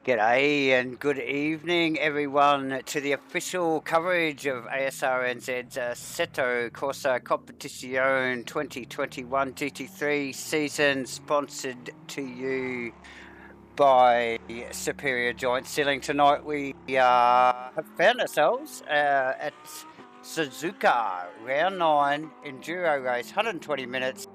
G'day and good evening, everyone, to the official coverage of Asrnz's Seto Corsa Competizione 2021 GT3 season, sponsored to you by Superior Joint Sealing. Tonight we have found ourselves at Suzuka, round 9, Enduro race, 120 minutes.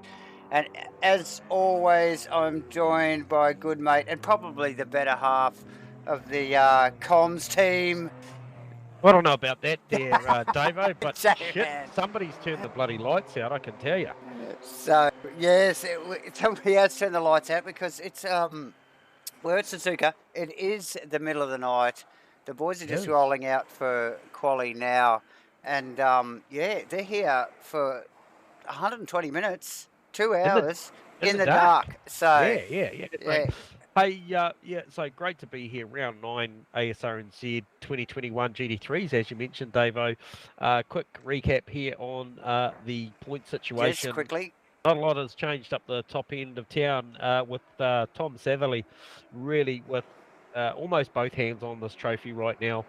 And as always, I'm joined by a good mate and probably the better half of the comms team. I don't know about that there, Davo, but shit, Jan. somebody's turned the bloody lights out, I can tell you. So, yes, somebody has turned the lights out because it's, we're at Suzuka. It is the middle of the night. The boys are just rolling out for quali now. And, yeah, they're here for 120 minutes. 2 hours in the dark. So Yeah. Hey, so great to be here. Round 9 Asrnz 2021 GT3s, as you mentioned, Davo. Quick recap here on the point situation. Just quickly. Not a lot has changed up the top end of town with Tom Satherley really with almost both hands on this trophy right now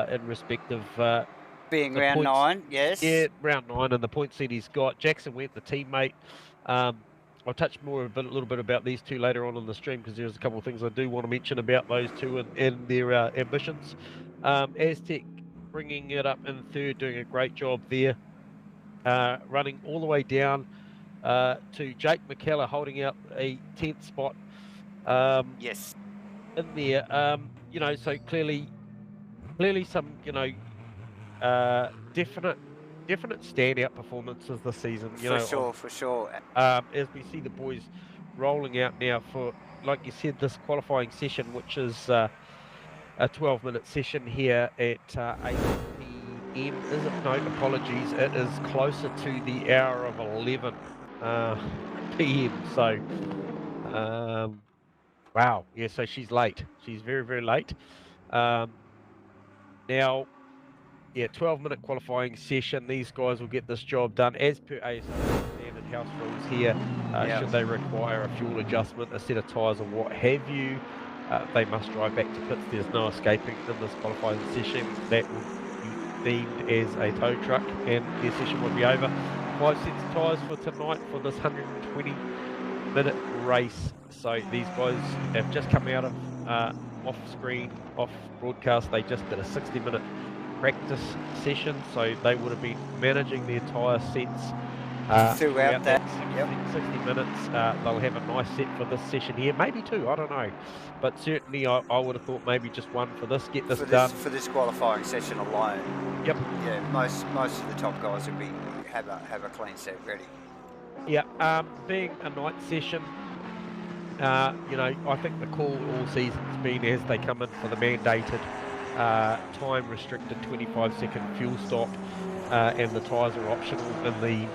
in respect of being round points, 9, yes. Yeah, round 9 and the points that he's got. Jackson Went, the teammate. I'll touch a little bit about these two later on in the stream because there's a couple of things I do want to mention about those two and their ambitions. Aztec bringing it up in third, doing a great job there. Running all the way down to Jake McKellar holding out a 10th spot. Yes. In there, so clearly some, definite standout performances this season. For sure. As we see the boys rolling out now for, like you said, this qualifying session, which is a 12-minute session here at 8 p.m. Is it? No, apologies. It is closer to the hour of 11 p.m. So, wow. Yeah, so she's late. She's very, very late. Now, yeah, 12-minute qualifying session. These guys will get this job done as per ASO standard house rules here. Should they require a fuel adjustment, a set of tyres or what have you, they must drive back to pits. There's no escaping in this qualifying session. That will be deemed as a tow truck and their session will be over. 5 sets of tyres for tonight for this 120-minute race. So these guys have just come out of off-screen, off-broadcast. They just did a 60-minute practice session, so they would have been managing their tyre sets throughout that 60 minutes. They'll have a nice set for this session here, maybe 2, I don't know, but certainly I would have thought maybe just 1 for this, get this done. For this qualifying session alone. Yep. Yeah, most of the top guys will have a clean set ready. Yeah, being a night session, I think the call all season's been as they come in for the mandated time restricted 25-second fuel stop, and the tyres are optional in the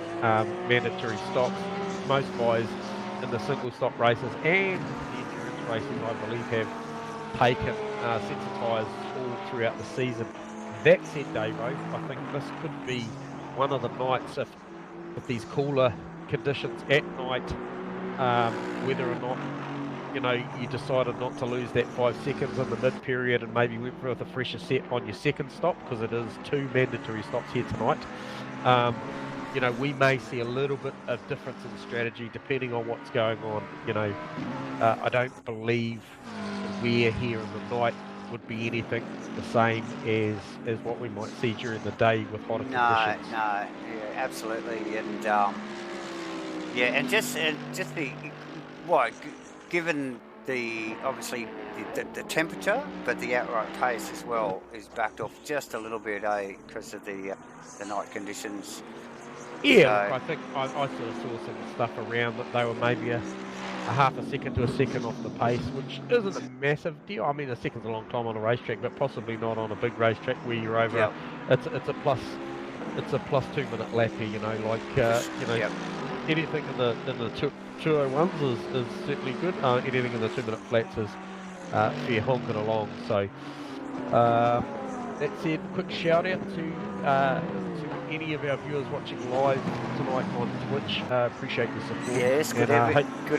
mandatory stops. Most guys in the single stop races and the endurance races, I believe, have taken sets of tyres all throughout the season. That said, Davo, I think this could be one of the nights if these cooler conditions at night, whether or not you decided not to lose that 5 seconds in the mid-period and maybe went with a fresher set on your second stop, because it is 2 mandatory stops here tonight. We may see a little bit of difference in strategy depending on what's going on. I don't believe we're here in the night would be anything the same as what we might see during the day with hotter conditions. Yeah, absolutely, and and just the given the obviously the temperature, but the outright pace as well is backed off just a little bit, because of the night conditions. Yeah, so I think I sort of saw some stuff around that they were maybe a half a second to a second off the pace, which isn't a massive deal. I mean, a second's a long time on a racetrack, but possibly not on a big racetrack where you're over. It's a plus 2 minute lap here. Anything in the 201s is certainly good. Anything in the 2 minute flats is fair honking along. So that said, quick shout out to any of our viewers watching live tonight on Twitch. Appreciate the support. Yes, good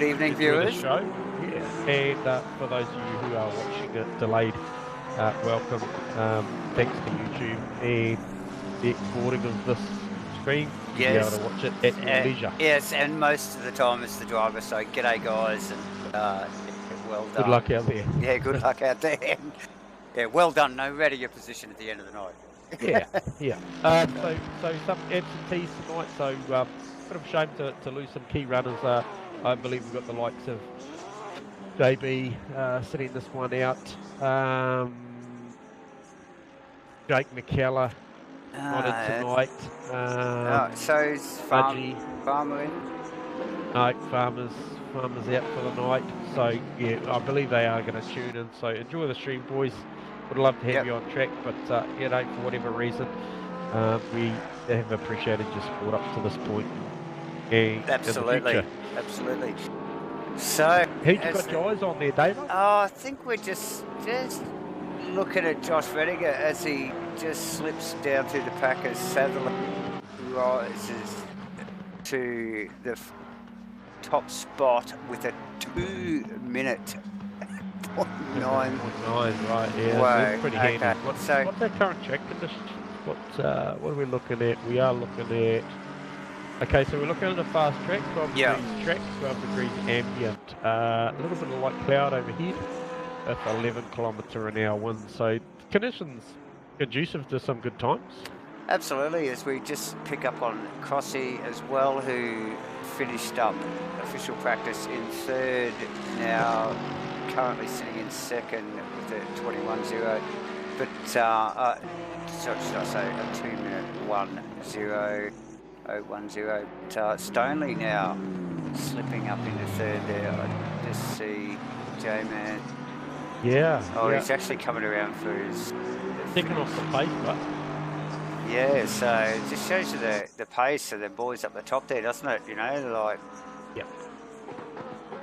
evening, viewers. The show. Yeah, and for those of you who are watching it delayed, welcome. Thanks to YouTube and the exporting of this stream. Yes. Be able to watch it at your leisure. Yes, and most of the time it's the driver. So g'day, guys, and well done. Good luck out there. Yeah, good luck out there. Yeah, well done. No matter your position at the end of the night. Yeah. So some absentees tonight. So bit of a shame to lose some key runners. I believe we've got the likes of JB sitting this one out. Jake McKellar not in tonight. So Farmer in? No, Farmer's out for the night. So yeah, I believe they are going to tune in. So enjoy the stream, boys. Would love to have you on track, but you know, for whatever reason, we have appreciated your support up to this point. And absolutely. So, who you got your eyes on there, Dave? I think we're just looking at Josh Rediger as he just slips down through the pack as Sutherland rises to the top spot with a 2-minute 0.9. Right, yeah, wow. That's pretty handy. Okay. What's their current track conditions? What are we looking at? We are looking at... Okay, so we're looking at a fast track, 12 degrees track, 12 degrees ambient. A little bit of light cloud overhead with 11 km/h wind. So conditions conducive to some good times. Absolutely, as we just pick up on Crossy as well, who finished up official practice in third, now currently sitting in second with a 21.0. But should I say a 2-minute 1.0.10. But Stoneley now slipping up into third there. I just see J-Man. Yeah. He's actually coming around for his second off the pace, but. Yeah, so it just shows you the pace of the boys up the top there, doesn't it? You know, like. Yeah.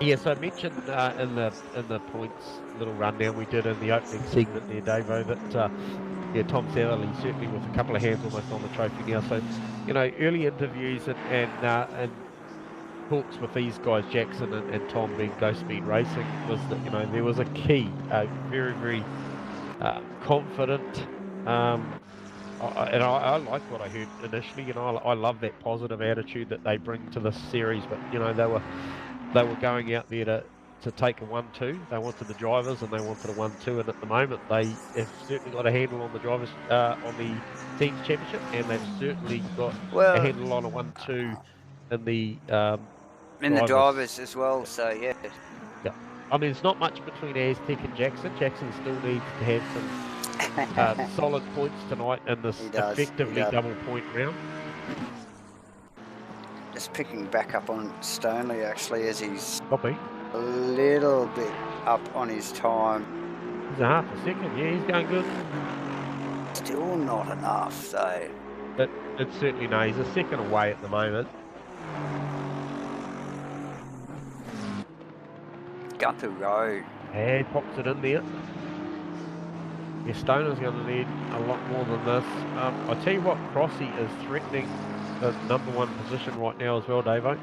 Yeah, so I mentioned in the points little rundown we did in the opening segment there, Davo, that Tom Satherley certainly with a couple of hands almost on the trophy now. So, you know, early interviews and talks with these guys, Jackson and Tom, being Ghost Speed Racing, was that, you know, there was a key, very, very confident. I like what I heard initially. You know, I love that positive attitude that they bring to this series. But you know, they were going out there to take a 1-2. They wanted the drivers and they wanted a 1-2. And at the moment, they have certainly got a handle on the drivers on the teams championship, and they've certainly got a handle on a 1-2 in the drivers as well. So yeah. I mean, there's not much between Aztec and Jackson. Jackson still needs to have some solid points tonight in this effectively double point round. Just picking back up on Stoneley actually, as he's Copy. A little bit up on his time. He's a half a second, yeah, he's going good. Still not enough though. It's certainly no, he's a second away at the moment. Gunther Road. Yeah, he pops it in there. Yeah, Stoner's going to need a lot more than this. I tell you what, Crossy is threatening the #1 position right now as well, Davo.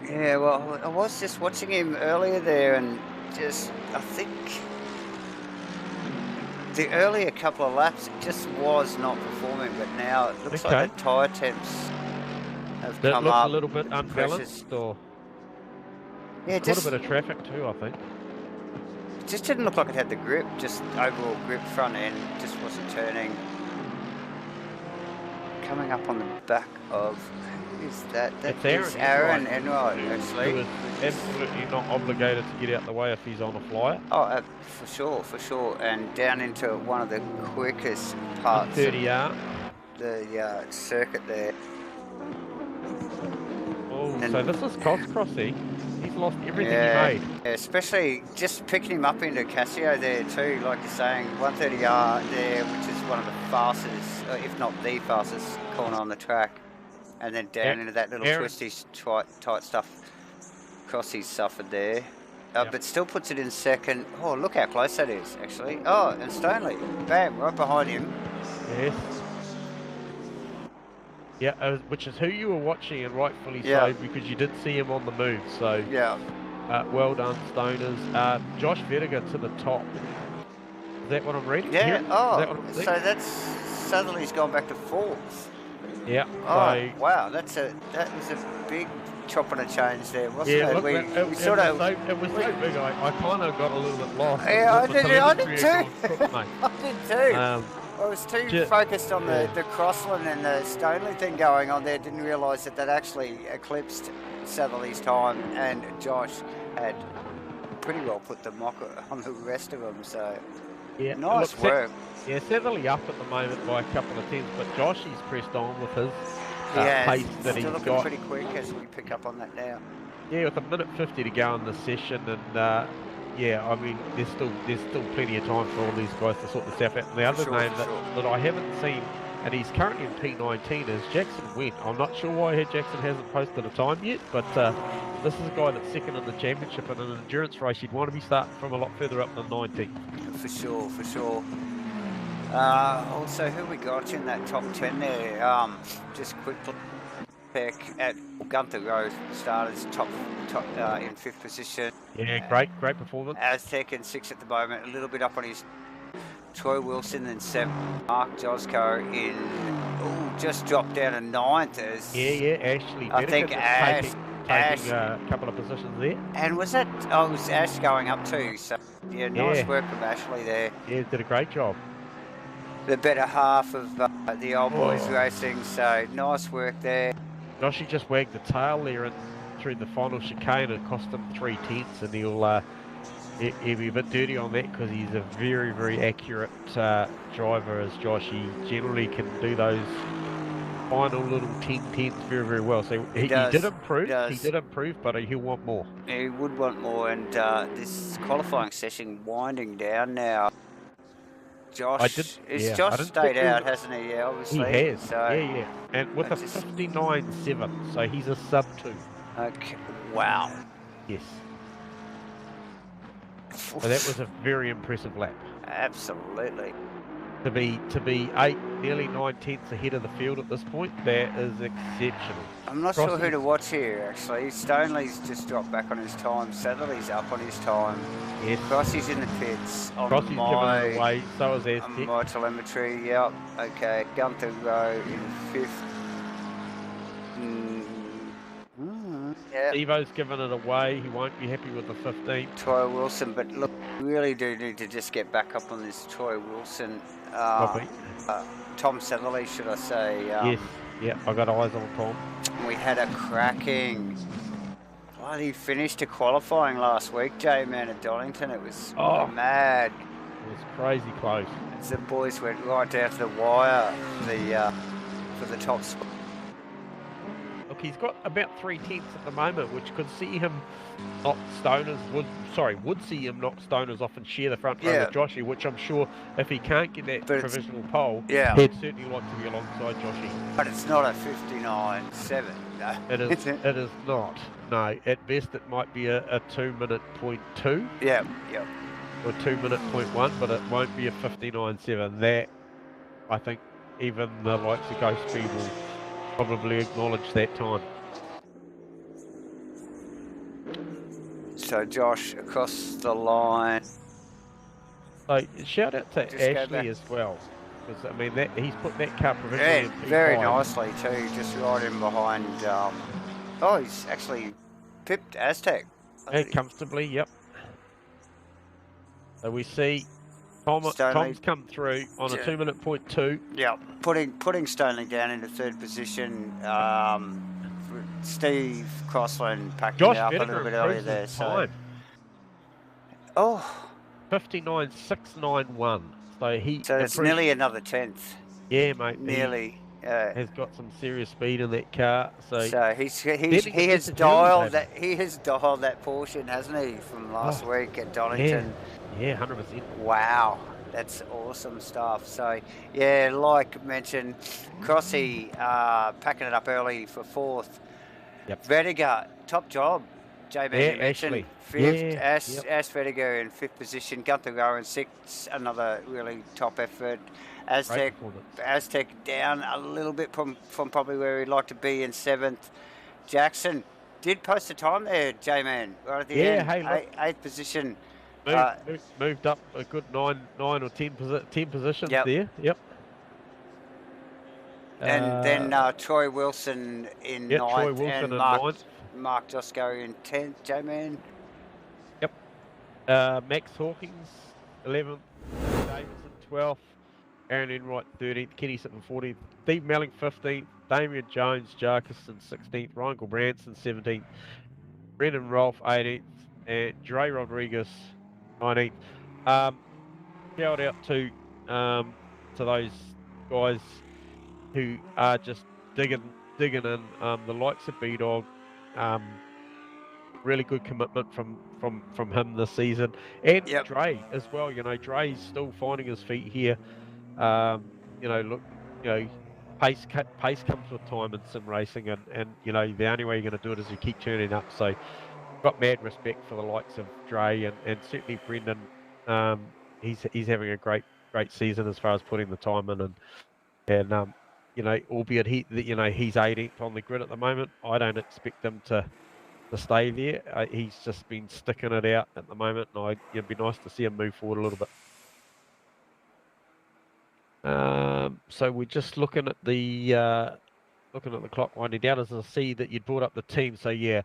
Yeah, well, I was just watching him earlier there, and just I think the earlier couple of laps just was not performing, but now it looks like the tyre temps have come up. A little bit unbalanced, or just a bit of traffic too, I think. It just didn't look like it had the grip, just overall grip front end, just wasn't turning. Coming up on the back of, who is that? That is Aaron Enright, actually. Who is absolutely not obligated to get out the way if he's on a flyer. Oh, for sure. And down into one of the quickest parts 30R. The circuit there. Oh, so this is cost Crossy. He's lost everything he made. Yeah, especially just picking him up into Casio there too, like you're saying, 130R there, which is one of the fastest, if not the fastest corner on the track. And then down into that little twisty, tight stuff. Crossy's suffered there. But still puts it in second. Oh, look how close that is, actually. Oh, and Stoneley, bam, right behind him. Yes. Yeah, which is who you were watching, and rightfully Yeah. so, because you did see him on the move. So Yeah. well done, Stoners. Josh Vediger to the top. Is that what I'm reading? Yeah. Hearing? Is that what Oh, I'm so seeing? that's Southerly's gone back to fourth. Yeah. Oh, So wow. That was a big chop and a change there, wasn't yeah, it? look, We sort it of. was so big. I kind of got a little bit lost in Yeah, what the I did telemetry had gone too. crook, mate. I did too. Um, I was too ju- focused on yeah. the Crossland and the Stoneley thing going on there. Didn't realise that actually eclipsed Southerly's time, and Josh had pretty well put the mock on the rest of them. So Yeah, nice work. Yeah, Southerly up at the moment by a couple of tenths, but Josh, he's pressed on with his pace that he's still looking got. pretty quick as we pick up on that now. Yeah, with a minute 50 to go in the session, and yeah, I mean, there's still plenty of time for all these guys to sort this out. And the other name that I haven't seen, and he's currently in P19, is Jackson Went. I'm not sure why Jackson hasn't posted a time yet, but this is a guy that's second in the championship in an endurance race. You'd want to be starting from a lot further up than 19. For sure. Also, who we got in that top 10 there? Just quickly. At Gunther Road starters top in 5th position. Yeah, great performance. Aztec in 6th at the moment, a little bit up on his Troy Wilson in 7th. Mark Josco in just dropped down to 9th as Ashley. I think taking a couple of positions there. And was that was Ash going up too? So yeah, nice work from Ashley there. Yeah, did a great job. The better half of the old boys racing, so nice work there. Joshy just wagged the tail there and through the final chicane, and cost him 3 tenths, and he'll be a bit dirty on that because he's a very accurate driver as Josh. He generally can do those final little 10 tenths very well. So he did improve. He did improve, but he'll want more. He would want more, and this qualifying session winding down now. Josh stayed out, hasn't he? Yeah, obviously. He has. So yeah. And with a 59.7, so he's a sub 2. Okay. Wow. Yes. So that was a very impressive lap. Absolutely. To be 8, nearly 9 tenths ahead of the field at this point, that is exceptional. I'm not sure who to watch here, actually. Stoneley's just dropped back on his time. Satterley's up on his time. Yes. Crossy's in the pits. Crossy's giving it away, so is Aztec. My telemetry, yep. Okay, Gunther Rowe in 5th. Yeah. Evo's given it away. He won't be happy with the 15. Troy Wilson, but look, we really do need to just get back up on this Troy Wilson. Tom Satterley, should I say. Yes, yeah, I got eyes on Tom. We had a cracking bloody finish to qualifying last week, J-Man at Donington. It was mad. It was crazy close. As the boys went right down to the wire for the top spot. Look, he's got about 3 tenths at the moment, which could see him knock Stoners, would see him knock Stoners off and share the front row with Joshy, which I'm sure if he can't get that provisional pole, he'd certainly like to be alongside Joshy. But it's not a 59.7, no. It is not. No, at best it might be a 2-minute .2. Yeah. Or 2-minute .1, but it won't be a 59.7. That, I think, even the likes of Ghost Speed will probably acknowledge that time. So Josh across the line. So shout out to Ashley as well, because I mean he's put that car provisionally in P5. Very nicely too, just right in behind. He's actually pipped Aztec. Comfortably, yep. So we see Tom's come through on a 2-minute .2. Yeah, putting Stoney down into 3rd position. Steve Crossland packing it up a little bit earlier there. So 59.691. So it's nearly another 10th. Yeah, mate. Nearly. Has got some serious speed in that car. So he has dialed that portion, hasn't he, from last week at Donington? Yeah, 100%. Wow, that's awesome stuff. So yeah, like mentioned, Crossy packing it up early for 4th. Yep. Vediger, top job. J-Man Ashley. 5th. Ash Vediger in 5th position. Gunther Rowe in 6th. Another really top effort. Aztec, performance. Aztec down a little bit from probably where he'd like to be in 7th. Jackson did post a time there, J-Man, right at the Yeah, end. hey, look, 8th position. moved up a good 9 or 10 positions Yep. there. Yep. And then Troy Wilson in Yeah, Troy 9th Wilson and in 9th. Mark Josco in 10th, J-Man. Yep. Max Hawkins 11th. Davidson 12th. Aaron Enright 13th. Kenny Sitton 14th. Steve Melling 15th. Damian Jones Jarkisson 16th. Ryan Gilbranson 17th. Brendan Rolfe 18th. And Dre Rodriguez 19th. Shout out to those guys who are just digging in. The likes of B-Dog, really good commitment from him this season, and Yep. Dre as well. You know, Dre's still finding his feet here. Look, pace comes with time in sim racing, and the only way you're going to do it is you keep turning up. So, got mad respect for the likes of Dre and certainly Brendan. He's having a great season as far as putting the time in, and albeit he's 18th on the grid at the moment. I don't expect him to stay there. He's just been sticking it out at the moment, and it'd be nice to see him move forward a little bit. So we're just looking at the clock winding down. As I see that you'd brought up the team, so yeah,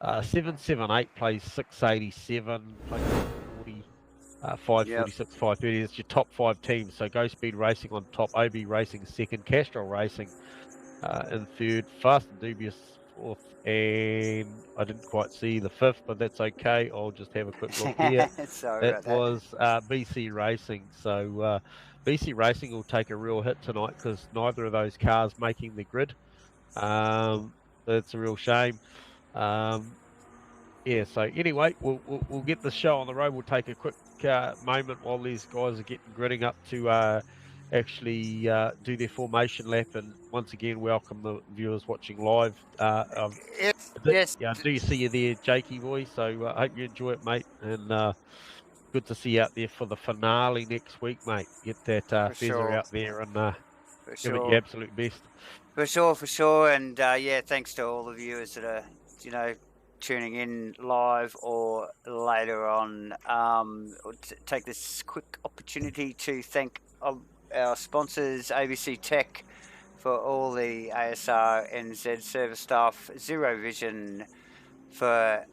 778 plays 687, plays 40. 546, 530. It's your top 5 teams. So Go Speed Racing on top, OB Racing second, Castrol Racing in third, Fast and Dubious fourth, and I didn't quite see the 5th, but that's okay. I'll just have a quick look here. Sorry It about was BC Racing. So BC Racing will take a real hit tonight because neither of those cars making the grid. That's a real shame. Yeah, so anyway, we'll get the show on the road. We'll take a quick moment while these guys are getting gritting up to actually do their formation lap, and once again welcome the viewers watching live. that. Yes. Yeah, I do see you there, Jakey boy. So I hope you enjoy it, mate, and good to see you out there for the finale next week, mate. Get that Fezzer out there and give it your absolute best. For sure, and yeah, thanks to all the viewers that are tuning in live or later on. Take this quick opportunity to thank our sponsors, ABC Tech, for all the Asrnz service staff, Zero Vision for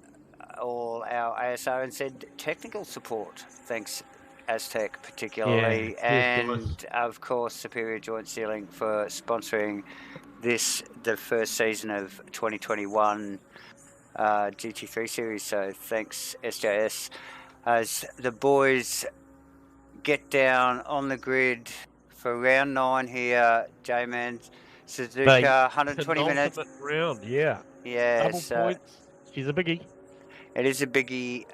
all our Asrnz technical support. Thanks, Aztec particularly, and of course Superior Joint Sealing for sponsoring the first season of 2021 GT3 series. So thanks, SJS. As the boys get down on the grid for round 9 here, J-Man, Suzuka, 120 minutes. Round, yeah. Yeah. Double points. She's a biggie. It is a biggie.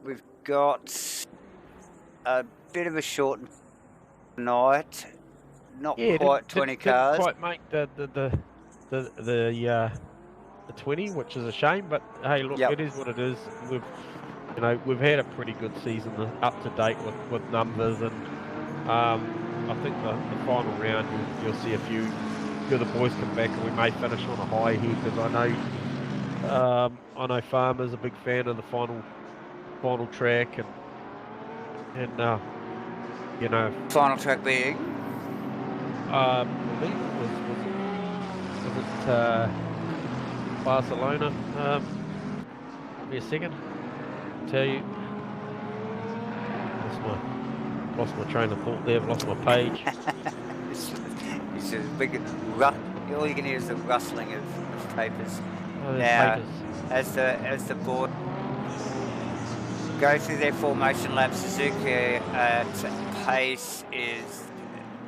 We've got a bit of a short night. Not quite 20 cars. Didn't quite make the 20, which is a shame. But hey, look, it is what it is. We've had a pretty good season, up to date with numbers, and I think the final round you'll see a few of the boys come back, and we may finish on a high here because I know Farmer's a big fan of the final track, and final track being. I believe it was Barcelona. Give me a second. I'll tell you. Lost my train of thought there. I've lost my page. It's a big all you can hear is the rustling of papers. Now, papers. As the board go through their formation lap, Suzuka at pace is,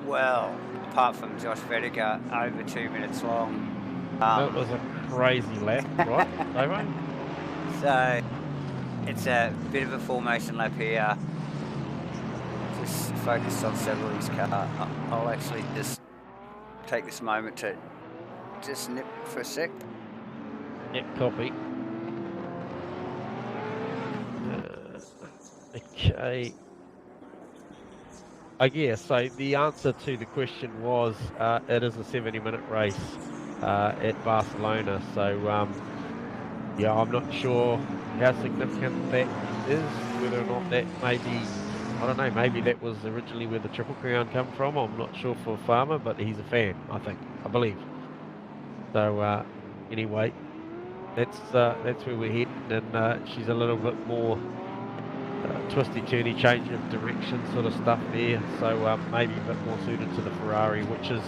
well, apart from Josh Vediger, over 2 minutes long. That was a crazy lap, right, Davo? So it's a bit of a formation lap here. Just focus on several of these cars. I'll actually just take this moment to just nip for a sec. Yep, copy. Okay. I guess so. The answer to the question was it is a 70-minute race at Barcelona. So yeah, I'm not sure how significant that is. Whether or not that maybe, I don't know. Maybe that was originally where the Triple Crown come from. I'm not sure for Farmer, but he's a fan. I believe. So anyway, that's where we're heading, and she's a little bit more twisty turny change of direction sort of stuff there, so maybe a bit more suited to the Ferrari, which is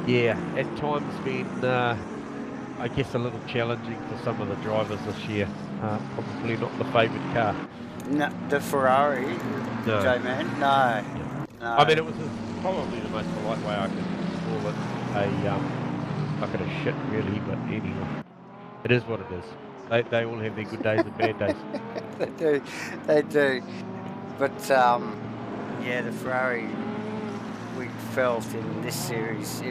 yeah at times been I guess a little challenging for some of the drivers this year. Probably not the favoured car. No, the Ferrari, No. J-Man? No. No. I mean, it was probably the most polite way I could call it a bucket of shit really, but anyway, it is what it is. They all have their good days and bad days. They do. But yeah, the Ferrari we felt in this series,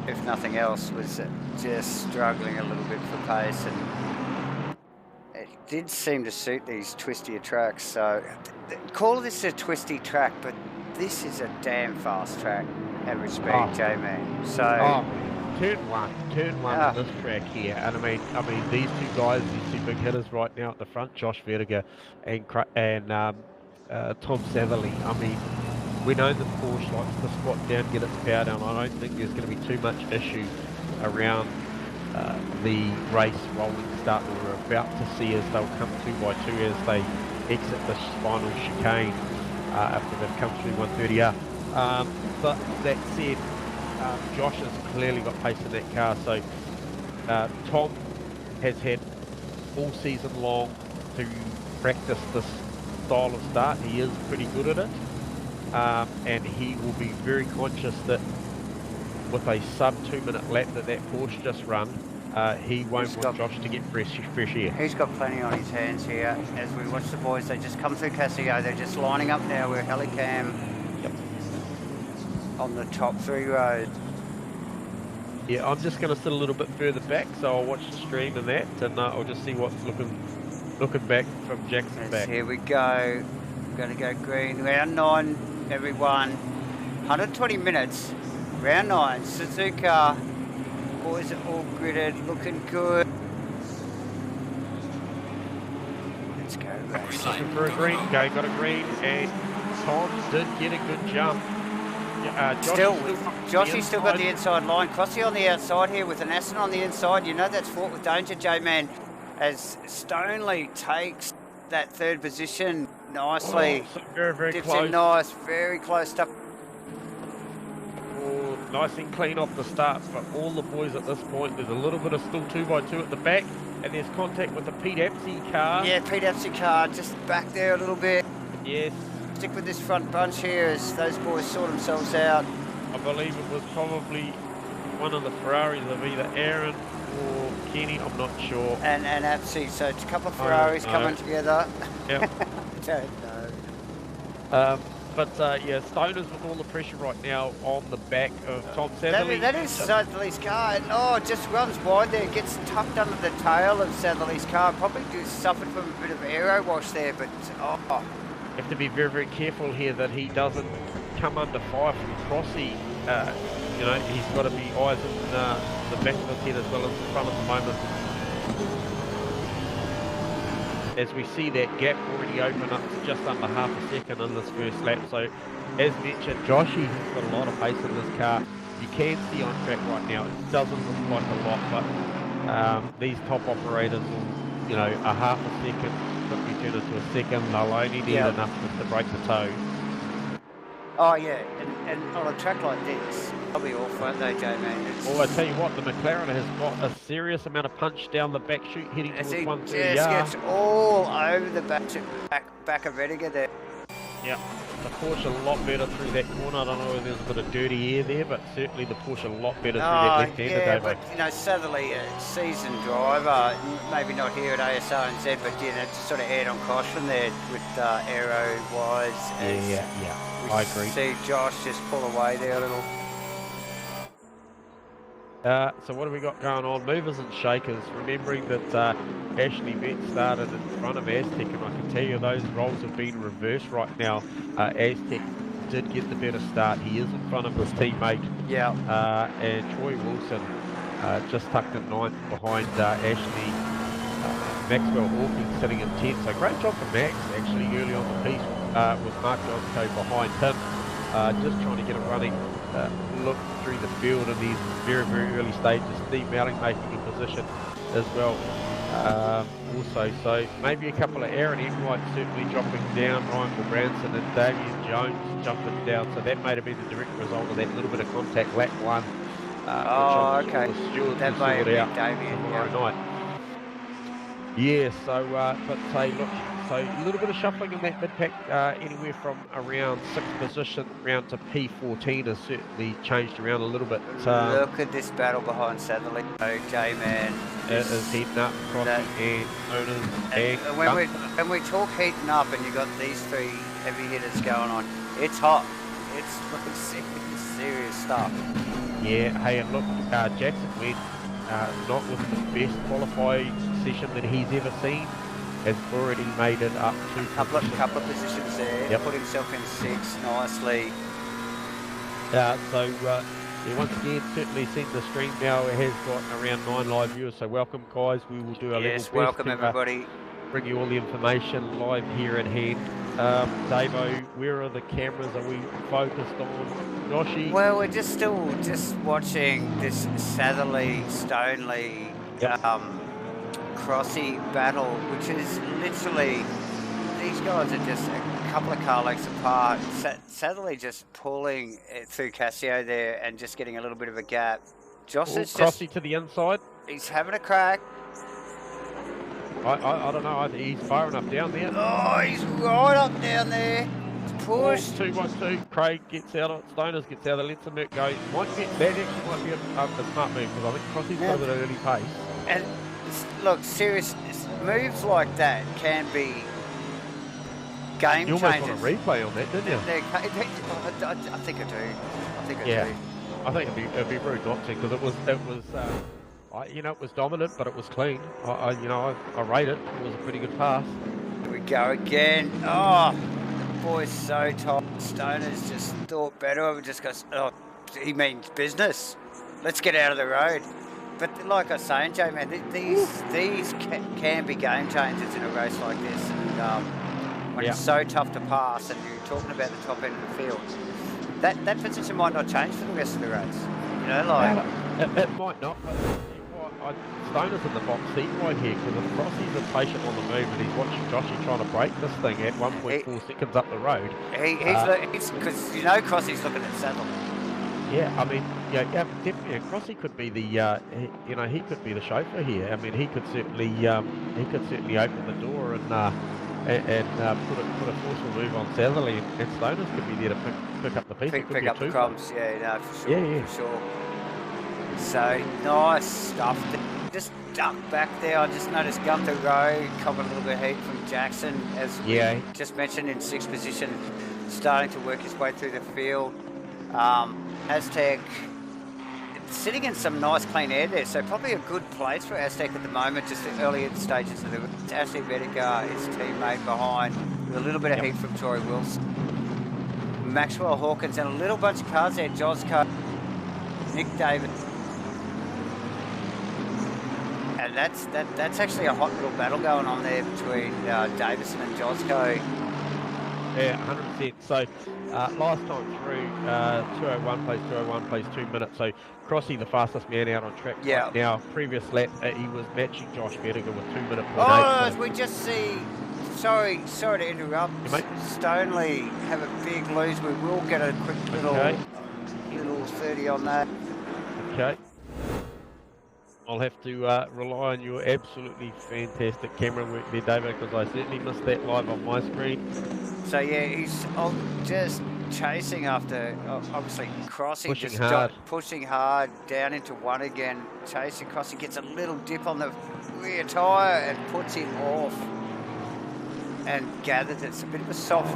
if nothing else, was just struggling a little bit for pace, and it did seem to suit these twistier tracks. So call this a twisty track, but this is a damn fast track, average speed, J-Man. So. Turn one on this track here, and I mean these two guys, these two big hitters right now at the front, Josh Vertiger and Tom Satherley. I mean, we know that Porsche likes to squat down, get its power down. I don't think there's going to be too much issue around the race rolling start that we're about to see as they'll come 2 by 2 as they exit this final chicane after they've come through 130R. But that said, Josh has clearly got pace in that car, so Tom has had all season long to practice this style of start. He is pretty good at it, and he will be very conscious that with a sub 2-minute lap that Porsche just run, he won't want Josh to get fresh air. He's got plenty on his hands here. As we watch the boys, they just come through Casio. They're just lining up now. We're helicam on the top 3 rows. Yeah, I'm just going to sit a little bit further back, so I'll watch the stream and that, and I'll just see what's looking back from Jackson back. Here we go. We're going to go green. Round 9, everyone. 120 minutes. Round 9. Suzuka. Boys are all gridded, looking good. Let's go. Looking for a green. Okay, got a green, and Tom did get a good jump. Joshie's still got the inside line. Crossy on the outside here with an Asrnz on the inside. You know that's fraught with danger, J-Man, as Stoneley takes that 3rd position nicely. Oh, very, very dips close. In nice, very close stuff. Oh, nice and clean off the start, but all the boys at this point, there's a little bit of still 2 by 2 at the back, and there's contact with the Pete Apsey car. Yeah, Pete Apsey car just back there a little bit. Yes. Stick with this front bunch here as those boys sort themselves out. I believe it was probably one of the Ferraris of either Aaron or Kenny, I'm not sure. And Apsey, so it's a couple of Ferraris coming together. Yep. Don't know. Yeah, Stoners with all the pressure right now on the back of Tom Satherley. That is Satherley's car. And, just runs wide there, gets tucked under the tail of Satherley's car. Probably just suffered from a bit of aero wash there, but have to be very, very careful here that he doesn't come under fire from Crossy. You know, he's got to be eyes in the back of his head as well as the front at the moment. As we see that gap already open up to just under half a second in this first lap. So, as mentioned, Joshy has got a lot of pace in this car. You can see on track right now, it doesn't look like a lot, but these top operators will, you know, a half a second quickly turn into a second. They'll only need enough to break the toe. Oh yeah, and on a track like this, they'll be all front though, J-Man. Well, I tell you what, the McLaren has got a serious amount of punch down the back chute heading towards 130R. Just gets all over the back of Vertiger there. Yeah, the Porsche a lot better through that corner. I don't know if there's a bit of dirty air there, but certainly the Porsche a lot better through that left-hander. Yeah, but you know, Satherley, a seasoned driver, maybe not here at Asrnz, but you know, just sort of aired on caution there with aero-wise. Yeah, I agree. See Josh just pull away there a little. So what have we got going on? Movers and shakers. Remembering that Ashley Vett started in front of Aztec, and I can tell you those roles have been reversed right now. Aztec did get the better start. He is in front of his teammate. Yeah. And Troy Wilson just tucked in 9th behind Ashley Maxwell Hawking sitting in 10th. So great job for Max actually early on the piece with Mark Josco behind him. Just trying to get a running look through the field in these very, very early stages. Steve Mouting making a position as well. Also, so maybe a couple of Aaron Enright certainly dropping down, Ryan Branson and Damien Jones jumping down. So that may have been the direct result of that little bit of contact lap 1. Okay. That may have been out Damien tomorrow night. Yeah, so, but say, look, so a little bit of shuffling in that mid-pack, anywhere from around 6th position round to P14 has certainly changed around a little bit. Look at this battle behind Satherley. Okay, man. It is heating up, Crossy and owners. And when we talk heating up and you've got these 3 heavy hitters going on, it's hot. It's looking serious stuff. Yeah, hey, and look, Jackson Wynn, not with the best qualifying session that he's ever seen, has already made it up to couple of positions there. Yep. Put himself in 6th nicely. So once again, certainly seen the stream now. It has got around 9 live viewers, so welcome guys. We will do our level best. Welcome everybody. Bring you all the information live here at hand. Davo, where are the cameras? Are we focused on Joshy? Well, we're just watching this Satherley Stoneley Crossy battle, which is literally, these guys are just a couple of car lengths apart. Satherley just pulling through Casio there and just getting a little bit of a gap. Josh is Crossy to the inside. He's having a crack. I don't know, he's far enough down there. Oh, he's right up down there. It's pushed. 2-1-2, Craig gets out of it, Stoners gets out of it, Letzenberg goes. That actually might be a smart move, because I think Crossy's got a bit of early pace. And look, serious moves like that can be game changers. You almost want a replay on that, didn't you? I think I do. I think it'd be rude not to, because it was it was dominant, but it was clean. I rate it. It was a pretty good pass. Here we go again. Oh, the boy's so tight. Stoners just thought better of it. Just goes, oh, he means business. Let's get out of the road. But like I was saying, Jay, man, these can be game changers in a race like this. And when it's so tough to pass, and you're talking about the top end of the field, that position might not change for the rest of the race. You know, like it might not. But Stoner's in the box seat right here, because if Crossy's impatient on the move and he's watching Joshy trying to break this thing at 1.4 seconds up the road. He's because Crossy's looking at Saddle. Yeah, I mean, definitely. Crossy could be the, he could be the chauffeur here. I mean, he could certainly open the door and put a forceful move on Satherley, and Stoners could be there to pick up the piece. Pick up the crumbs. Yeah, for sure. For sure. So nice stuff. Just ducked back there. I just noticed Gunther Rowe covered a little bit of heat from Jackson, as we just mentioned, in 6th position, starting to work his way through the field. Aztec sitting in some nice clean air there, so probably a good place for Aztec at the moment, just the earlier stages of the race. Ashley Vedica, his teammate behind, with a little bit of heat from Troy Wilson. Maxwell Hawkins and a little bunch of cars there, Josco, Nick David. And that's actually a hot little battle going on there between Davison and Josco. Yeah, 100%. So last time through, 201 plays 2 minutes. So Crossy, the fastest man out on track. Yeah. Right now, previous lap, he was matching Josh Vedica with 2 minutes. Oh, we just see. Sorry to interrupt. Stoneley have a big lose. We will get a quick little 30 on that. Okay. I'll have to rely on your absolutely fantastic camera work there, David, because I certainly missed that live on my screen. So yeah, he's just chasing after, obviously crossing, pushing hard down into 1 again, chasing, crossing, gets a little dip on the rear tyre and puts him off and gathers. It's a bit of a soft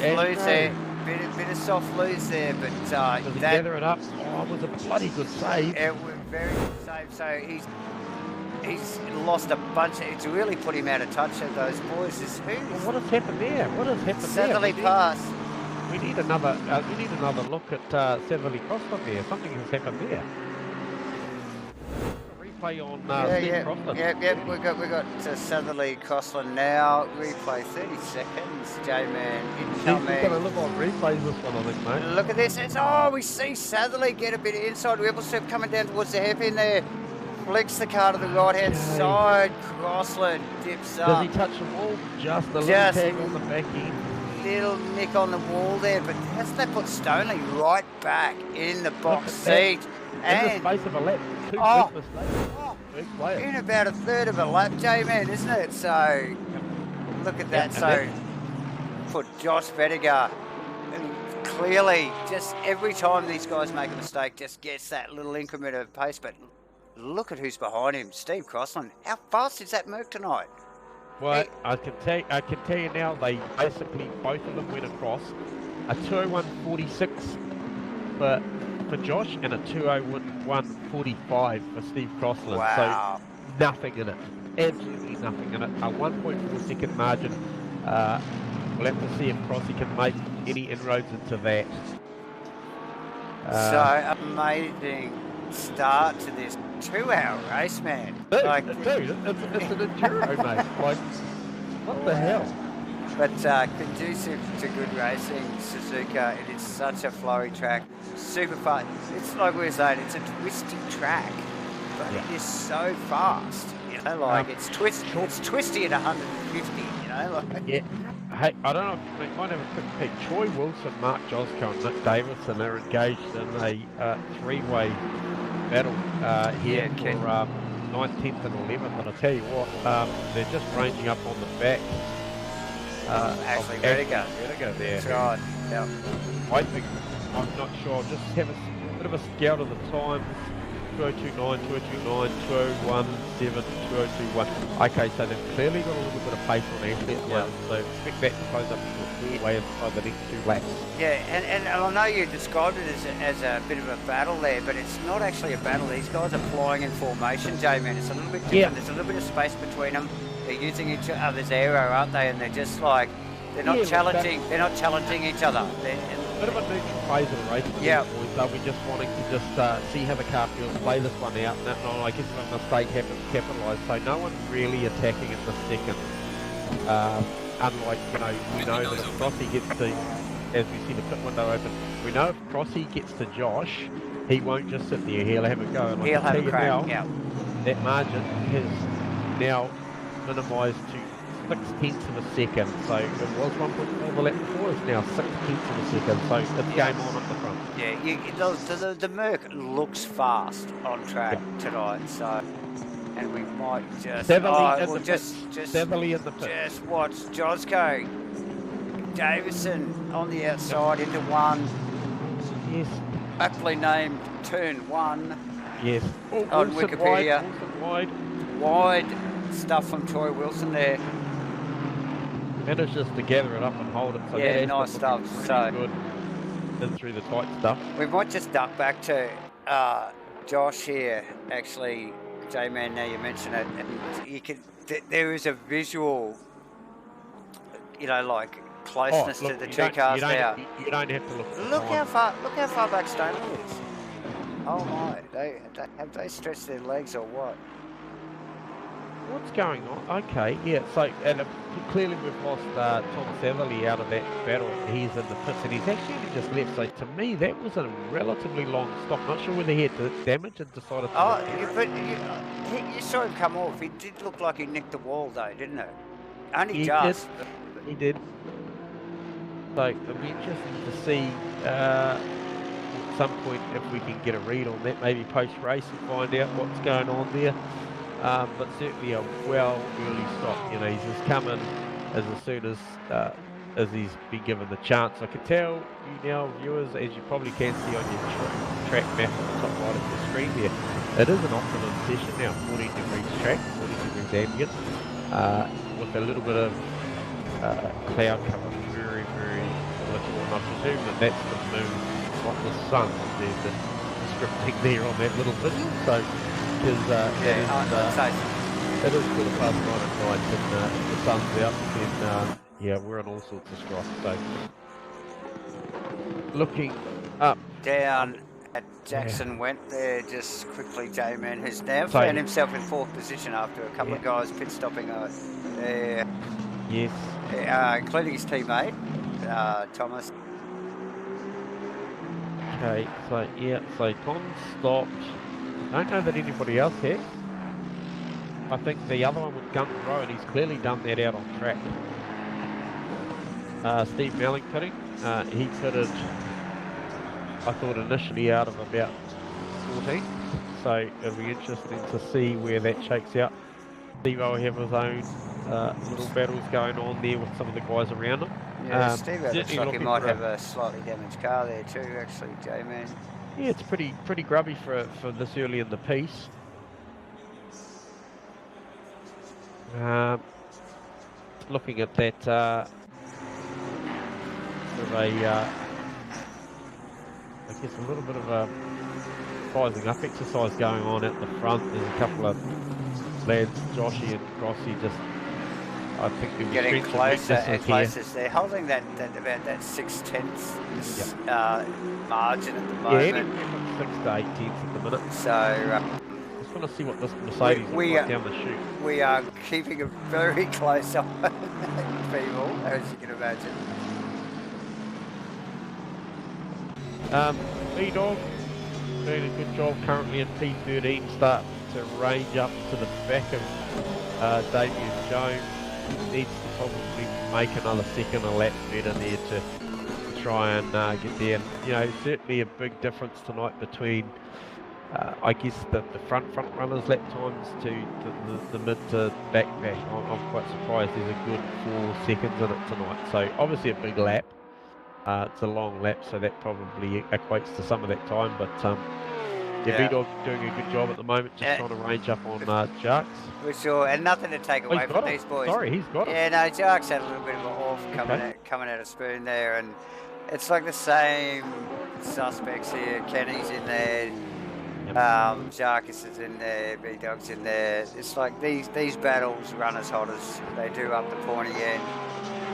lose there. Bit of soft lose there, but that gather it up. Oh, it was a bloody good save. It was very good save. So he's lost a bunch. It's really put him out of touch of those boys. What has happened there? Southerly pass. we need another look at Satherley Crossland there. Something has happened there. Replay on Steve Crossland. Yep. We got Satherley Crossland now. Replay 30 seconds. J-Man incoming. We're going to look on replays this one, I think, mate. Look at this. We see Satherley get a bit of inside wheel strip coming down towards the hairpin there. Flicks the car to the right-hand side. Crossland dips up. Does he touch the wall? Just a little tag on the back end. Little nick on the wall there, but that's they put Stoney right back in the box seat. In the space of a lap. Two big mistakes. In about a third of a lap, J-Man, isn't it? So, look at that. So, for Josh Vettiger, and clearly, just every time these guys make a mistake, just gets that little increment of pace. But look at who's behind him, Steve Crossland. How fast is that Merc tonight? Well, I can tell you now. They basically both of them went across a 201.46 for Josh and a 201.45 for Steve Crossland. Wow. So nothing in it, absolutely nothing in it. A 1.4 second margin. We'll have to see if Crossy can make any inroads into that. So amazing start to this 2-hour race, man. Dude, it's an enduro, mate. Like, what the hell? But conducive to good racing, Suzuka. It is such a flowy track, super fun. It's like we were saying, it's a twisty track, but it is so fast. You know, like it's twisty at 150. You know, like. Yeah. Hey, I don't know if we might have a quick peek. Troy Wilson, Mark Josco and Nick Davison are engaged in a three-way battle here for 9th, 10th and 11th. And I'll tell you what, they're just ranging up on the back. Actually, Vettiger there. That's right. Yep. I think, I'm not sure, just have a bit of a scout of the times. 2029, 2029, 2017, 2021. Okay, so they've clearly got a little bit of pace on Ashley at the moment, so expect that to close up to a full way inside the next 2 laps. Yeah, and I know you described it as a bit of a battle there, but it's not actually a battle. These guys are flying in formation, J-Man. It's a little bit different. There's a little bit of space between them. They're using each other's aero, aren't they? And they're just like, they're not challenging each other. A bit of a neutral phase of the race. Yeah. They'll be just wanting to just see how the car feels, play this one out, and I guess if a mistake happens, capitalise. So no one's really attacking in the second. Unlike, we know that if Crossy gets to, as we see the pit window open, we know if Crossy gets to Josh, he won't just sit there, he'll have a go. And he'll have a crack, that margin has now minimised to 6/10 of a second, so it was 1.4 the lap before, it's now 6/10 of a second, so it's game on at the front. Yeah, the Merc looks fast on track tonight, so, and we might just, Satherley in the pit. Just watch Josco, Davison on the outside into one. Yes. Aptly named turn 1. Yes. On Wikipedia. Wide stuff from Troy Wilson there. Managed just to gather it up and hold it. So nice stuff. So good. In through the tight stuff. We might just duck back to Josh here. Actually, J-Man, now you mention it, and you can. There is a visual, like closeness to the two cars now. You don't have to look. Look how far back Stoney is. Oh my! Have they stretched their legs or what? What's going on? Okay, yeah. So, and clearly we've lost Tom Satherley out of that battle. He's in the pits, and he's actually just left. So, to me, that was a relatively long stop. Not sure whether he had damage and decided to. You saw him come off. He did look like he nicked the wall, though, didn't it? Only He did. So, it'll be interesting to see at some point if we can get a read on that, maybe post-race and find out what's going on there. But certainly a early stop. He's just come in as soon as he's been given the chance. I can tell you now, viewers, as you probably can see on your track map on the top right of the screen there, it is an optimum session now, 14 degrees track, 14 degrees ambient, with a little bit of cloud cover, very, very little. And I presume that's the moon, not the sun. There's the scripting there on that little video. So, because it is quarter past 9 at night, and if the sun's out, then we're in all sorts of strife. So looking up. Down at Jackson went there just quickly, J-Man, who's now found himself in 4th position after a couple of guys pit stopping there. Yes. Including his teammate, Thomas. Okay, so yeah, so Tom stopped. I don't know that anybody else has. I think the other one was Gunther Rowe, and he's clearly done that out on track. Steve Melling pitting. He pitted, I thought initially out of about 14. So it'll be interesting to see where that shakes out. Steve will have his own little battles going on there with some of the guys around him. Yeah, Steve looks like he might have a slightly damaged car there too, actually, J-Man. Yeah, it's pretty grubby for this early in the piece. Looking at that sort of a, I guess a little bit of a sizing up exercise going on at the front. There's a couple of lads, Joshy and Crossy, just I think they're getting closer and closer. They're holding that about that 6/10 margin at the moment. Yeah, anywhere from 6 to 8 tenths at the minute. So just want to see what this Mercedes looks like down the chute. We are keeping a very close eye on people, as you can imagine. B-Dog doing a good job currently in P13, starting to range up to the back of Damien Jones. Needs to probably make another second a lap better there to try and get there. You know, certainly a big difference tonight between I guess the front runners lap times to the mid to back pack. I'm quite surprised there's a good 4 seconds in it tonight. So obviously a big lap. It's a long lap, so that probably equates to some of that time. But yeah, B-Dog doing a good job at the moment, just trying to range up on Jarks. For sure, and nothing to take away from these boys. Sorry, he's got it. Yeah, no, Jarks had a little bit of an off coming out of Spoon there, and it's like the same suspects here. Kenny's in there, Jarkus is in there, B-Dog's in there. It's like these battles run as hot as they do up the pointy end.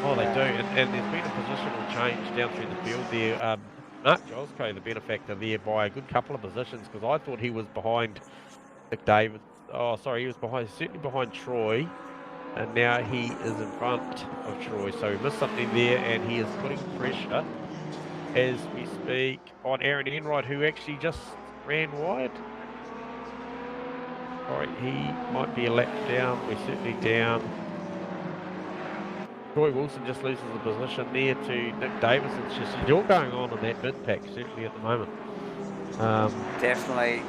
Oh, they do, and there's been a positional change down through the field there. Mark Josco, the benefactor there, by a good couple of positions, because I thought he was behind Nick David. Oh, sorry, he was certainly behind Troy, and now he is in front of Troy. So we missed something there, and he is putting pressure as we speak on RND-9, who actually just ran wide. All right, he might be a lap down. We're certainly down. Troy Wilson just loses the position there to Nick Davis. It's just all going on in that mid pack, certainly at the moment. Definitely.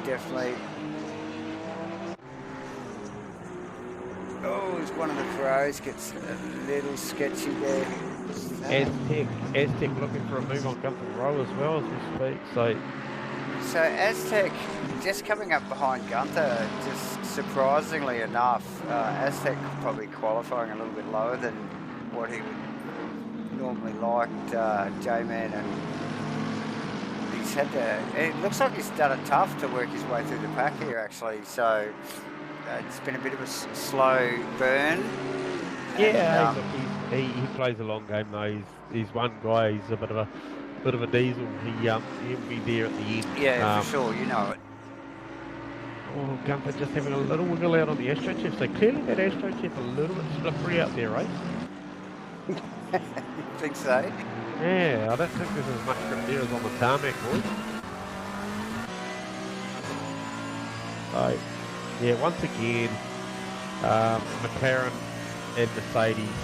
Oh, it's one of the pros gets a little sketchy there. Aztec looking for a move on Gunther Rowe as well as we speak. So Aztec just coming up behind Gunther, just surprisingly enough, Aztec probably qualifying a little bit lower than what he would normally like, J-Man, and he's had to, it looks like he's done it tough to work his way through the pack here actually, so it's been a bit of a slow burn. Yeah, and, he plays a long game though. He's one guy, he's a bit of a diesel. He'll be there at the end. Yeah, for sure, you know it. Oh, Gunther just having a little wiggle out on the AstroChef, so clearly that AstroChef a little bit slippery out there, right? You think so? Yeah, I don't think there's as much grip there as on the tarmac, boys. So, yeah, once again, McLaren and Mercedes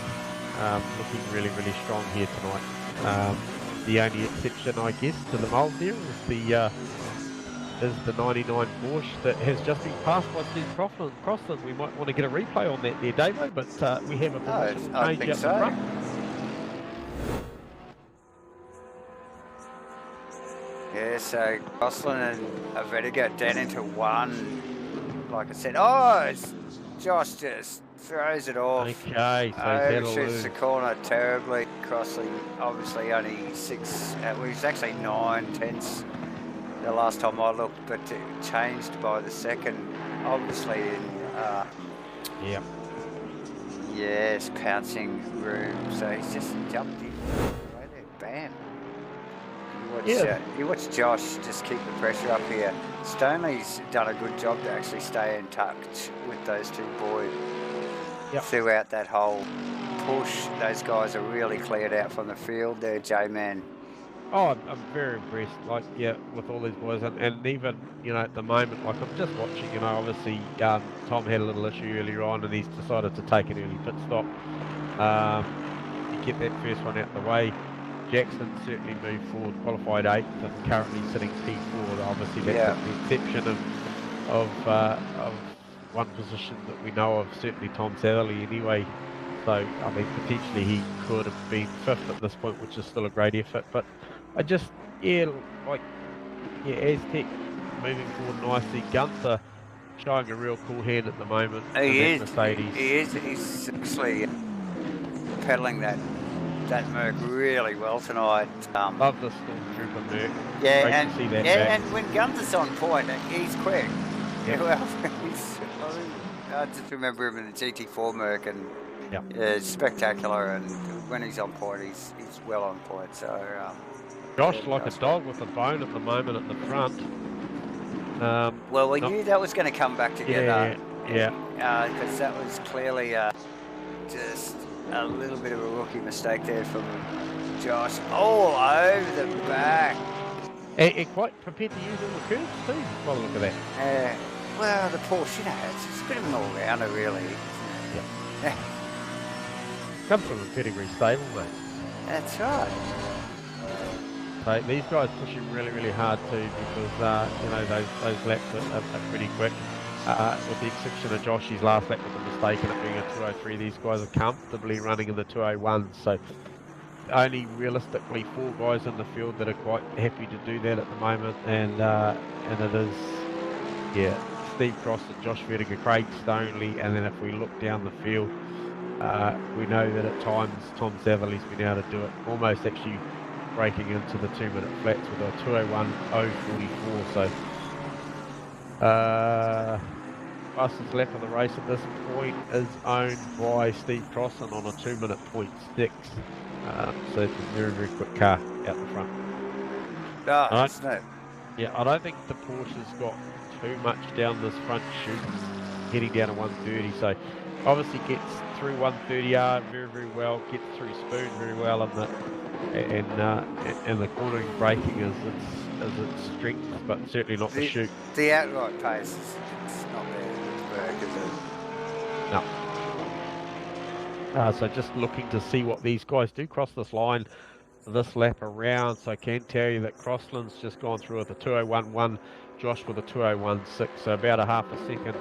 looking really strong here tonight. The only exception, I guess, to the mould there is the 99 Porsche that has just been passed by Steve Crossland. We might want to get a replay on that there, Davo, but we have a position change out the front. Yeah, so Crossland and Avediga down into one. Like I said, it's Josh just throws it off. Okay, so overshoots the corner terribly. Crossley obviously only 6, well, he's actually 9 tenths the last time I looked, but it changed by the second, obviously in yes, pouncing room. So he's just jumped in right there, bam. You watch Josh just keep the pressure up here. Stoney's done a good job to actually stay in touch with those two boys throughout that whole push. Those guys are really cleared out from the field there, J-Man. Oh, I'm very impressed, like, with all these boys, and even, at the moment, like, I'm just watching, obviously, Tom had a little issue earlier on, and he's decided to take an early pit stop, to get that first one out of the way. Jackson certainly moved forward, qualified 8th, and currently sitting P4. Obviously, that's the exception of one position that we know of, certainly Tom Satherley anyway. So, I mean, potentially he could have been 5th at this point, which is still a great effort, but I just, Aztec moving forward nicely. Gunther showing a real cool hand at the moment. He is. Mercedes. He is. He's actually pedaling that Merc really well tonight. Love the Stormtrooper Merc. Yeah, great and to see that and when Gunther's on point, he's quick. Yep. Well, I just remember him in the GT4 Merc, and spectacular. And when he's on point, he's well on point. So. Josh like a dog with a bone at the moment at the front. Well, we knew that was going to come back together. Yeah. Because that was clearly just a little bit of a rookie mistake there from Josh. All over the back. And quite prepared to use all the curves too. By the look of that. Well, the Porsche, it's a bit of an all-rounder, really. Yeah. Comes from a pedigree stable, mate. That's right. So these guys pushing really, really hard too, because those laps are pretty quick. With the exception of Josh, his last lap was a mistake and it being a 203. These guys are comfortably running in the 201. So only realistically 4 guys in the field that are quite happy to do that at the moment, and it is Steve Cross and Josh Vertiger, Craig Stoneley, and then if we look down the field, we know that at times Tom Satherley's been able to do it, almost actually breaking into the 2-minute flats with a 201.044. So fastest lap of the race at this point is owned by Steve Crossan on a 2-minute .6. So it's a very, very quick car out the front. I don't think the Porsche's got too much down this front chute, heading down to 130. So obviously gets through 130R very, very well, gets through Spoon very well, and the cornering braking is its strength, but certainly not the chute. The outright pace it's not there, is it? No. So just looking to see what these guys do cross this line this lap around. So I can tell you that Crossland's just gone through with a 201.1, Josh with a 201.6, so about a half a second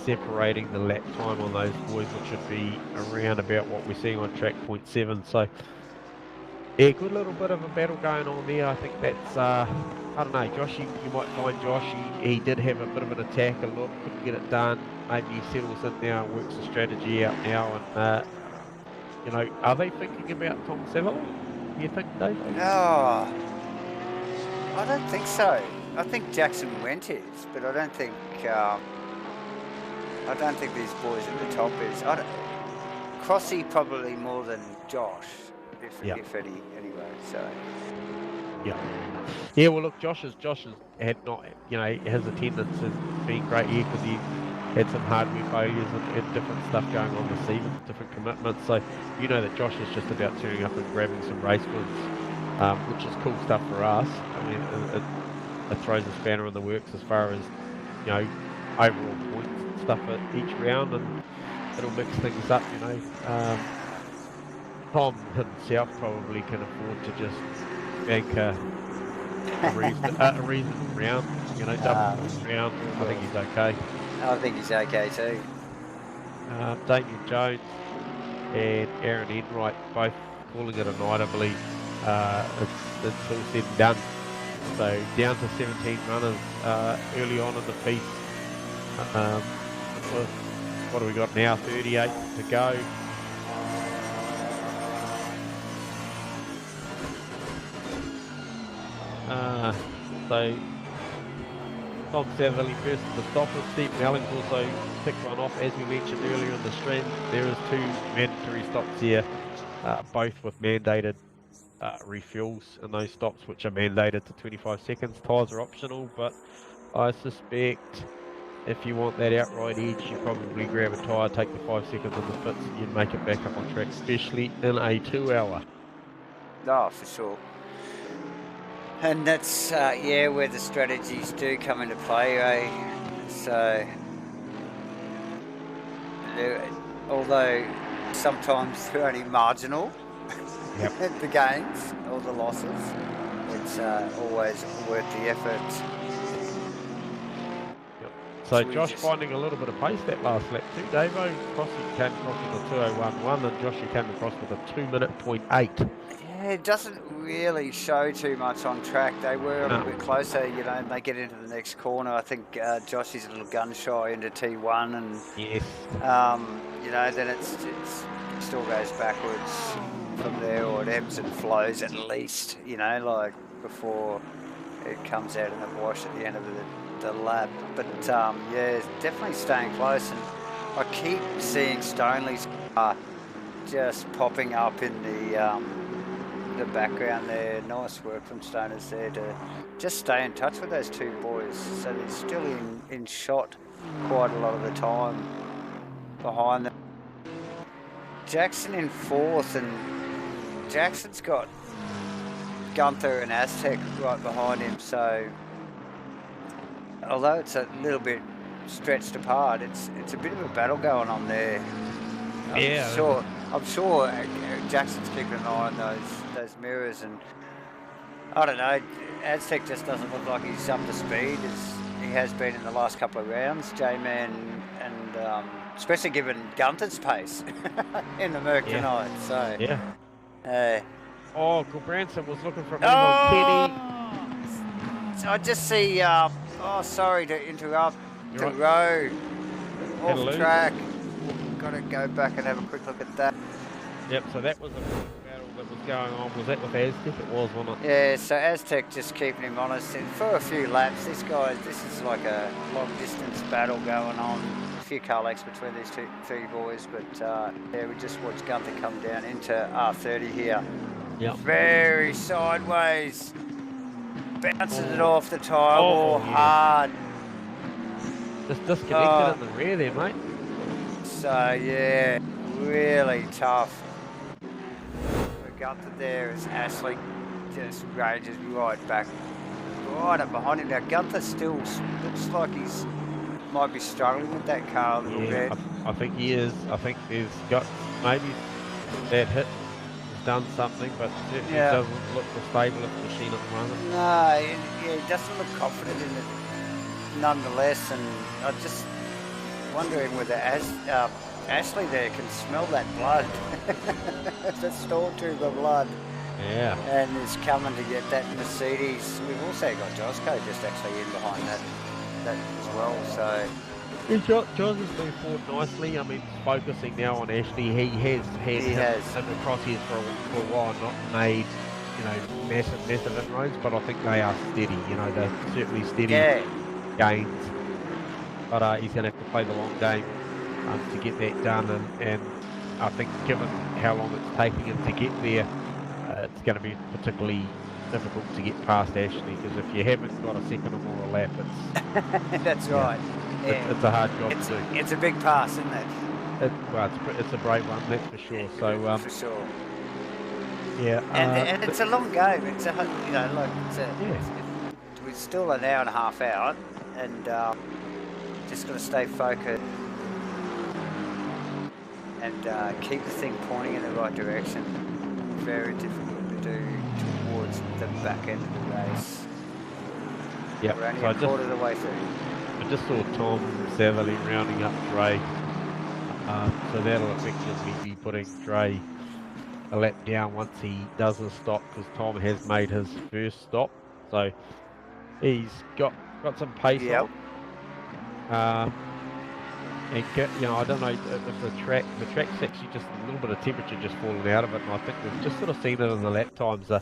separating the lap time on those boys, which should be around about what we're seeing on track 0.7. So yeah, good little bit of a battle going on there. I think that's, I don't know, Josh, you might find Josh, he did have a bit of an attack, a look, couldn't get it done. Maybe he settles in now and works the strategy out now. And, are they thinking about Tom Satherley? Do you think, Dave? No, I don't think so. I think Jackson Went is, but I don't think these boys at the top is. Crossy probably more than Josh. If any, anyway, so. Yeah, well look, Josh has had not, his attendance has been great here because he had some hardware failures and different stuff going on this season, different commitments, so that Josh is just about turning up and grabbing some race wins, which is cool stuff for us. I mean, it throws a spanner in the works as far as, overall points and stuff at each round, and it'll mix things up, Tom himself probably can afford to just bank a reasonable round, double round. I think he's okay. I think he's okay too. Damien Jones and Aaron Enright both calling it a night, I believe. It's all said and done. So down to 17 runners early on in the piece. What do we got now? 38 to go. So Tom Satherley first at the stoppers. Steve Mellings also picked one off, as we mentioned earlier in the stream. There is 2 mandatory stops here, both with mandated refuels in those stops, which are mandated to 25 seconds. Tyres are optional, but I suspect if you want that outright edge, you probably grab a tyre, take the 5 seconds on the pits, and you'd make it back up on track, especially in a 2-hour. Oh, for sure. And that's, yeah, where the strategies do come into play, eh? So, although sometimes they're only marginal, Yep. the gains or the losses, it's always worth the effort. Yep. So we Josh just- finding a little bit of pace that last lap too. Davo, Crossy came across with a 2:01.1, and Josh, you came across with a 2:08. Yeah, it doesn't really show too much on track. They were a little bit closer, you know, and they get into the next corner. I think Josh is a little gun shy into T1, and Yes. you know, then it still goes backwards from there, or it ebbs and flows at least, you know, like before it comes out in the wash at the end of the lap. But yeah, definitely staying close, and I keep seeing Stonley's car just popping up in the background there. Nice work from Stoners there to just stay in touch with those two boys, so they're still in shot quite a lot of the time behind them. Jackson in fourth, and Jackson's got Gunther and Aztec right behind him, so although it's a little bit stretched apart, it's a bit of a battle going on there. I'm sure Jackson's keeping an eye on those mirrors, and I don't know, Aztec just doesn't look like he's up to speed as he has been in the last couple of rounds, J-Man, and especially given Gunther's pace in the Merc tonight. So yeah. Oh, Gilbranson was looking for a move on Kenny. I just see. Sorry to interrupt. The road off track. Got to go back and have a quick look at that. Yep. So that was a battle that was going on. Was that with Aztec? It was, wasn't it? Yeah. So Aztec just keeping him honest, and for a few laps, this is like a long distance battle going on. A few car lengths between these three boys, but yeah, we just watched Gunther come down into R30 here. Yep. Very sideways. Bounces it off the tyre wall hard. Just disconnected in the rear there, mate. So yeah, really tough. We got to there as Ashley just rages right back, right up behind him. Now Gunther still looks like he's might be struggling with that car a little bit. I think he is. I think he's got maybe that hit has done something, but certainly doesn't look the stablest machine at the moment. No, he doesn't look confident in it nonetheless, and I'm just wondering whether Ashley there can smell that blood, the store tuber blood. Yeah. And is coming to get that Mercedes. We've also got Josco just actually in behind that as well. So Josh has been forward nicely. I mean, focusing now on Ashley. He has had him in the crosshairs for a while, not made, you know, massive inroads, but I think they are steady. You know, they're certainly steady gains. But he's going to have to play the long game to get that done, and I think given how long it's taking him to get there, it's going to be particularly difficult to get past Ashley, because if you haven't got a second or more a lap, it's that's right. Yeah. It's a hard job to do. It's a big pass, isn't it? It's a brave one, that's for sure. So for sure. Yeah. And it's a long game. It's a, you know, like we're still an hour and a half out, and just got to stay focused and keep the thing pointing in the right direction. Very difficult to do towards the back end of the race. Yeah. We're only a quarter of the way through. I just saw Tom Saverly rounding up Dre, so that'll effectively be putting Dre a lap down once he does a stop, because Tom has made his first stop, so he's got some pace on. And you know, I don't know if the track's actually just a little bit of temperature just falling out of it, and I think we've just sort of seen it in the lap times. The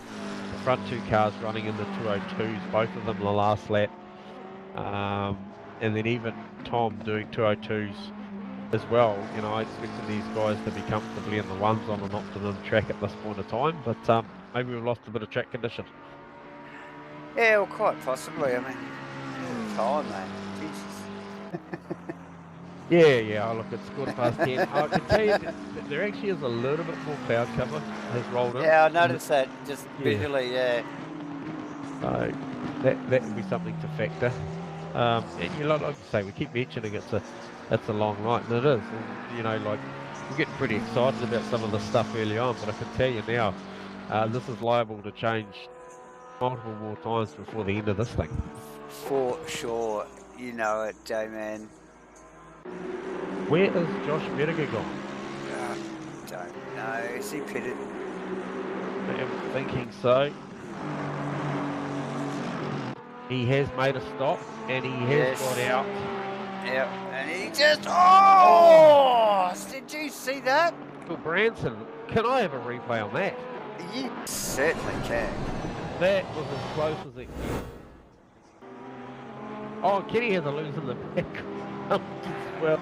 front two cars running in the 202s, both of them the last lap, and then even Tom doing 202s as well. You know, I expected these guys to be comfortably in the ones on an optimum track at this point of time, but maybe we've lost a bit of track condition. Yeah, well, quite possibly. I mean, time, mate. Jesus. Yeah. Look, it's 10:15. I can tell you that there actually is a little bit more cloud cover has rolled in. Yeah, I noticed that just Yeah. visually. Yeah. So that would be something to factor. And like I say, we keep mentioning it's a long night, and it is. And, like we're getting pretty excited about some of the stuff early on, but I can tell you now, this is liable to change multiple more times before the end of this thing. For sure. You know it, J-Man. Where is Josh Vertiger gone? Don't know. Is he pitted? I am thinking so. He has made a stop, and he has got out. Yep, and he just... Oh! Did you see that? Well, Branson, can I have a replay on that? You certainly can. That was as close as it came. Oh, Kenny has a lose in the background as well.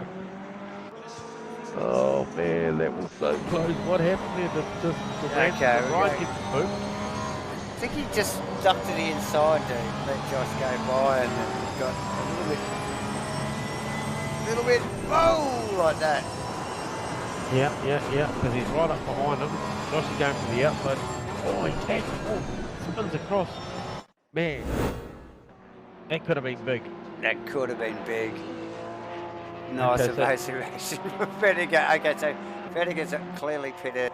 Oh man, that was so close. What happened there? The ride gets booped. I think he just ducked to the inside to let Josh go by, and then got a little bit, whoa, like that. Yeah, because he's right up behind him. Josh is going from the outside. Oh, he taps. Oh, spins across. Man, that could have been big. That could have been big. Nice evasive action. Vertiger. Okay, so Vertiger's clearly pitted,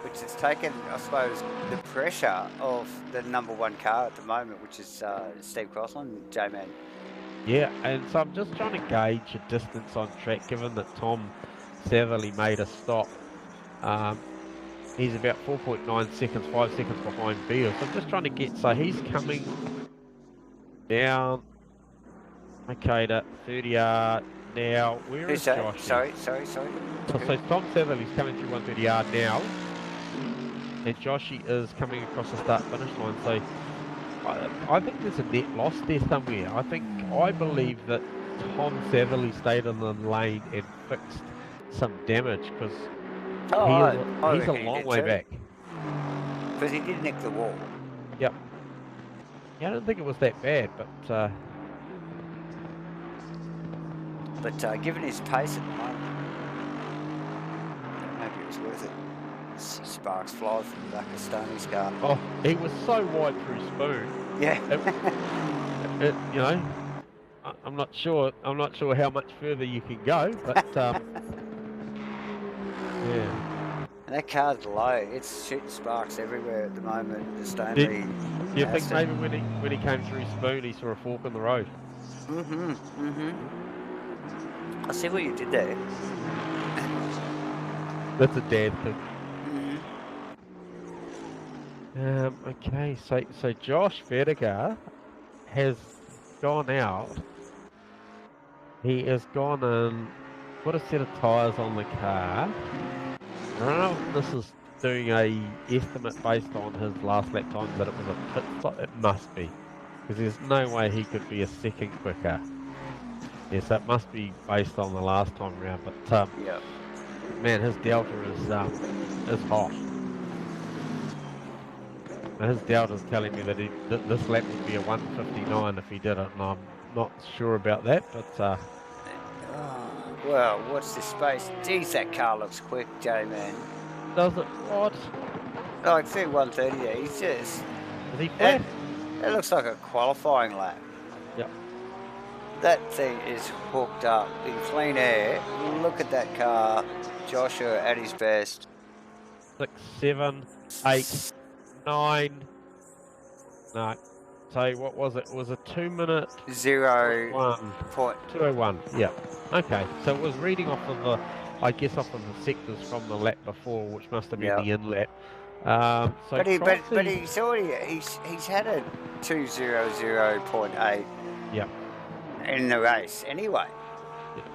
which has taken, I suppose, the pressure of the #1 car at the moment, which is Steve Crossland, J-Man. Yeah, and so I'm just trying to gauge the distance on track, given that Tom Satherley made a stop. He's about 4.9 seconds, 5 seconds behind Beal. So I'm just trying to get, so he's coming down, okay, to 30 yard now. Where is Josh? Sorry. So Tom Satherley's coming through 130 yard now, and Joshy is coming across the start finish line. So I think there's a net loss there somewhere. I believe that Tom Satherley stayed in the lane and fixed some damage, because he's a long way back. Because he did nick the wall. Yep. Yeah, I don't think it was that bad, but given his pace at the moment, maybe it was worth it. See sparks fly from the back of Stoney's car. Oh, he was so wide through Spoon. Yeah. I'm not sure how much further you can go, but yeah. And that car's low. It's shooting sparks everywhere at the moment. The Stoney. Do you think maybe when he came through Spoon, he saw a fork in the road? I see what you did there. That's a dad thing. Okay, so Josh Vertiger has gone out. He has gone and put a set of tyres on the car. I don't know if this is doing a estimate based on his last lap time, but it was a pit stop. It must be, because there's no way he could be a second quicker. Yes, that must be based on the last time round. But man, his delta is hot. His delta is telling me that this lap would be a 1:59 if he did it, and I'm not sure about that. But well, what's this space? Geez, that car looks quick, J-Man. Does it? What? Like 1:30 there. He's just. Is he flat? It looks like a qualifying lap. Yep. That thing is hooked up in clean air. Look at that car. Joshua at his best. 6, 7, 8, 9. No. So what was it? It was a 2 minute 2:01. Yeah. Okay. So it was reading off of the sectors from the lap before, which must have been the in lap. But he's already he's had a 2:00.8. Yep. In the race anyway. Yeah.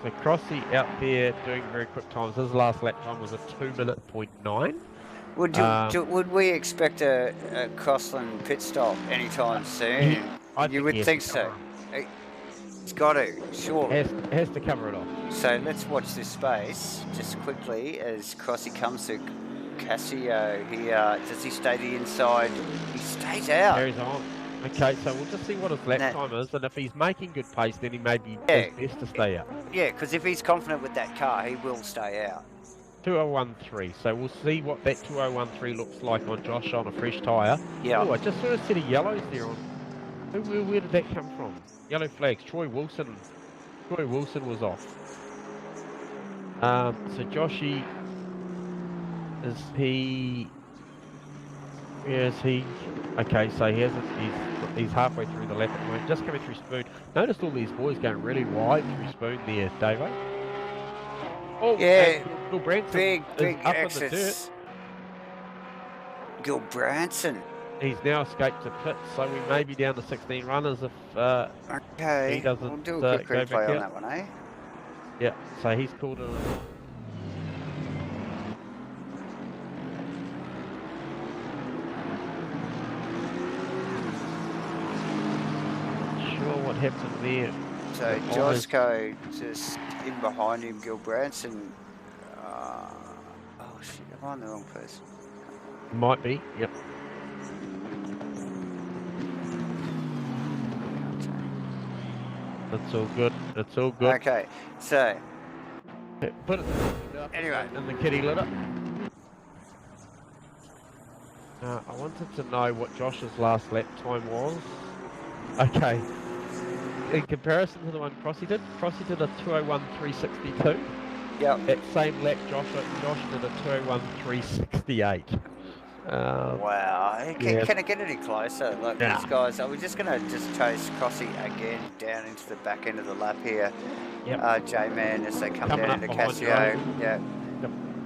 So Crossy out there doing very quick times. His last lap time was a 2:09. Would we expect a Crossland pit stop anytime soon? You would think so. He's got to, surely. Has to cover it off. So let's watch this space just quickly as Crossy comes through. Casio here. Does he stay the inside? He stays out. Carries on. Okay, so we'll just see what his lap time is, and if he's making good pace, then he may be his best to stay out. Yeah, because if he's confident with that car, he will stay out. 2013. So we'll see what that 2013 looks like on Josh on a fresh tyre. Yeah. Oh, I just saw a set of yellows there on. Where did that come from? Yellow flags. Troy Wilson was off. So Joshy, is he? Where is he? Okay, so he's halfway through the lap at the moment, just coming through Spoon. Noticed all these boys going really wide through Spoon there, Davo. Oh, yeah, Gil Branson big up exits. in the dirt. Gil Branson. He's now escaped to pit, so we may be down to 16 runners if okay. he doesn't we'll do a quick go replay back on out. that one, eh? Yeah, so he's called it. Sure what happened there. So Josco just in behind him, Gil Branson. Oh shit, am I on the wrong person? Might be, yep. That's all good. That's all good. Okay, so put it anyway in the kitty litter. I wanted to know what Josh's last lap time was. Okay. In comparison to the one Crossy did a 201.362. yeah. That same lap, Josh did a 201.368. Wow, can it get any closer? Like these guys, are we just going to just chase Crossy again down into the back end of the lap here? Yep. J-Man as they come Coming down into Casio. Yeah.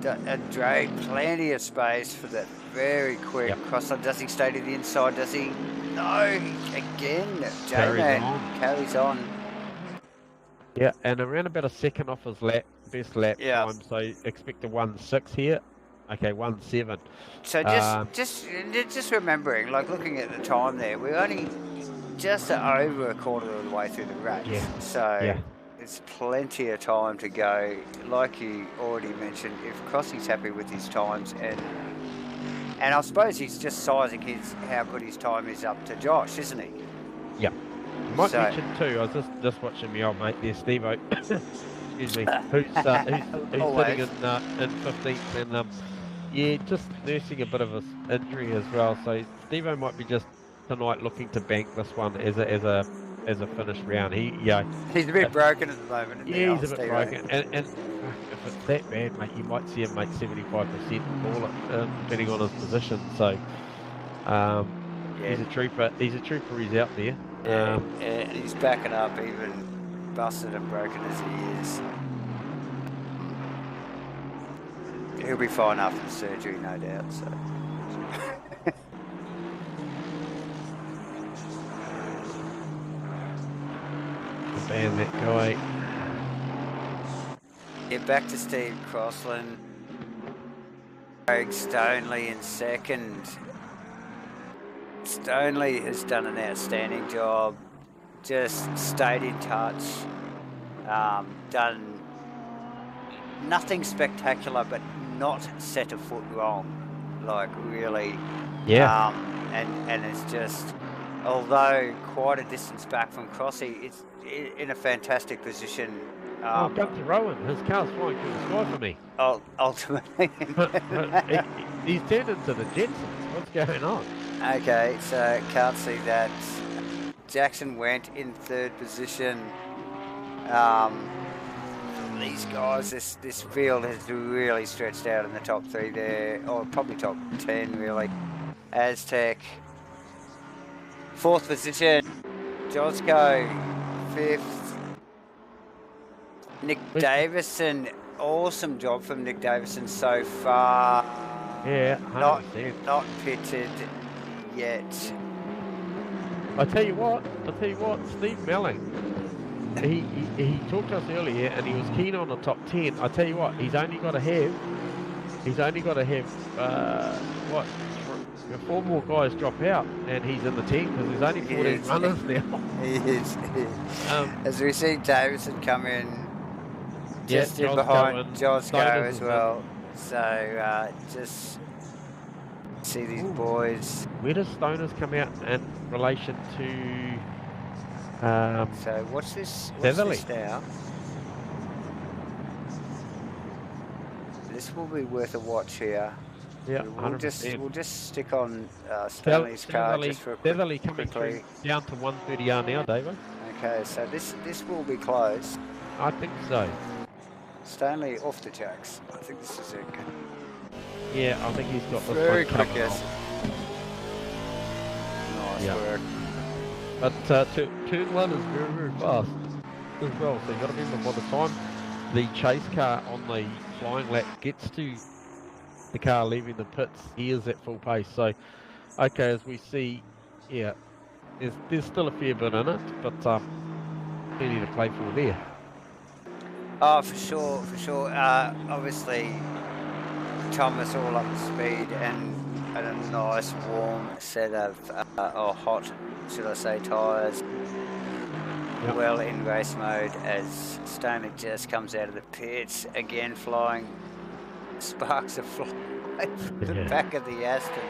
Yep. Drake, plenty of space for that very quick crosser. Does he stay to the inside? Does he? No, again, J-Man carries on. Yeah, and around about a second off his best lap time, so expect a 1.6 here. Okay, 1.7. So just remembering, like looking at the time there, we're only just over a quarter of the way through the race. Yeah. So there's plenty of time to go. Like you already mentioned, if Crossy's happy with his times, and I suppose he's just sizing how good his time is up to Josh, isn't he? Yeah. You might mention too, I was just watching my old mate there, Steve-O, excuse me, who's sitting in 15th, and yeah, just nursing a bit of an injury as well. So Steve-O might be just tonight looking to bank this one as a finished round. He's a bit broken at the moment. Yeah, he's a bit broken, and if it's that bad, mate, you might see him make 75% call it, depending on his position. So he's a trooper. He's out there. And he's backing up, even busted and broken as he is. He'll be fine after the surgery, no doubt. So. Ban that guy. Yeah, back to Steve Crossland. Craig Stoneley in second. Stoneley has done an outstanding job. Just stayed in touch. Done nothing spectacular, but not set a foot wrong. Like really. Yeah. And it's just, although quite a distance back from Crossy, it's in a fantastic position. Gunther Rowan, his car's flying through the sky for me. Ultimately. He's turned into the Jetsons. What's going on? Okay, so can't see that. Jackson went in third position. These guys, this field has really stretched out in the top 3 there, or probably top 10 really. Aztec, 4th position. Josco, 5th. Nick Davison, awesome job from Nick Davison so far. Yeah, 100%. Not pitted yet. I tell you what, Steve Melling, he talked to us earlier and he was keen on the top 10. I tell you what, he's only got to have 4 more guys drop out and he's in the 10 because there's only 14 runners now. He is. As we see Davison come in, just in behind Josco as well. So just see these boys. Where does Stoners come out in relation to So watch this Beverly? now. This will be worth a watch here. Yeah, We'll 100%. just stick on Stanley's car just for a Beverly coming quickly. through down to 130R now, David. Okay, so this will be close. I think so. Stanley off the jacks. I think this is it. Yeah, I think he's got this Very one quick, covered yes. off. Nice work. But turn one is very, very fast as well. So you've got to remember, by the time the chase car on the flying lap gets to the car leaving the pits, he is at full pace. So, okay, as we see, yeah, there's still a fair bit in it, but plenty to play for there. Oh, for sure. Obviously, Thomas all up to speed and a nice warm set of, or hot, should I say, tyres. Yep. Well in race mode as Stanley just comes out of the pits, again flying, sparks of fly from the back of the Aston.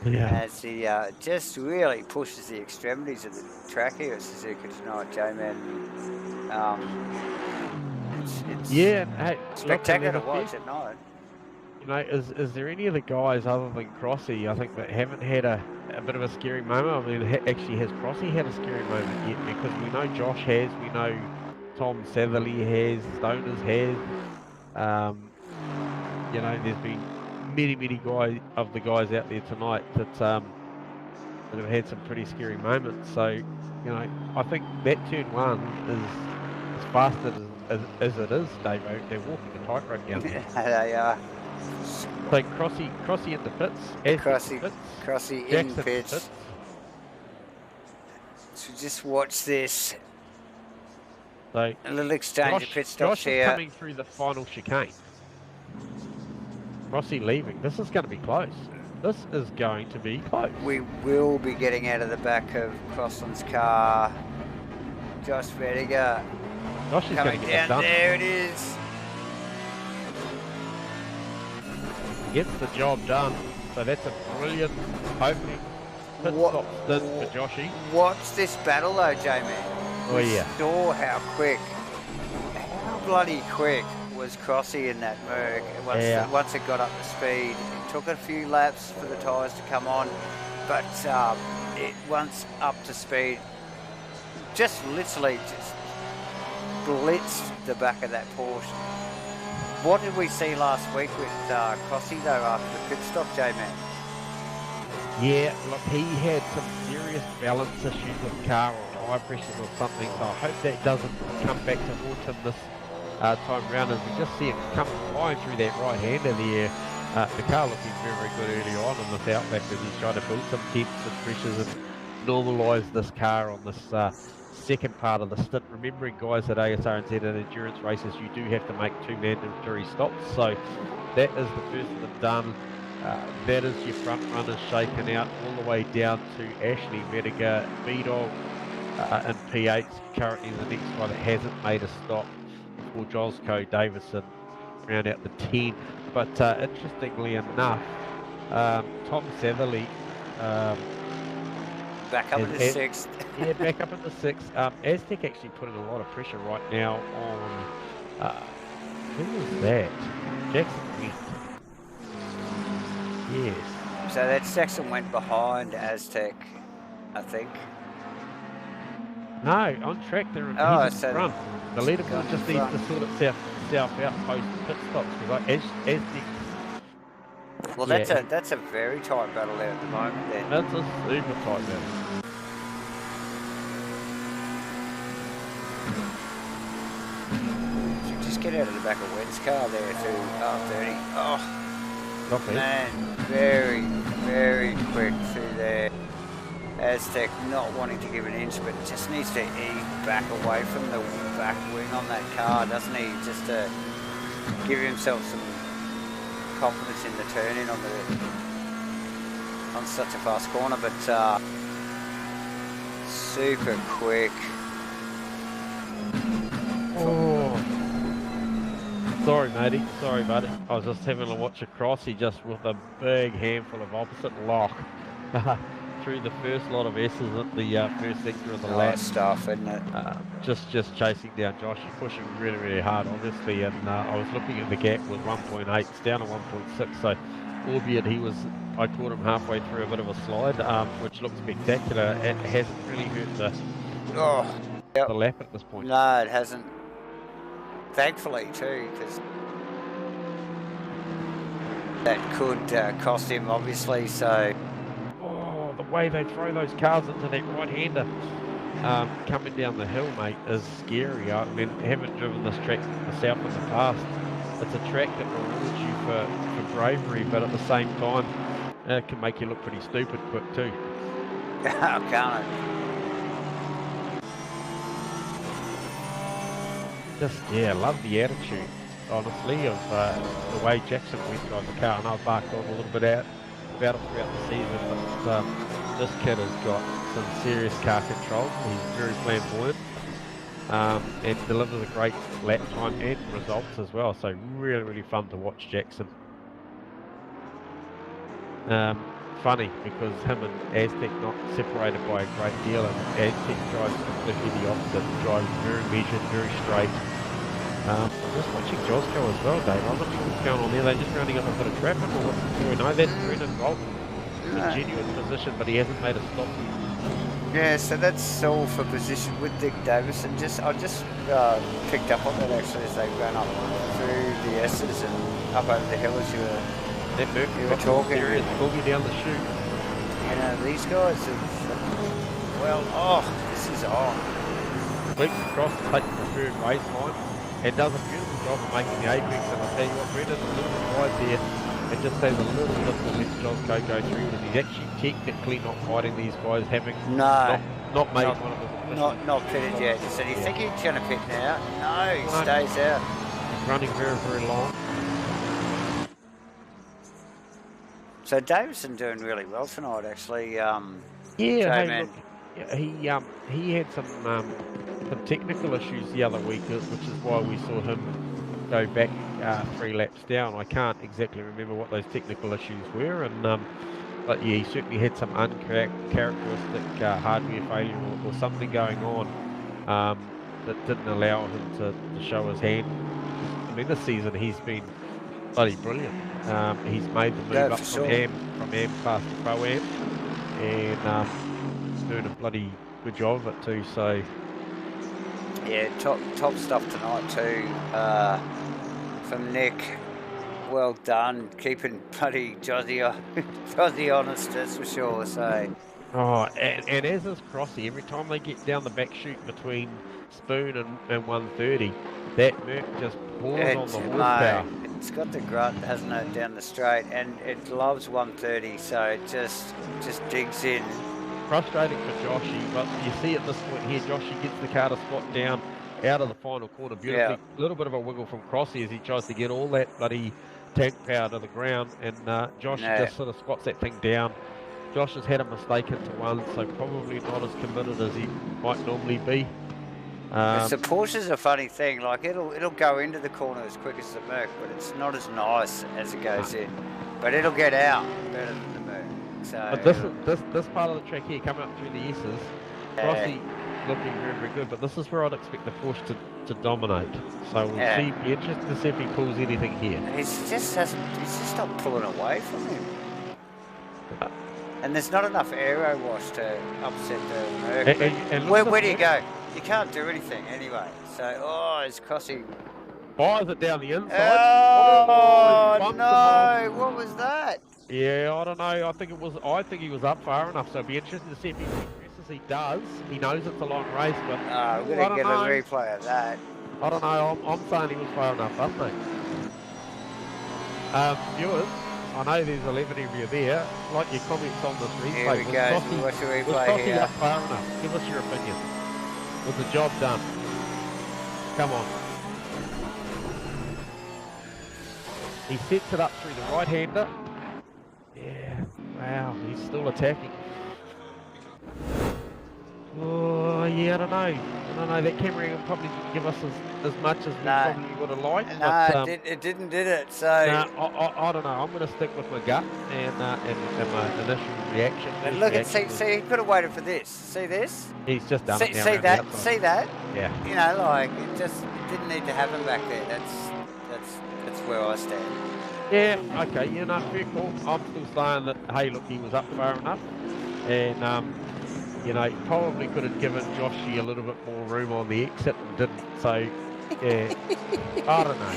Yeah. As he just really pushes the extremities of the track here at Suzuka tonight, J-Man. It's Hey, spectacular to look, watch at night. You know, is there any of the guys other than Crossy, I think, that haven't had a bit of a scary moment? I mean, actually, has Crossy had a scary moment yet? Because we know Josh has, we know Tom Satherley has, Stoners has. You know, there's been many the guys out there tonight that have had some pretty scary moments. So, you know, I think that turn one is as fast as it is, Davo. They're walking a tightrope down there. They are. So Crossy in the pits. Crossy in Jackson pits. So just watch this. So A little exchange of pit stops Josh here. is coming through the final chicane. Crossy leaving. This is going to be close. This is going to be close. We will be getting out of the back of Crossland's car. Josh Vediger Josh is coming going to get down. this done. There it is. Gets the job done. So that's a brilliant opening pit stop stint for Joshy. Watch this battle though, J-Man. Oh yeah. Saw how bloody quick was Crossy in that Merc once it got up to speed. It took a few laps for the tyres to come on, but it once up to speed, just literally just blitzed the back of that Porsche. What did we see last week with Crossy though after the pit stop, J-Man? Yeah, look, he had some serious balance issues with car or tyre pressures or something, so I hope that doesn't come back to haunt him this time round, as we just see him come flying through that right-hander there. The car looking very, very good early on in this outback as he's trying to build some temps and pressures and normalise this car on this second part of the stint. Remembering, guys, at Asrnz and endurance races, you do have to make 2 mandatory stops, so that is the first of them done. That is your front runners shaken out all the way down to Ashley Vediger, B-Dog and P8 currently the next one that hasn't made a stop before Josco Davison round out the 10. But interestingly enough, Tom Satherley back up into 6th. Yeah, back up into 6th. Aztec actually putting a lot of pressure right now on who was that? Jackson Went. Yes. So that Saxon went behind Aztec, I think. No, on track they're in front. The leaderboard just needs to sort itself out post pit stops, because Aztec. Well, that's a very tight battle there at the moment. Then that's a super tight battle. Just get out of the back of Went's car there through R30. Oh, okay. Man, very, very quick through there. Aztec not wanting to give an inch, but just needs to ease back away from the back wing on that car, doesn't he? Just to give himself some confidence in the turn-in on such a fast corner, but super quick. Oh. Sorry, matey. Sorry, buddy. I was just having a watch across. He just with a big handful of opposite lock through the first lot of S's at the first sector of the lap. Stuff, isn't it? Just chasing down Josh. He's pushing really hard, obviously. And I was looking at the gap with 1.8. It's down to 1.6. So, albeit I caught him halfway through a bit of a slide, which looks spectacular. It hasn't really hurt the lap at this point. No, it hasn't. Thankfully too, because that could cost him, obviously. So, the way they throw those cars into that right-hander coming down the hill, mate, is scary. I mean, haven't driven this track myself in the past. It's a track that rewards you for bravery, but at the same time, it can make you look pretty stupid quick too. Can't it? Love the attitude, honestly, of the way Jackson went drive the car, and I've barked on a little bit about it throughout the season, but this kid has got some serious car control. He's very flamboyant, and delivers a great lap time and results as well, so really fun to watch Jackson. Funny, because him and Aztec not separated by a great deal, and Aztec drives completely the opposite, drives very measured, very straight. I'm just watching Josco as well, Dave. I'm not sure what's going on there. They're just rounding up a bit of traffic, or what's the story? No, that's Brendan Bolt in a genuine position, but he hasn't made a stop. Yeah, so that's all for position with Dick Davison. I just picked up on that actually as they ran up through the S's and up over the hill as you were. That Mercury was talking serious boogie down the chute. You know, these guys have, this is on. Leaps across to take the preferred race line and does a beautiful job of making the apex, and I'll tell you what, Brendan's a little bit wide there and just has a little bit to let Josco go through, because he's actually technically not fighting these guys, having not made one of them. Not pitted yet. So do you think he's going to pit now? No, he stays out. He's running very long. So Davison doing really well tonight, actually. He had some technical issues the other week, which is why we saw him go back 3 laps down. I can't exactly remember what those technical issues were, and but yeah, he certainly had some uncharacteristic hardware failure or something going on that didn't allow him to show his hand. I mean, this season he's been bloody brilliant. He's made the move up from AM class to Pro Am, and he's doing a bloody good job of it too. So yeah, top stuff tonight too from Nick. Well done, keeping bloody Jossie honest, that's for sure. So and as is Crossy, every time they get down the back chute between Spoon and 130, that Merc just pours on the horsepower. It's got the grunt, hasn't it, down the straight, and it loves 130, so it just digs in. Frustrating for Joshy, but you see at this point here, Joshy gets the car to spot down out of the final corner beautifully. A little bit of a wiggle from Crossy as he tries to get all that bloody tank power to the ground, and Josh just sort of spots that thing down. Josh has had a mistake into one, so probably not as committed as he might normally be. The Porsche's a funny thing, like it'll go into the corner as quick as the Merc, but it's not as nice as it goes in. But it'll get out better than the Merc. So but this part of the track here, coming up through the S's, Crossy looking very good, but this is where I'd expect the Porsche to dominate. So we'll see. Be interested to see if he pulls anything here. He's just not pulling away from him. And there's not enough aero wash to upset the Merc. And where do you go? You can't do anything anyway. So, it's Crossy. Fires it down the inside. Oh, no! What was that? Yeah, I don't know. I think he was up far enough. So it'll be interesting to see if he progresses. He does. He knows it's a long race, but we're gonna get a replay of that. I don't know. I'm saying he was far enough up, mate. Viewers, I know there's 11 of you there. Like your comments on this replay. Here we go. Watch the replay here. Up far enough? Give us your opinion. Was the job done? Come on. He sets it up through the right-hander. Yeah, wow, he's still attacking. Oh, yeah, I don't know. I don't know. That camera angle probably didn't give us as much as we No, probably would have liked. no, But it didn't, did it? So, I don't know. I'm going to stick with my gut and my initial reaction. but First look at reaction was see, he could have waited for this. See this? he's just done it now See around the that? outside. See that? Yeah. You know, like it didn't need to happen back there. That's where I stand. Yeah, okay, you know, fair call. I'm still saying that, hey, look, he was up far enough. And, you know, probably could have given Joshy a little bit more room on the exit and didn't. So, yeah, I don't know.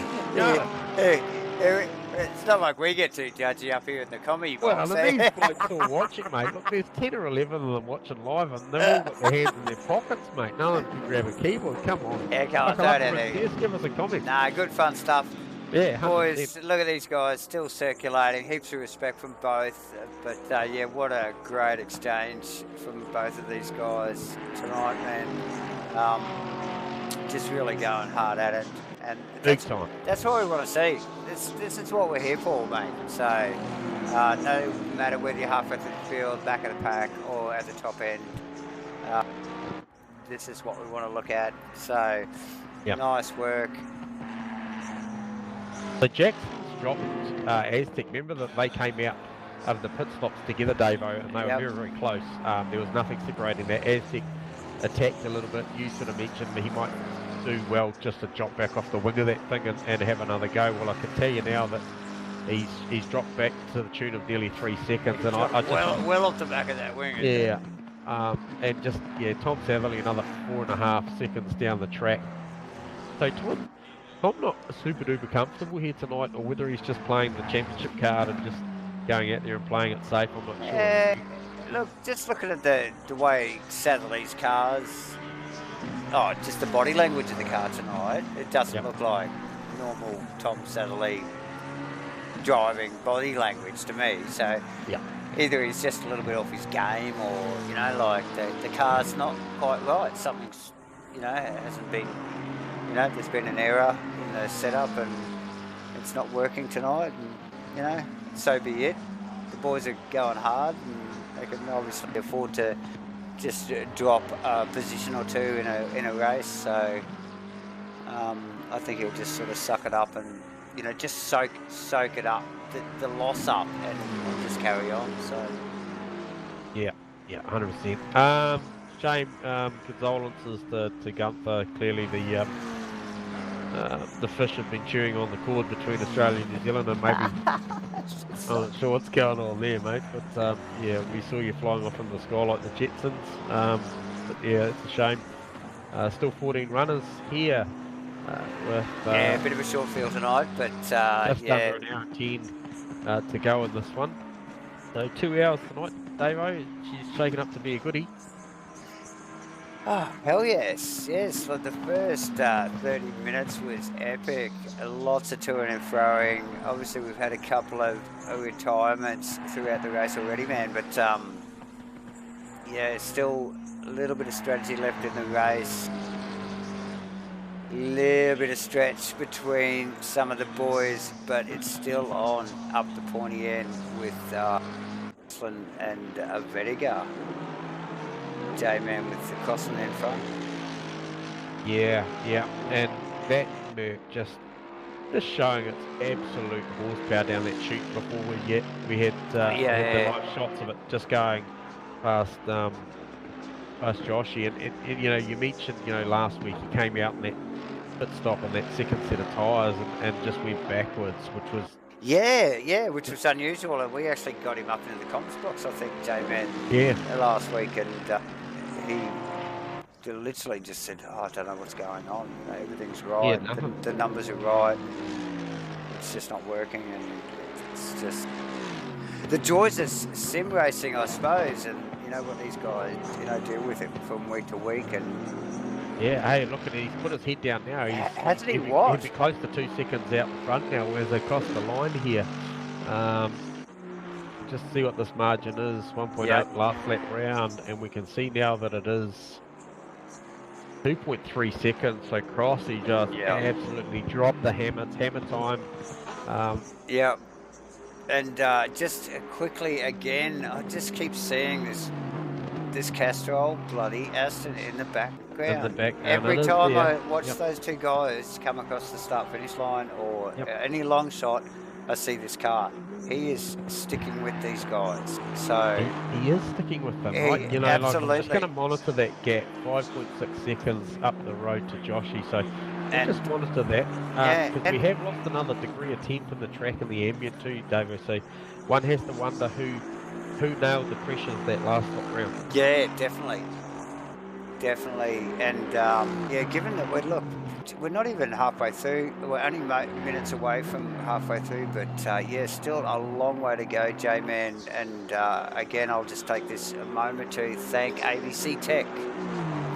Yeah, it's not like we get too judgy up here in the comedy box. Well, and these blokes still watching, mate. Look, there's 10 or 11 of them watching live, and they've all got their hands in their pockets, mate. No one can grab a keyboard. Come on. Yeah, come on, Just give us a comment. Nah, good fun stuff. Yeah, 100%. Boys, look at these guys still circulating. Heaps of respect from both. But yeah, what a great exchange from both of these guys tonight, man. Just really going hard at it. And big time. That's what we want to see. This is what we're here for, mate. So no matter whether you're halfway through the field, back of the pack, or at the top end, this is what we want to look at. So nice work. The Jacksons dropped Aztec. Remember that they came out of the pit stops together, Davo, and they were very, very close. There was nothing separating that. Aztec attacked a little bit. You sort of mentioned that he might do well just to jump back off the wing of that thing and have another go. Well, I can tell you now that he's dropped back to the tune of nearly 3 seconds, and I just well off the back of that wing. Yeah, and just Tom Saville another 4.5 seconds down the track. So Tom, I'm not super duper comfortable here tonight, or whether he's just playing the championship card and just going out there and playing it safe. I'm not sure. Look, just looking at the way Satherley's cars, just the body language of the car tonight, it doesn't look like normal Tom Satherley driving body language to me. So either he's just a little bit off his game, or like the car's not quite right. Something's hasn't been. There's been an error in the setup and it's not working tonight, and so be it. The boys are going hard and they can obviously afford to just drop a position or two in a race. So I think he'll just sort of suck it up and just soak it up, the loss up, and just carry on. So yeah, 100%. Shame, condolences to Gunther. Clearly the fish have been chewing on the cord between Australia and New Zealand, and maybe I'm not sure what's going on there, mate. But we saw you flying off in the sky like the Jetsons. But yeah, it's a shame. Still 14 runners here with a bit of a short field tonight, but just under an hour and 10 to go in this one. So 2 hours tonight, Davo. She's shaking up to be a goodie. Oh, hell yes. Like the first 30 minutes was epic. Lots of toing and throwing. Obviously, we've had a couple of retirements throughout the race already, man. But still a little bit of strategy left in the race. A little bit of stretch between some of the boys, but it's still on up the pointy end with and Vediger. J-Man with the crossing in front. Yeah, and that Merc just showing its absolute horsepower down that chute before we had the live shots of it just going past Joshy, and you mentioned last week he came out in that pit stop on that second set of tyres and just went backwards, which was which was unusual, and we actually got him up into the comments box, I think, J-Man, last week, and he literally just said, I don't know what's going on, everything's right, the numbers are right, it's just not working, and it's just the joys of sim racing, I suppose, and what these guys deal with it from week to week. And hey, look at he's put his head down now. He'll be close to 2 seconds out in front now as they cross the line here. Just see what this margin is, 1.8 last lap round, and we can see now that it is 2.3 seconds. So Crossy just absolutely dropped the hammer. It's hammer time. And just quickly again, I just keep seeing this this Castrol bloody Aston in the background. In the background. Every time I watch Yep. those two guys come across the start-finish line or Yep. any long shot, I see this car. He is sticking with these guys. So he is sticking with them, he- right? You know, like I'm just absolutely. going to monitor that gap, 5.6 seconds up the road to Joshy. So we'll And- just monitor that Yeah, because we have lost another degree of temp in the track and the ambient too, Davo. So one has to wonder who nailed the pressures that last top round. Yeah, definitely. And yeah, given that we're not even halfway through, we're only minutes away from halfway through, but yeah, still a long way to go, J-Man. And again, I'll just take this a moment to thank ABC Tech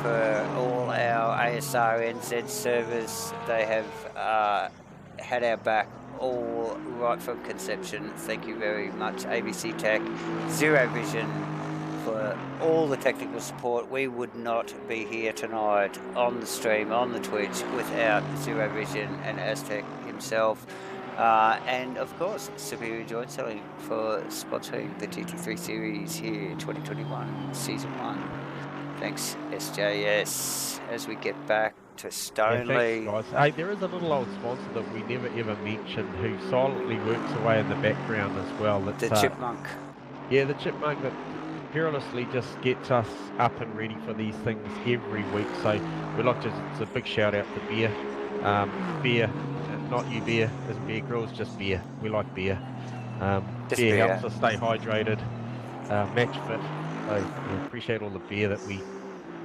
for all our Asrnz service. They have had our back all right from conception. Thank you very much, ABC Tech. Zero Vision for all the technical support. We would not be here tonight on the stream, on the Twitch, without Zero Vision and Aztec himself. And of course, Superior Joint Selling for sponsoring the GT3 series here, 2021, Season 1. Thanks, SJS. As we get back to Stoneley. Yeah, thanks, guys. Hey, there is a little old sponsor that we never ever mentioned who silently works away in the background as well. That's, the Chipmunk. Yeah, the Chipmunk that perilously just gets us up and ready for these things every week. So we'd like to, it's a big shout out to Beer. Beer, not you Beer, as Beer Grylls, just beer. We like beer. Beer helps us stay hydrated, match fit. So we appreciate all the beer that we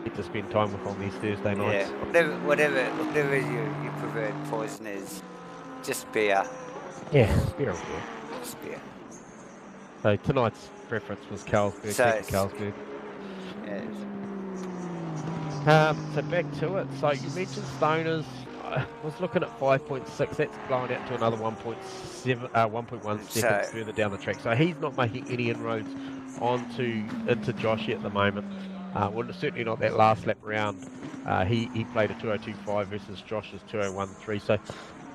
get to spend time with on these Thursday nights. Yeah, whatever your preferred poison is, just beer. Yeah, beer or beer. Just beer. So tonight's preference was Carlsberg, Carlsberg. Yes. So back to it. So you mentioned Stoners. I was looking at 5.6. That's blown out to another 1.1 seconds further down the track. So he's not making any inroads into Joshy at the moment. Well, certainly not that last lap round. He played a 2:02.5 versus Josh's 2:01.3. So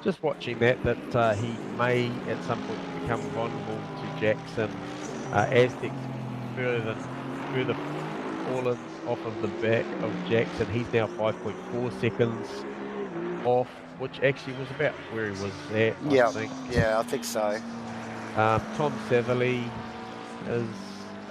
just watching that he may at some point become vulnerable to Jackson. Aztec's further fallen off of the back of Jackson. He's now 5.4 seconds off, which actually was about where he was at, I think. Yeah, I think so. Tom Satherley is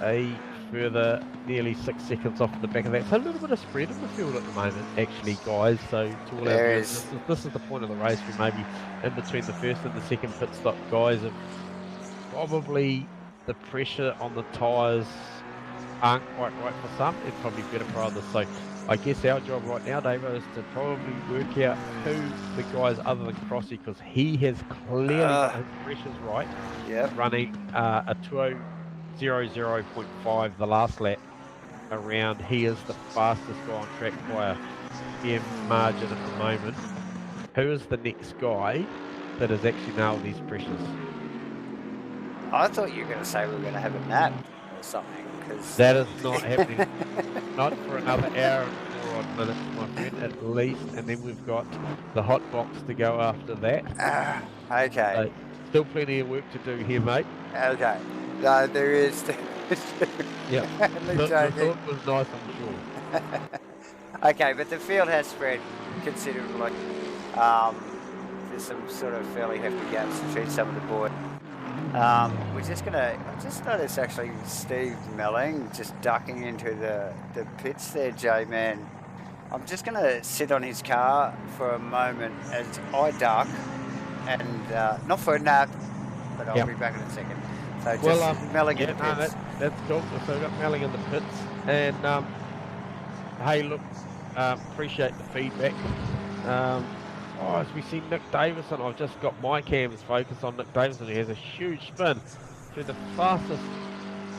a further nearly 6 seconds off the back of that. So a little bit of spread in the field at the moment, actually, guys. So to all our viewers, this is the point of the race. We may be in between the first and the second pit stop, guys, and probably the pressure on the tyres aren't quite right for some. It's probably better for others. So I guess our job right now, Dave, is to probably work out who the guys other than Crossy, because he has clearly got his pressures right. Yeah. Running a 2:00.5 the last lap around. He is the fastest guy on track by a fair margin at the moment. Who is the next guy that has actually nailed these pressures? I thought you were going to say we were going to have a nap or something. Cause that is not happening. Not for another hour and 4 odd minutes, my friend, at least. And then we've got the hot box to go after that. Okay. So, still plenty of work to do here, mate. Okay. No, there is. Yeah. The thought was nice, I'm sure. Okay, but the field has spread considerably. There's some sort of fairly hefty gaps between some of the boys. We're just gonna. I just noticed actually Steve Melling just ducking into the pits there, J-Man. I'm just gonna sit on his car for a moment as I duck, and not for a nap, but I'll be back in a second. So just Melling in the pits. That's cool. So we've got Melling in the pits, and hey, look, appreciate the feedback. As we see Nick Davison, I've just got my cams focused on Nick Davison. He has a huge spin through the fastest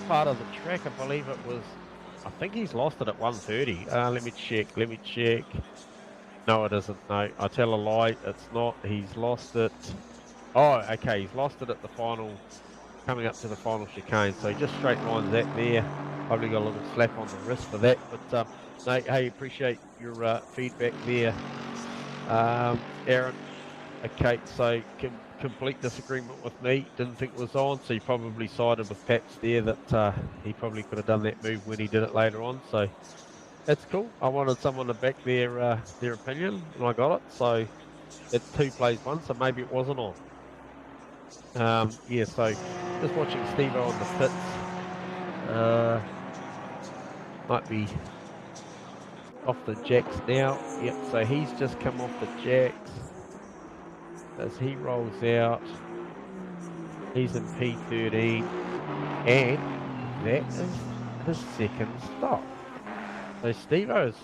part of the track. I believe it was, I think he's lost it at 1:30. Let me check. No, it isn't. No, I tell a lie. It's not. He's lost it. Oh, okay. He's lost it at the final, coming up to the final chicane. So he just straight lines that there. Probably got a little slap on the wrist for that. But no, hey, appreciate your feedback there. Aaron, okay, so complete disagreement with me. Didn't think it was on, so he probably sided with Paps there that he probably could have done that move when he did it later on. So that's cool. I wanted someone to back their opinion, and I got it. So it's 2 plays 1, so maybe it wasn't on. Yeah, so just watching Steve-O on the pits. Might be off the jacks now. Yep, so he's just come off the jacks. As he rolls out, he's in P13, and that is his second stop. So Steve-O's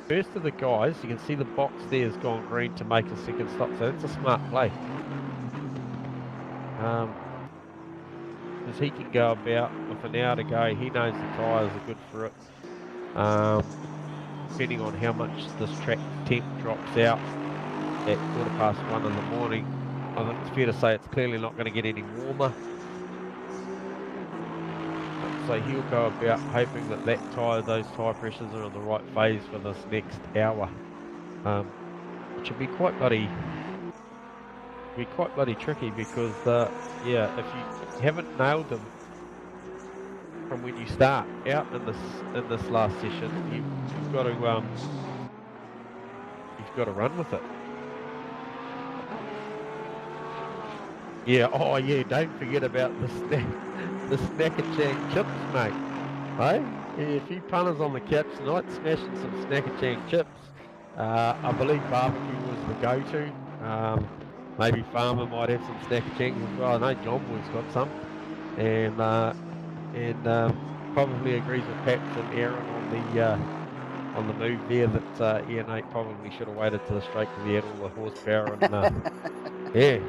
first of the guys. You can see the box there has gone green to make a second stop, so that's a smart play. Because he can go about with an hour to go. He knows the tyres are good for it. Depending on how much this track temp drops out at 1:15 in the morning, I think it's fair to say it's clearly not going to get any warmer. So he'll go about hoping that those tyre pressures are in the right phase for this next hour, which would be quite bloody tricky because yeah, if you haven't nailed them from when you start out in this last session, you've got to run with it. Yeah, oh yeah, don't forget about the Snackachang chips, mate. Hey? Yeah, a few punters on the caps tonight, smashing some Snackachang chips. I believe barbecue was the go-to. Maybe Farmer might have some Snackachangs as well. I know John Boy's got some. And probably agrees with Paps and Aaron on the move there that Nate probably should have waited to the straight because he had all the horsepower and yeah.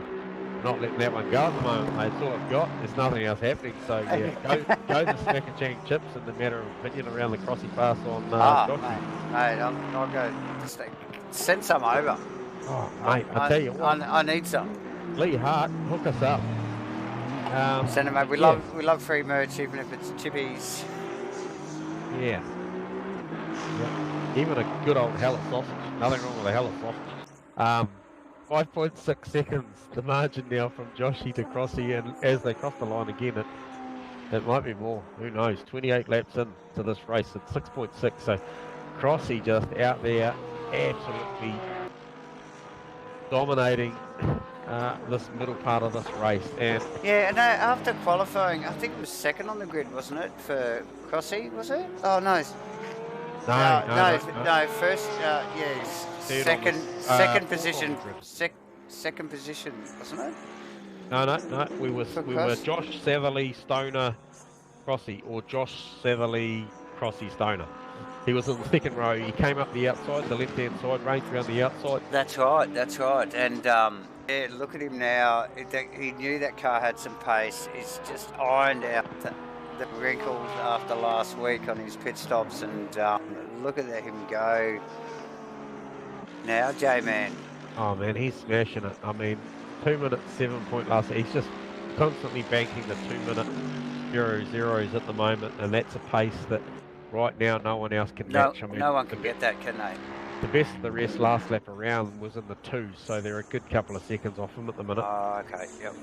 Not letting that one go at the moment, mate. It's all I've got. There's nothing else happening. So yeah, go the Snackachang chips in the matter of opinion around the Crossy Pass on mate, I'll go. Send some over. Oh, mate, I tell you what. I need some. Lee Hart, hook us up. Send them over. We love free merch, even if it's chippies. Yeah. Even a good old hella sausage. Nothing wrong with a hella sausage. 5.6 seconds, the margin now from Joshy to Crossy, and as they cross the line again, it might be more. Who knows? 28 laps into this race at 6.6. So Crossy just out there, absolutely dominating this middle part of this race. And yeah, and after qualifying, I think it was second on the grid, wasn't it, for Crossy? Was it? Oh no. No. First, yes. Second position, second position, wasn't it? No. We were Josh Satherley, Stoner, Crossy, or Josh Satherley, Crossy, Stoner. He was in the second row. He came up the outside, the left-hand side, ranged around the outside. That's right. And yeah, look at him now. He knew that car had some pace. He's just ironed out the wrinkles after last week on his pit stops, and look at him go. Now, J-Man. Oh man, he's smashing it. I mean, 2 minutes 7 point last. He's just constantly banking the 2 minute 0.0s at the moment, and that's a pace that right now no one else can match. I mean, no one can get that, can they? The best of the rest last lap around was in the 2s, so they're a good couple of seconds off him at the minute. Oh, okay, yep.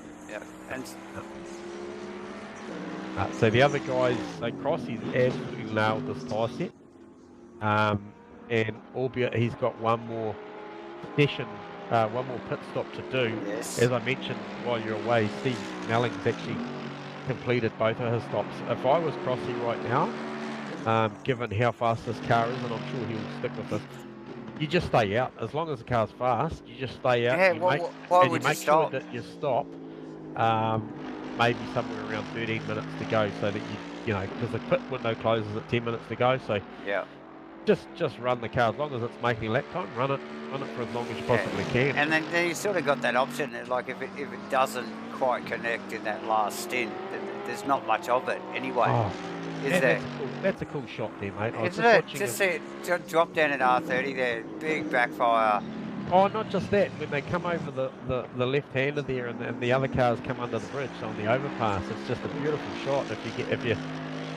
And so the other guys, so Crossy's absolutely nailed this tyre set. And albeit he's got one more session, one more pit stop to do. Yes. As I mentioned while you're away, Steve Melling's actually completed both of his stops. If I was Crossy right now, given how fast this car is, and I'm sure he'll stick with this, you just stay out. As long as the car's fast, you just stay out. Yeah, why would you you make stop? sure that you stop maybe somewhere around 13 minutes to go, so that you know, because the pit window closes at 10 minutes to go. So yeah. Just run the car as long as it's making lap time. Run it for as long as you possibly can. And then you sort of got that option. Like if it doesn't quite connect in that last stint, there's not much of it anyway. Oh, is there? That's a cool shot there, mate. Isn't it? Just see it drop down at R30 there, big backfire. Oh, not just that. When they come over the left-hander there, and the other cars come under the bridge on the overpass, it's just a beautiful shot. If you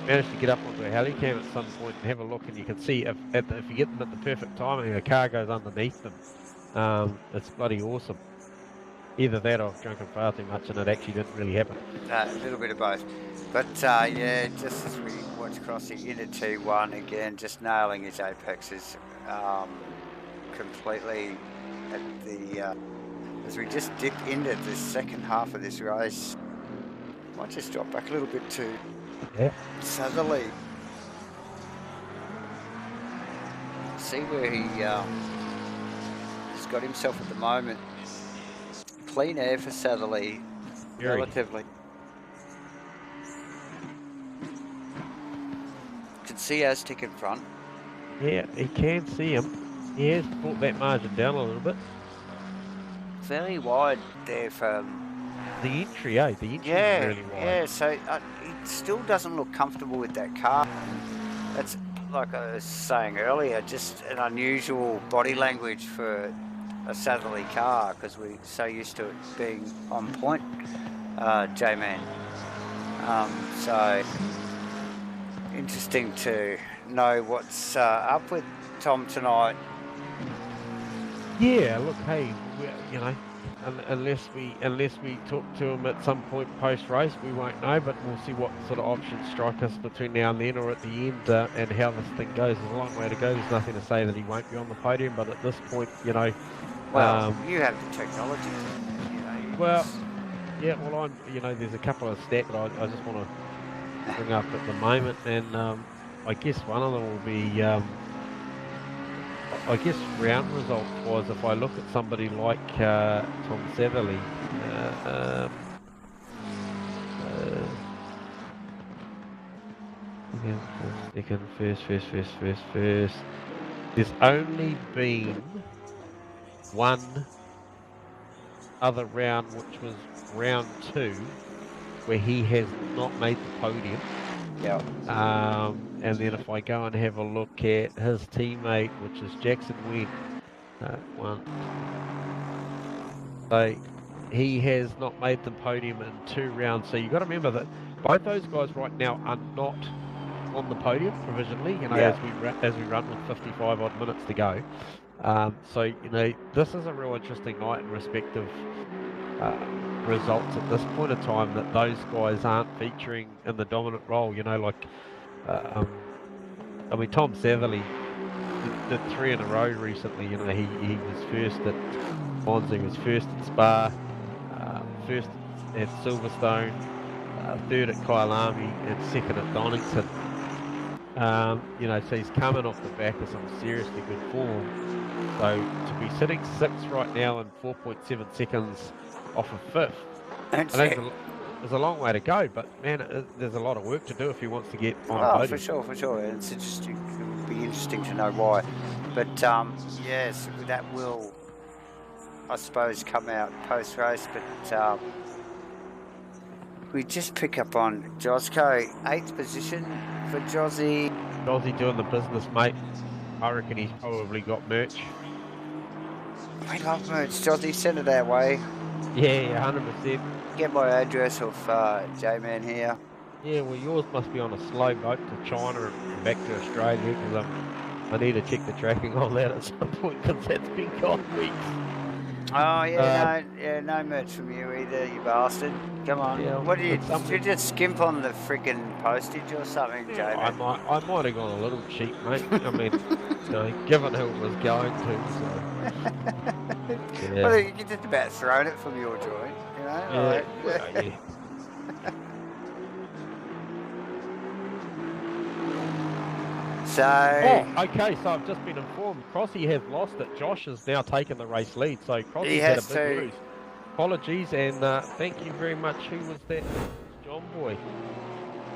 manage to get up onto a helicam at some point and have a look, and you can see if you get them at the perfect timing, a car goes underneath them. It's bloody awesome. Either that or I've drunken far too much and it actually didn't really happen. A little bit of both. But yeah, just as we watch Crossy into T1 again, just nailing his apexes completely at the as we just dip into the second half of this race. Might just drop back a little bit to Southerly. See where he's got himself at the moment. Clean air for Southerly, relatively. You can see Aztec in front. Yeah, he can see him. He has brought that margin down a little bit. Very wide there for the entry, eh? The entry is really wide. Yeah, so he still doesn't look comfortable with that car. That's, like I was saying earlier, just an unusual body language for a Southerly car because we're so used to it being on point, J-Man. So interesting to know what's up with Tom tonight. Yeah, look, hey, you know, unless we talk to him at some point post race, we won't know. But we'll see what sort of options strike us between now and then, or at the end, and how this thing goes. There's a long way to go. There's nothing to say that he won't be on the podium, but at this point, you know. Well, you have the technology. You know, well, yeah. Well, you know, there's a couple of stats that I just want to bring up at the moment, and I guess one of them will be. I guess round results was if I look at somebody like Tom Satherley, first. There's only been one other round, which was round 2, where he has not made the podium. Yeah. And then if I go and have a look at his teammate, which is Jackson Wynn, so he has not made the podium in 2 rounds. So you've got to remember that both those guys right now are not on the podium provisionally. You know, as we run with 55 odd minutes to go. So you know, this is a real interesting night in respect of results at this point in time, that those guys aren't featuring in the dominant role. You know, like I mean, Tom Satherley did 3 in a row recently. You know, he was first at Monza, he was first at Spa, first at Silverstone, 3rd at Kyalami, and 2nd at Donington. You know, so he's coming off the back of some seriously good form. So to be sitting 6th right now in 4.7 seconds off of 5th, there's a long way to go, but man, there's a lot of work to do if he wants to get on the podium. For sure. It's interesting. It will be interesting to know why. But yes, that will, I suppose, come out post race. But we just pick up on Josco, 8th position for Jozzy. Jozzy doing the business, mate. I reckon he's probably got merch. We love merch. Jozzy, send it our way. Yeah, 100%. Get my address of J-Man here. Yeah, well, yours must be on a slow boat to China and back to Australia, because I need to check the tracking on that at some point, because that's been gone weeks. Oh yeah, no merch from you either, you bastard. Come on. Yeah, what do you just skimp on the friggin' postage or something, yeah, J-Man? I might have gone a little cheap, mate. I mean, you know, given who it was going to, so. Yeah. Well, you can just about thrown it from your joint, you know? Yeah, like, So... okay, so I've just been informed. Crossy has lost it. Josh has now taken the race lead, so Crossy's had a big lose. Apologies, and thank you very much. Who was that? John Boy.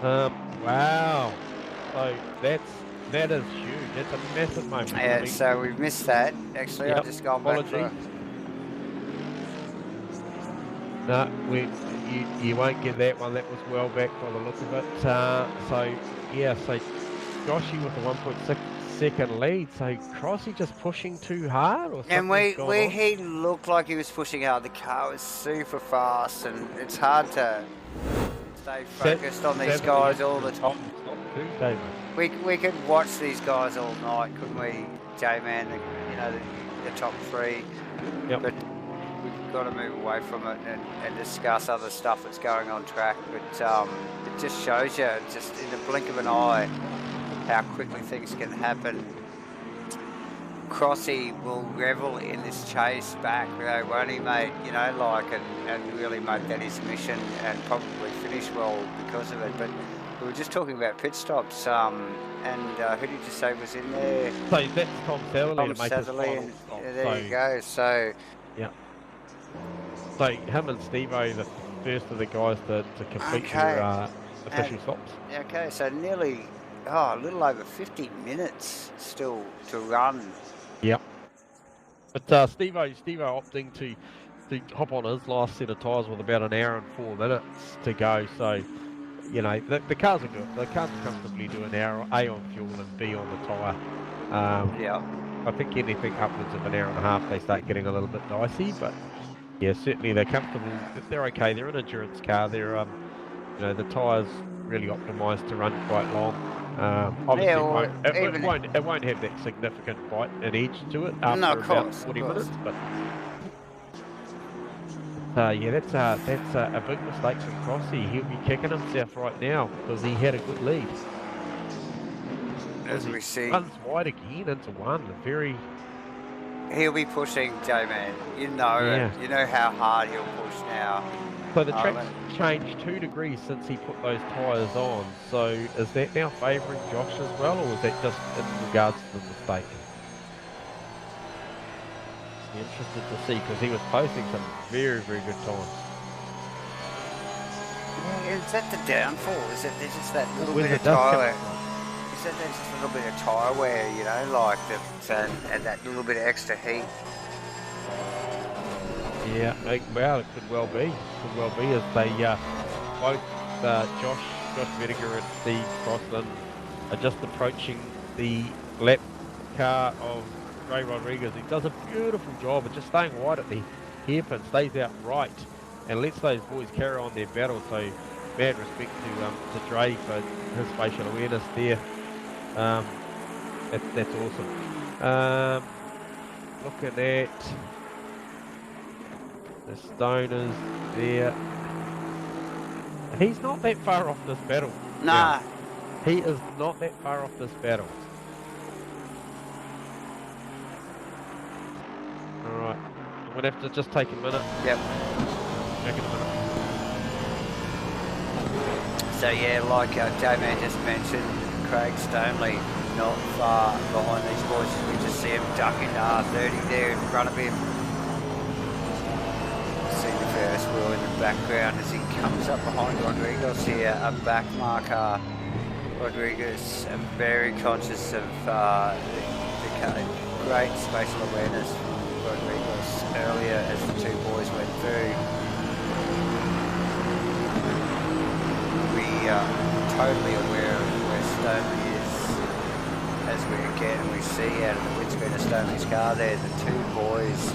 Wow. So that is huge. That's a massive moment. Yeah, so we've missed that. Actually, yep. I've just gone back for... No, you won't get that one. That was well back by the look of it. So Joshy with a 1.6 second lead. So Crossy just pushing too hard, or something? And he looked like he was pushing hard. The car was super fast, and it's hard to stay focused on these guys all the time. We could watch these guys all night, couldn't we, J-Man? You know, the top 3. Yep. But we've got to move away from it and discuss other stuff that's going on track. But it just shows you, just in the blink of an eye, how quickly things can happen. Crossy will revel in this chase back, though, won't he, mate? You know, like, and really make that his mission and probably finish well because of it. But we were just talking about pit stops, and who did you say was in there? So that's Tom Satherley to make his final and, stop. yeah, there you go. So yeah. So him and Steve-O, the first of the guys to complete their official stops. Okay, so nearly, a little over 50 minutes still to run. Yep. But Steve-O opting to hop on his last set of tyres with about 1 hour and 4 minutes to go. So, you know, the cars are good. The cars are comfortably do an hour, A on fuel and B on the tyre. Yeah. I think anything upwards of 1 hour and a half, they start getting a little bit dicey. But yeah, certainly they're comfortable. They're okay. They're an endurance car. They're, you know, the tyres really optimised to run quite long. Obviously, it won't have that significant bite and edge to it after about 40 minutes. But yeah, that's a big mistake from Crossy. He'll be kicking himself right now because he had a good lead. As we see, runs wide again into one. He'll be pushing, J-Man. You know it. You know how hard he'll push now. So the track's changed 2 degrees since he put those tyres on. So is that now favouring Josh as well, or is that just in regards to the mistake? Be interested to see, because he was posting some very, very good times. Yeah, is that the downfall? Is it just that little bit of tyre? Is that just a little bit of tyre wear, you know, like that, and that little bit of extra heat? Yeah, well, it could well be. As they both Josh Vediger and Steve Crossland are just approaching the lap car of Ray Rodriguez. He does a beautiful job of just staying wide at the hairpin, stays out right, and lets those boys carry on their battle. So, mad respect to Dre for his spatial awareness there. That's awesome. Looking at the Stoners there. He's not that far off this battle. Nah. He is not that far off this battle. Alright. I'm going to have to just take a minute. Yep. Back in a minute. So yeah, like J-Man just mentioned, Craig Stoneley not far behind these boys. We just see him ducking R30 there in front of him. See the Ferris wheel in the background as he comes up behind Rodriguez here, a back marker. Rodriguez very conscious of the great spatial awareness from Rodriguez earlier as the two boys went through. We are totally aware of where Stoneley is as we see out of the windscreen of Stoneley's car there, the two boys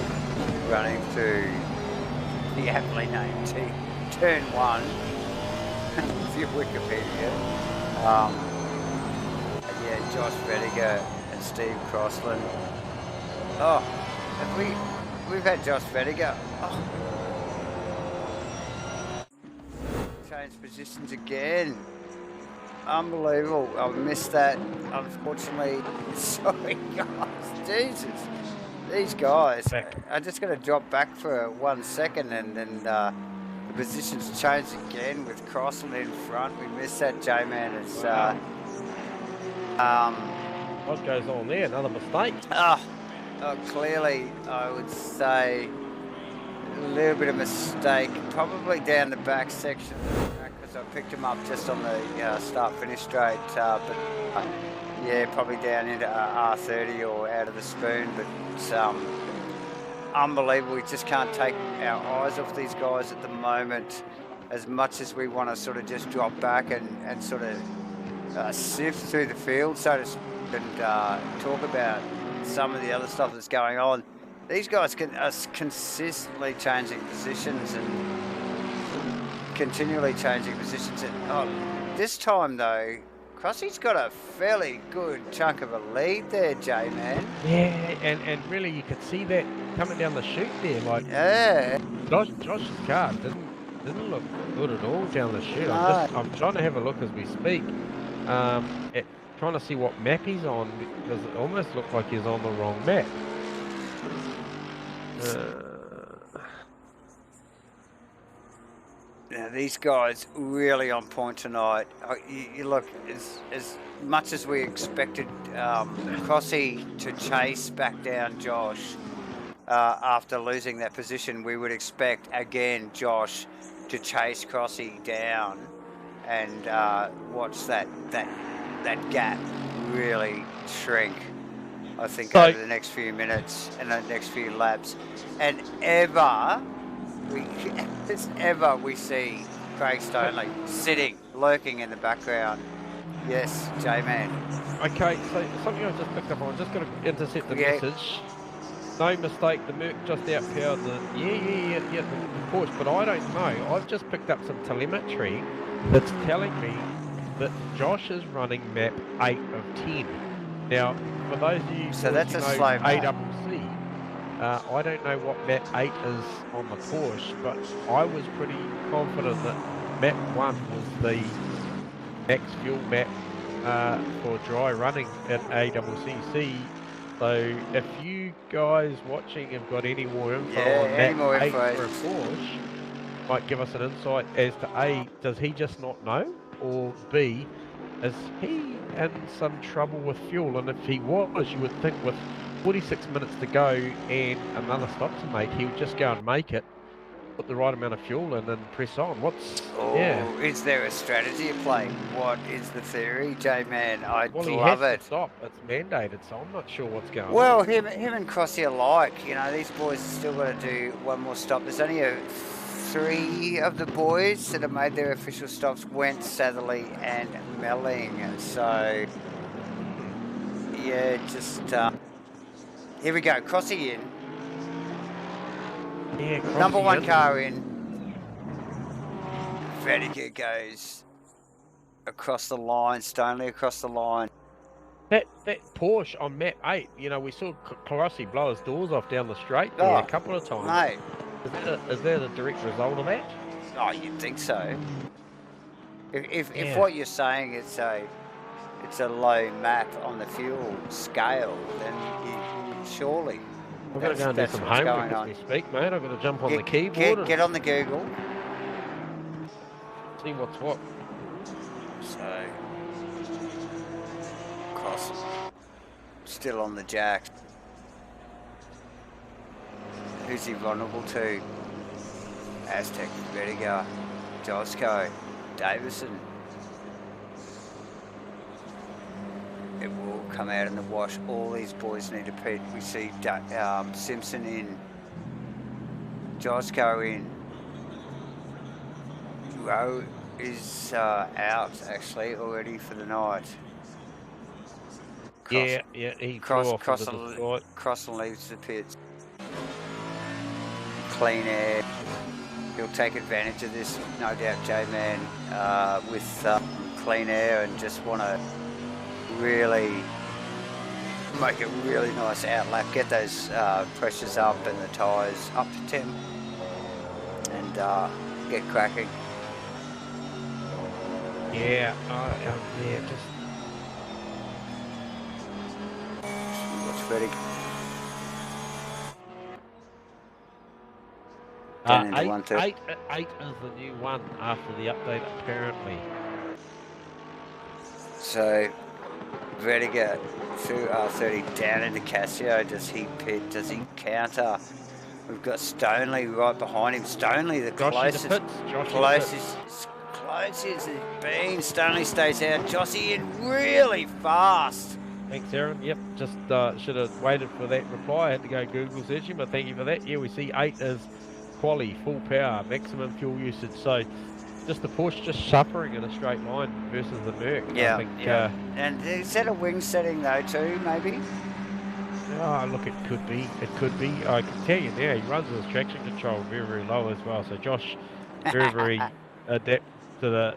running through the aptly named turn 1 with your Wikipedia. Yeah, Josh Vediger and Steve Crossland. Oh, we've had Josh Vediger. Oh. Changed positions again. Unbelievable. I missed that, unfortunately. Sorry, guys. Jesus. These guys are just going to drop back for 1 second, and then the positions change again with Crossland in front. We missed that, J-Man. What goes on there? Another mistake? Clearly, I would say a little bit of mistake. Probably down the back section because I picked him up just on the start-finish straight. But yeah, probably down into R30 or out of the spoon. But it's unbelievable. We just can't take our eyes off these guys at the moment. As much as we want to sort of just drop back and sort of sift through the field, so to speak, and talk about some of the other stuff that's going on. These guys are consistently changing positions and continually changing positions. And, this time, though, Crossy's got a fairly good chunk of a lead there, J-Man. Yeah, and really you could see that coming down the chute there. Like, Yeah. Josh's car didn't look good at all down the chute. No. I'm trying to have a look as we speak. Trying to see what map he's on, because it almost looked like he's on the wrong map. Now, these guys really on point tonight. You look, as much as we expected Crossy to chase back down Josh after losing that position, we would expect again Josh to chase Crossy down and watch that gap really shrink. I think over the next few minutes and the next few laps, and we see Craig Stoneley sitting, lurking in the background. Yes, J-Man. Okay, so something I just picked up on. I'm just going to intercept the message. No mistake, the Merc just outpowered the Porsche, but I don't know. I've just picked up some telemetry that's telling me that Josh is running map 8 of 10. Now, for those of you so that's a slow map. ACC, I don't know what map 8 is on the Porsche, but I was pretty confident that map 1 was the max fuel map for dry running at ACC. So if you guys watching have got any more info on map 8 for a Porsche, might give us an insight as to A, does he just not know? Or B, is he in some trouble with fuel? And if he was, you would think with 46 minutes to go and another stop to make, he would just go and make it, put the right amount of fuel in and press on. Is there a strategy at play? What is the theory, J-Man? I love he has to stop. It's mandated, so I'm not sure what's going on. Well, him and Crossy alike, you know, these boys are still got to do one more stop. There's only 3 of the boys that have made their official stops, Wentz, Satherley and Melling. So, yeah, just... here we go, Crossy in. Yeah, Number 1 car in. Vedica goes across the line, Stoneley across the line. That Porsche on map 8, you know, we saw Crossy blow his doors off down the straight there a couple of times. Mate. Is that a direct result of that? Oh, you'd think so. If what you're saying is it's a low map on the fuel scale, then you surely. I've got to go and do some homework as we speak, mate. I've got to jump on the keyboard. Get on the Google. See what's what. So, Cross still on the jack. Who's he vulnerable to? Aztec, Vedica, Josco, Davison. It will come out in the wash. All these boys need to pit. We see Simpson in, Josco in. Rowe is out actually already for the night. Cross and leaves the pits. Clean air. He'll take advantage of this, no doubt, J-Man, with clean air and just want to really make a really nice outlap, get those pressures up and the tyres up to 10 and get cracking. Just watch Freddie. 8 is the new 1 after the update, apparently. So, Vedica through R30 down into Casio. Does he pit? Does he counter? We've got Stoneley right behind him. Stoneley, the closest he's been. Stoneley stays out. Jossie in really fast. Thanks, Aaron. Yep, just should have waited for that reply. I had to go Google search him, but thank you for that. Yeah, we see 8 is quali, full power, maximum fuel usage. So just the Porsche just suffering in a straight line versus the Merc. Yeah, I think, and is that a wing setting though too, maybe? Oh, look, it could be. It could be. I can tell you now, he runs his traction control very, very low as well. So Josh, very, very adept to the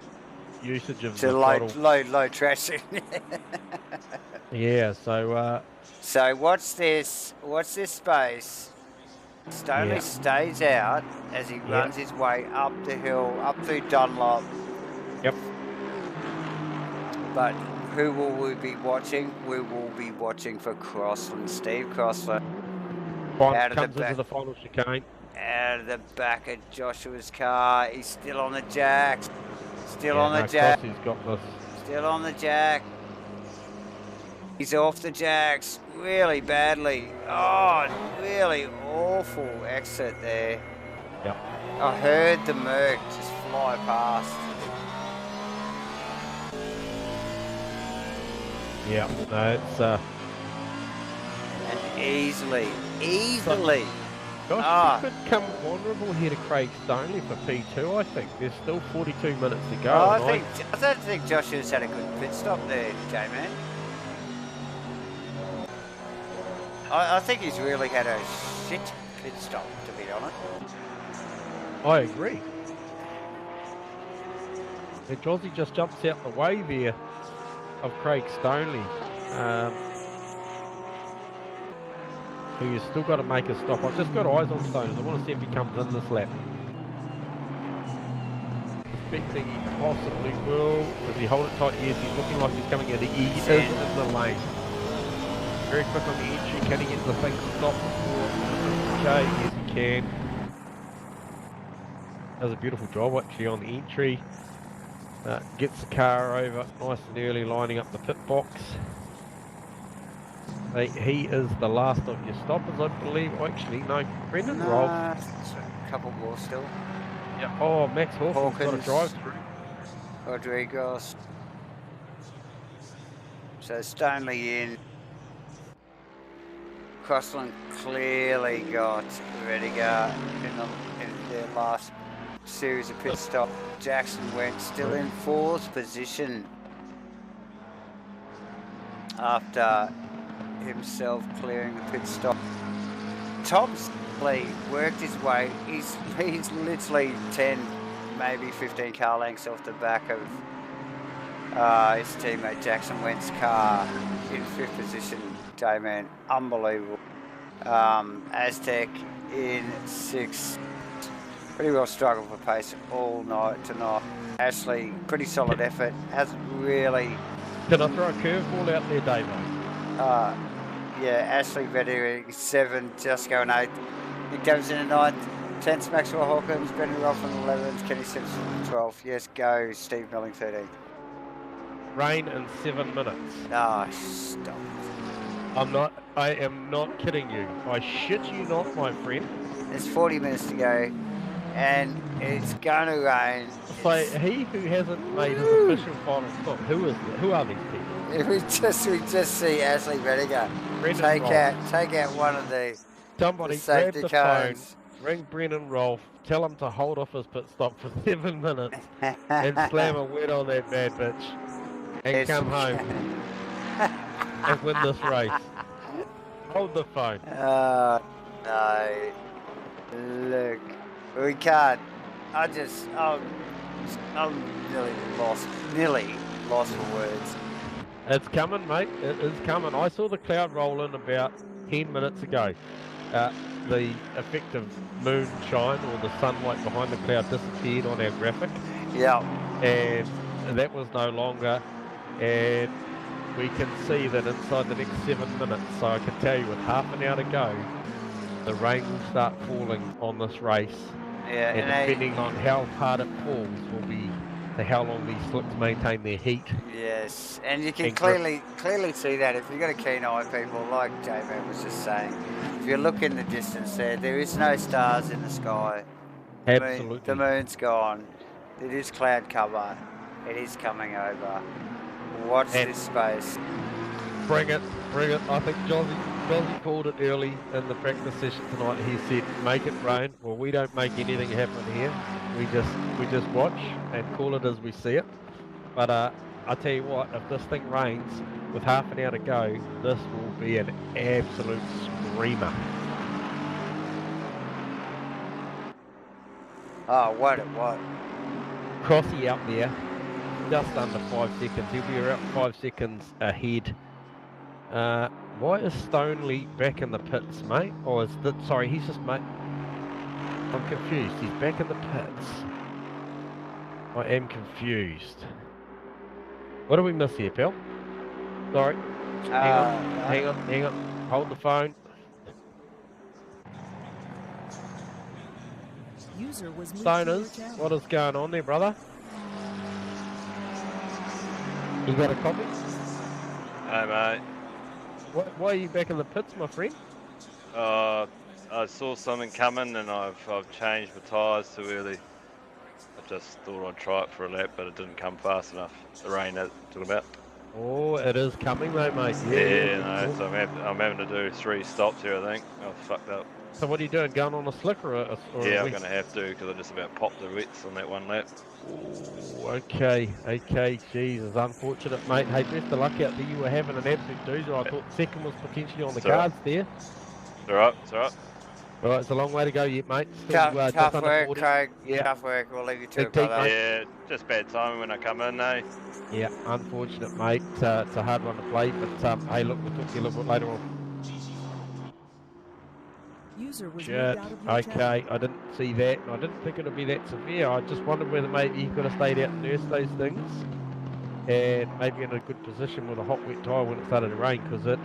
usage of to the throttle. low traction. Yeah, so So watch this space. Stoney stays out as he runs his way up the hill, up through Dunlop. Yep. But who will we be watching? We will be watching for Crossland, Steve Crossland. Comes into the final chicane. Out of the back of Joshua's car. He's still on the jacks. Still on the jack. Crossy's got this. Still on the jack. He's off the jacks really badly. Oh, really awful exit there. Yep. I heard the Merc just fly past. Yeah, no, it's and easily. Gosh, you could come vulnerable here to Craig Stoney for P2, I think. There's still 42 minutes to go. Oh, I don't think Joshua's had a good pit stop there, J-Man. I think he's really had a shit pit stop, to be honest. I agree. And Jossie just jumps out the way there of Craig Stoney. Who you still got to make a stop. I've just got eyes on Stoney. I want to see if he comes in this lap. Expecting he possibly will. Does he hold it tight? Yes, he's looking like he's coming in. He is in the lane. Very quick on the entry. Can he get the thing stopped before Jay? Yes, he can. Does a beautiful job actually on the entry. Gets the car over nice and early, lining up the pit box. He is the last of your stoppers, I believe. Oh, actually, no. Brendan Rolfe. A couple more still. Yep. Oh, Max Hawkins got a drive through. Rodriguez. So Stoney in. Crossland clearly got Rediger in their last series of pit stop. Jackson went still in 4th position after himself clearing the pit stop. Tom's worked his way. He's literally 10, maybe 15 car lengths off the back of his teammate Jackson Wentz's car in 5th position. J-Man, unbelievable. Aztec in 6th. Pretty well struggled for pace all night tonight. Ashley, pretty solid effort. Hasn't really. Can I throw a curveball out there, Dave? Yeah, Ashley Vedder 7, just going 8. He goes in at 9th. 10th, Maxwell Hawkins, Brendan Rolfe on 11th, Kenny Simpson 12th. Yes, go, Steve Milling 13th. Rain in 7 minutes. Ah, stop. I am not kidding you. I shit you not, my friend. There's 40 minutes to go, and it's going to rain. So he who hasn't made his official final stop, who are these people? We just see Ashley Rediger take out one of the somebody grab the phone, ring Brendan Rolfe, tell him to hold off his pit stop for 7 minutes, and slam a wet on that bad bitch, and come home and win this race. Hold the phone. No. Look, we can't. I'm nearly lost for words. It's coming, mate. It is coming. I saw the cloud roll in about 10 minutes ago. The effective moonshine or the sunlight behind the cloud disappeared on our graphic. Yeah. And that was no longer. And we can see that inside the next 7 minutes, so I can tell you with half an hour to go, the rain will start falling on this race. Yeah, and depending on how hard it falls will be how long these slicks maintain their heat. Yes, and you can clearly see that if you've got a keen eye, people, like J-Man was just saying. If you look in the distance there is no stars in the sky. Absolutely. The moon's gone. It is cloud cover. It is coming over. Watch this space. Bring it. I think Jossie called it early in the practice session tonight. He said, make it rain. Well, we don't make anything happen here. We just watch and call it as we see it. But I tell you what, if this thing rains with half an hour to go, this will be an absolute screamer. Oh, what? Crossy out there. just under 5 seconds. He'll be around 5 seconds ahead. Why is Stoneley back in the pits, mate? Or is that, sorry, he's just, mate, I'm confused. He's back in the pits. I am confused. What do we miss here, pal? Sorry. Hang on. Hold the phone. User was moved Stoners, what is going on there, brother? You got a copy? Hey, mate. Why are you back in the pits, my friend? I saw something coming and I've changed my tyres too early. I just thought I'd try it for a lap, but it didn't come fast enough. The rain that talking about. Oh, it is coming though, mate. Yeah, no, so I'm having to do 3 stops here, I think. I was fucked up. So what are you doing? Going on a slick or a Yeah, a I'm going to have to because I just about popped the wets on that one lap. Ooh, okay, Jesus, unfortunate, mate. Hey, best of luck out there. You were having an absolute doozer. I thought second was potentially on the cards there. It's alright, it's alright. Well, it's a long way to go yet, mate. Still, Tough work, Craig. Yeah. Tough work. We'll leave you to Big it, brother. mate. Yeah, just bad timing when I come in, eh? Yeah, unfortunate, mate. It's a hard one to play, but hey, look, we'll talk to you a little bit later on. User was Shit. moved out of your Okay, I didn't see that. I didn't think it would be that severe. I just wondered whether maybe he could have stayed out and nursed those things, and maybe in a good position with a hot, wet tyre when it started to rain, because it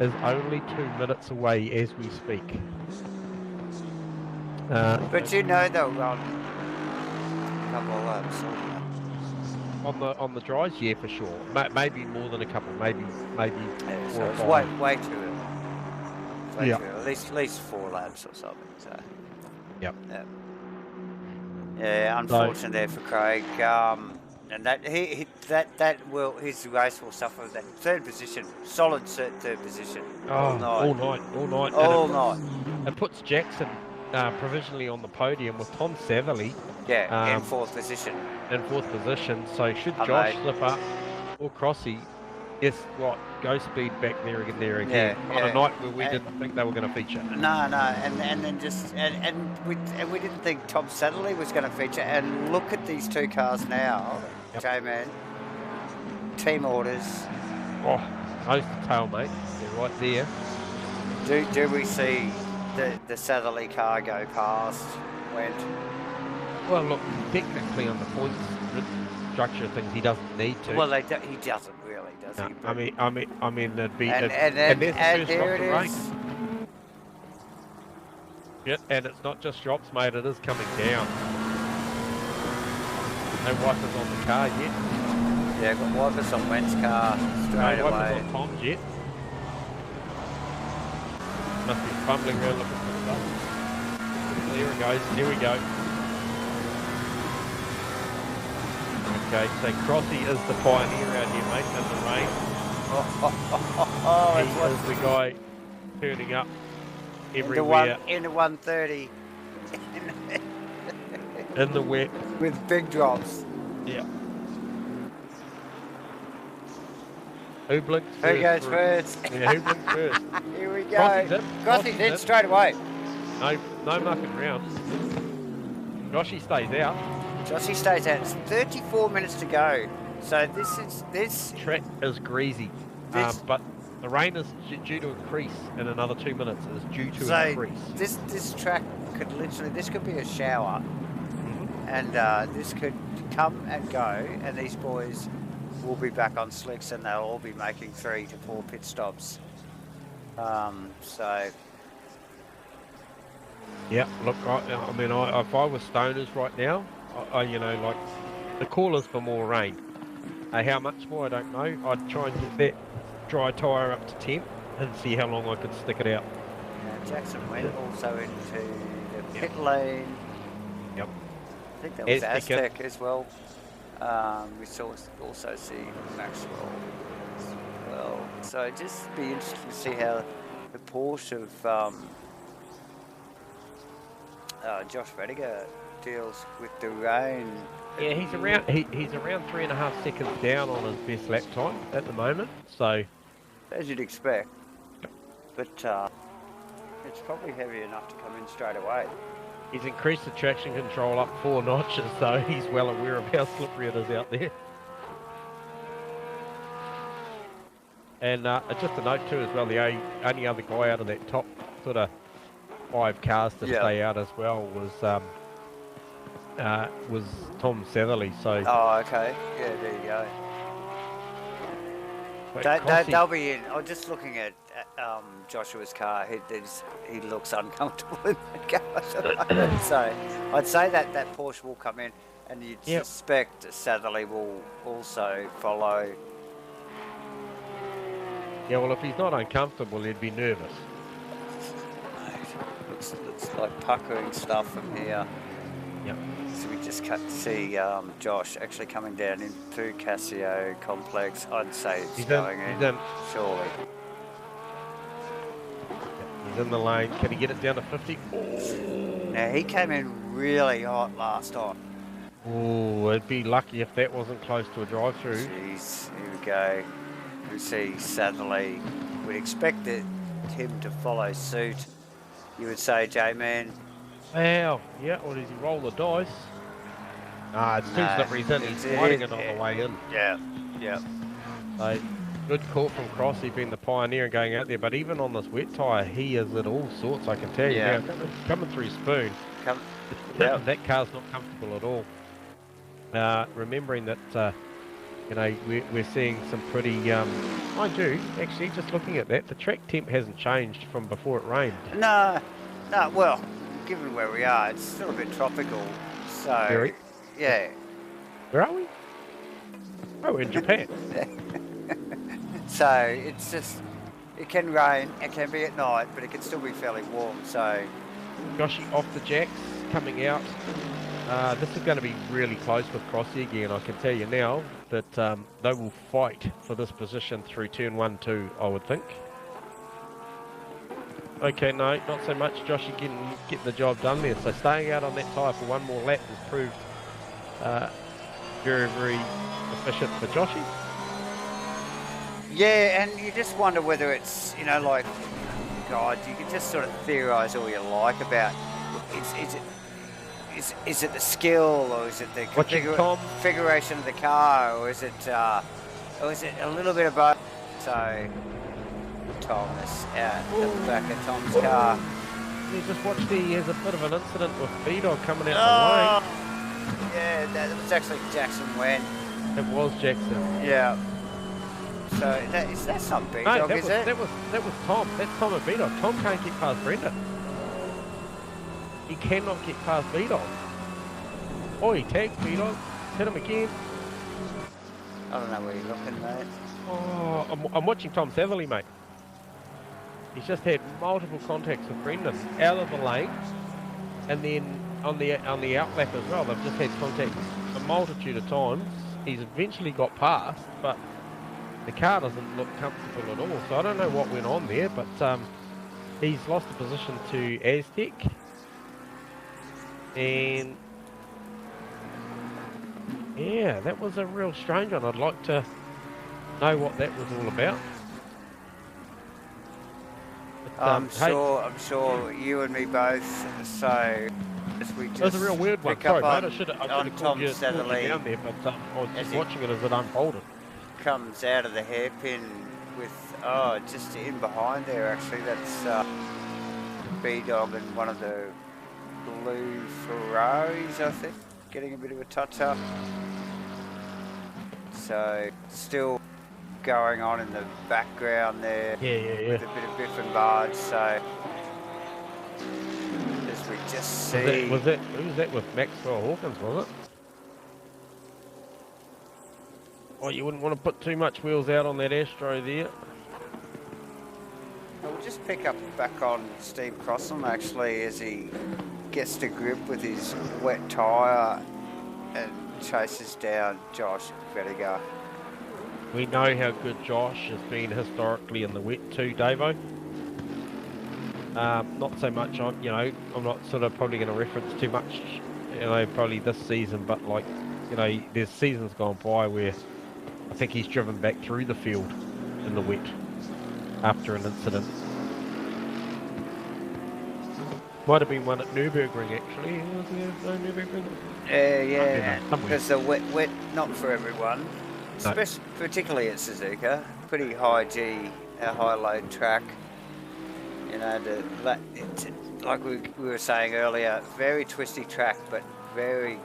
is only 2 minutes away as we speak. But you know they'll run a couple of laps. On the dries, yeah, for sure. Maybe more than a couple. Maybe Yeah, 4 so or it's 5. way too early. Way Yeah. too early. At least 4 laps or something. So. Yep. Yeah, unfortunate there for Craig. And that his race will suffer that third position, solid third position all night. It puts Jackson provisionally on the podium with Tom Satherley. Yeah, in 4th position. In 4th position. So should Josh slip up or Crossy, go speed back there again on a night where we didn't think they were going to feature. No, and then just we didn't think Tom Satterley was going to feature. And look at these 2 cars now, J-Man. Team orders. Oh, nose to tail, mate. They're right there. Do we see the Satterley car go past Wendt? Well, look, technically on the points structure things, he doesn't need to. Well, he doesn't really, does he? But I mean, it'd be and here it is. Yeah, and it's not just drops, mate. It is coming down. No wipers on the car yet. Yeah, got wipers on Wendt's car straight no away. Wipers on Tom's yet. Must be fumbling around looking for stuff. There it goes. Here we go. Okay, so Crossy is the pioneer out here, mate, in the rain. He is the guy turning up everywhere. Into 130. In the wet. With big drops. Yeah. Who blinks first? Who goes first? Yeah, who blinks first? Here we go. Crossy's in straight away. No mucking around. Joshy stays out. Joshy stays out. It's 34 minutes to go. So this track is greasy. But the rain is due to increase in another 2 minutes. It is due to increase. This track could be a shower, and this could come and go, and these boys will be back on slicks, and they'll all be making 3 to 4 pit stops. So. Yeah, look, I mean, if I was Stoners right now, like the call is for more rain. How much more, I don't know. I'd try and get that dry tyre up to 10 and see how long I could stick it out. Jackson went also into the pit lane. Yep. I think that was Aztec as well. We also see Maxwell as well. So it'd just be interesting to see how the Porsche of Josh Rediger deals with the rain. Yeah, he's around 3.5 seconds down on his best lap time at the moment. So, as you'd expect, but it's probably heavy enough to come in straight away. He's increased the traction control up 4 notches, so he's well aware of how slippery it is out there. And just a note too as well, the only other guy out of that top sort of 5 cars to stay out as well was Tom Satherley. So Oh, okay. Yeah, there you go. They'll be in. I'm just looking at Joshua's car. He looks uncomfortable in the car. So I'd say that Porsche will come in, and you'd suspect Satherley will also follow. Yeah, well, if he's not uncomfortable, he'd be nervous. Looks like puckering stuff from here. Yep. So we just see Josh actually coming down into Casio complex. I'd say it's going in, surely. He's in the lane. Can he get it down to 50? Oh. Now, he came in really hot last time. Oh, it'd be lucky if that wasn't close to a drive-through. Jeez, here we go. We see Satherley. We'd expect him to follow suit, you would say, J-Man. Wow, yeah, or does he roll the dice? Nah, it's too slippery, isn't it? He's fighting it on the way in. Yeah, yeah. So, good call from Crossy being the pioneer and going out there, but even on this wet tyre, he is at all sorts, I can tell you. Yeah. Now, coming through Spoon, that car's not comfortable at all. Remembering that, you know, we're seeing some pretty, mind you, actually, just looking at that, the track temp hasn't changed from before it rained. No, well, given where we are, it's still a bit tropical, so, Very. Yeah. Where are we? Oh, we're in Japan. So, it's just, it can rain, it can be at night, but it can still be fairly warm, so. Joshy off the jacks, coming out. This is going to be really close with Crossy again, I can tell you now, that they will fight for this position through turn 1, 2, I would think. Okay, no, not so much. Joshy getting the job done there. So staying out on that tyre for one more lap has proved very, very efficient for Joshy. Yeah, and you just wonder whether it's, you know, like, God, you can just sort of theorise all you like about, is it the skill, or is it the configuration of the car, or is it a little bit of both? So, Thomas out the back of Tom's car. You just watched he has a bit of an incident with B-Dog coming out the lane. Yeah, that was actually Jackson Wen. It was Jackson. Yeah. So that's not B-Dog, is it? That was Tom. That's Tom and B-Dog. Tom can't get past Brendan. He cannot get past B-Dog. Oh, he tags B-Dog. Hit him again. I don't know where you're looking, mate. Oh, I'm watching Tom Satherley, mate. He's just had multiple contacts with Brendan out of the lane, and then on the outlap as well. They've just had contact a multitude of times. He's eventually got past, but the car doesn't look comfortable at all. So I don't know what went on there, but he's lost the position to Aztec, and yeah, that was a real strange one. I'd like to know what that was all about. I'm sure you and me both. So as we just that was a real weird one. Sorry, mate. I should have called you down there, but I was just watching it as it unfolded. Comes out of the hairpin with just in behind there. Actually, that's B-Dog and one of the blue Ferraris, I think, getting a bit of a touch up. So still going on in the background there. Yeah. With a bit of biff and barge. So as we just see, who was that with Maxwell Hawkins? Was it? Oh, you wouldn't want to put too much wheels out on that Astro there. We'll just pick up back on Steve Crossan actually as he gets to grip with his wet tyre and chases down Josh Vettiger. We know how good Josh has been historically in the wet too, Davo. Not so much on, you know, I'm not sort of probably going to reference too much, you know, probably this season, but like, you know, there's seasons gone by where I think he's driven back through the field in the wet after an incident. Might have been one at Nürburgring actually. Was there no Nürburgring? Yeah, because the wet, not for everyone. No. Particularly at Suzuka. pretty high G, a high load track. You know, like we were saying earlier, very twisty track, but very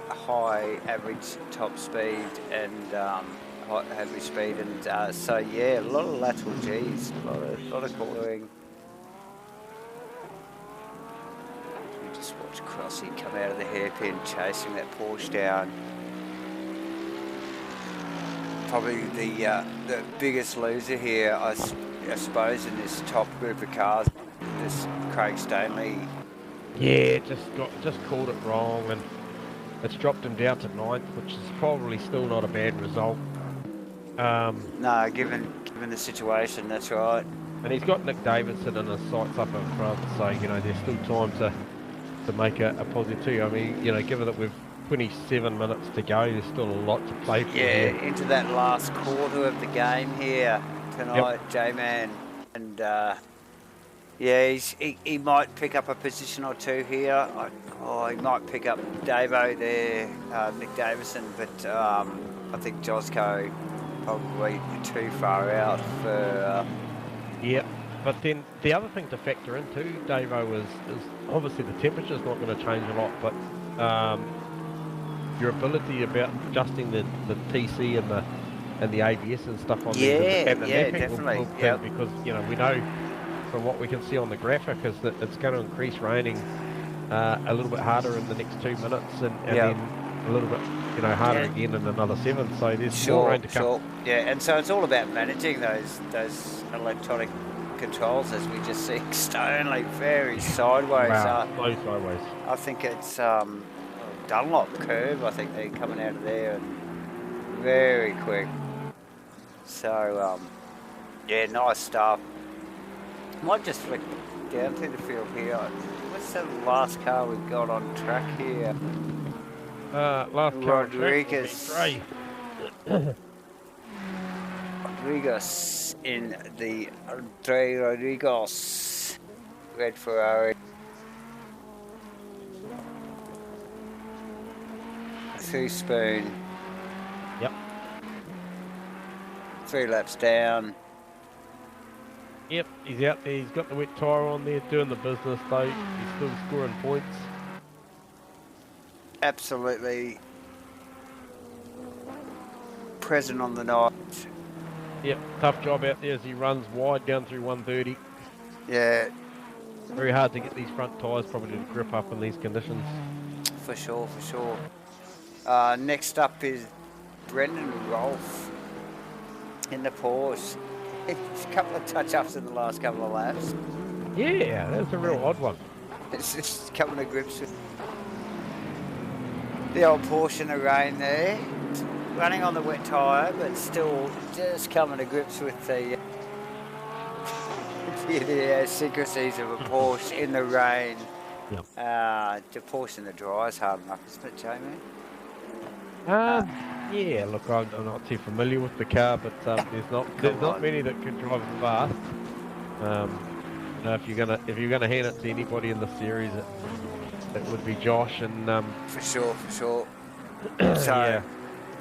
high average top speed and high average speed, and so yeah, a lot of lateral Gs, a lot of cornering. We just watch Crossy come out of the hairpin, chasing that Porsche down. Probably the biggest loser here, I suppose, in this top group of cars, this Craig Stanley. Yeah, just called it wrong, and it's dropped him down to 9th, which is probably still not a bad result. No, given the situation, that's right. And he's got Nick Davidson in his sights up in front, so you know there's still time to make a positive too. I mean, you know, given that we've 27 minutes to go, there's still a lot to play for. Yeah, here. into that last quarter of the game here tonight, J-Man, and yeah, he might pick up a position or two here. He might pick up Davo there, Nick Davison, but I think Josco probably too far out for. Yeah, but then the other thing to factor in too, Davo, is obviously the temperature's not going to change a lot, but your ability about adjusting the TC and the ABS and stuff on there, and the mapping definitely, will because you know we know from what we can see on the graphic is that it's going to increase raining a little bit harder in the next 2 minutes, and then a little bit harder again in another 7. So there's more rain to come. Yeah, and so it's all about managing those electronic controls, as we just see Stanley very sideways. Wow, so sideways. I think it's Dunlop curve. I think they're coming out of there and very quick. So yeah, nice stuff. Might just flick down to the field here. What's the last car we've got on track here? Last car Rodriguez. Rodriguez in the Andre Rodriguez red Ferrari. 3-spoon. Yep. 3 laps down. Yep, he's out there. He's got the wet tyre on there, doing the business though. He's still scoring points. Absolutely present on the night. Yep, tough job out there as he runs wide down through 130. Yeah. Very hard to get these front tyres probably to grip up in these conditions. For sure, for sure. Next up is Brendan Rolfe in the Porsche. It's a couple of touch-ups in the last couple of laps. Yeah, that's a real odd one. It's just coming to grips with the old Porsche in the rain there. It's running on the wet tyre, but still just coming to grips with the idiosyncrasies of a Porsche in the rain. Yep. The Porsche in the dry is hard enough, isn't it, Jamie? Yeah, look, I'm not too familiar with the car, but there's not many that can drive it fast. You know, if you're gonna hand it to anybody in the series, it would be Josh and. For sure. So yeah.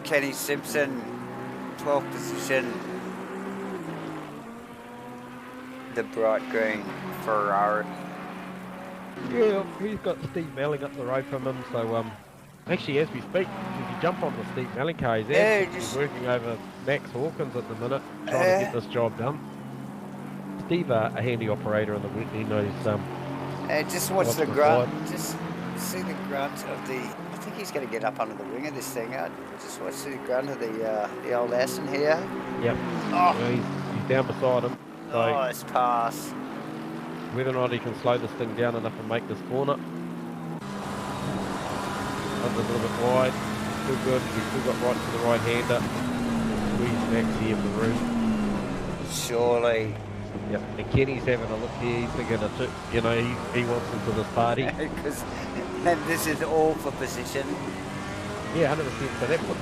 Kenny Simpson, 12th position. The bright green Ferrari. Yeah, he's got Steve Melling up the road from him, so actually, as we speak, if you jump on the Steve Melling car, he's working over Max Hawkins at the minute, trying to get this job done. Steve, a handy operator in the wet, he knows. Just watch the grunt. Just see the grunt of the. I think he's going to get up under the wing of this thing. Just watch the grunt of the old Aston here. Yep. Oh, well, he's down beside him. So nice pass. Whether or not he can slow this thing down enough and make this corner. A little bit wide, still good. We still got right to the right hander. Squeeze Max here in the room. Surely. Yep. And Kenny's having a look here. He's thinking he wants into this party. Because this is all for position. Yeah, 100%. So that puts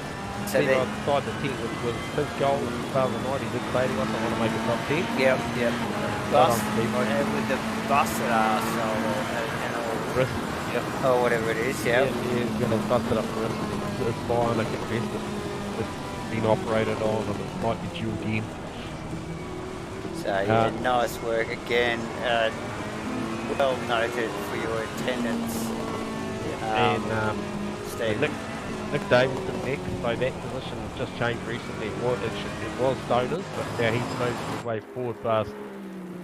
Steve outside the 10, which was his goal at the start of the night. He's exciting us. I want to make a top 10. Yep. Bus, with the bus at Arsenal and all. Wrist. Yep. Or whatever it is, yeah. Yeah, he's going to bust it up for us. It's fine, I can best it's been operated on and it might be due again. So yeah, nice work again. Well noted for your attendance. Steve. Nick Davidson next, so that position just changed recently. It was Stoners, but now he's moved his way forward past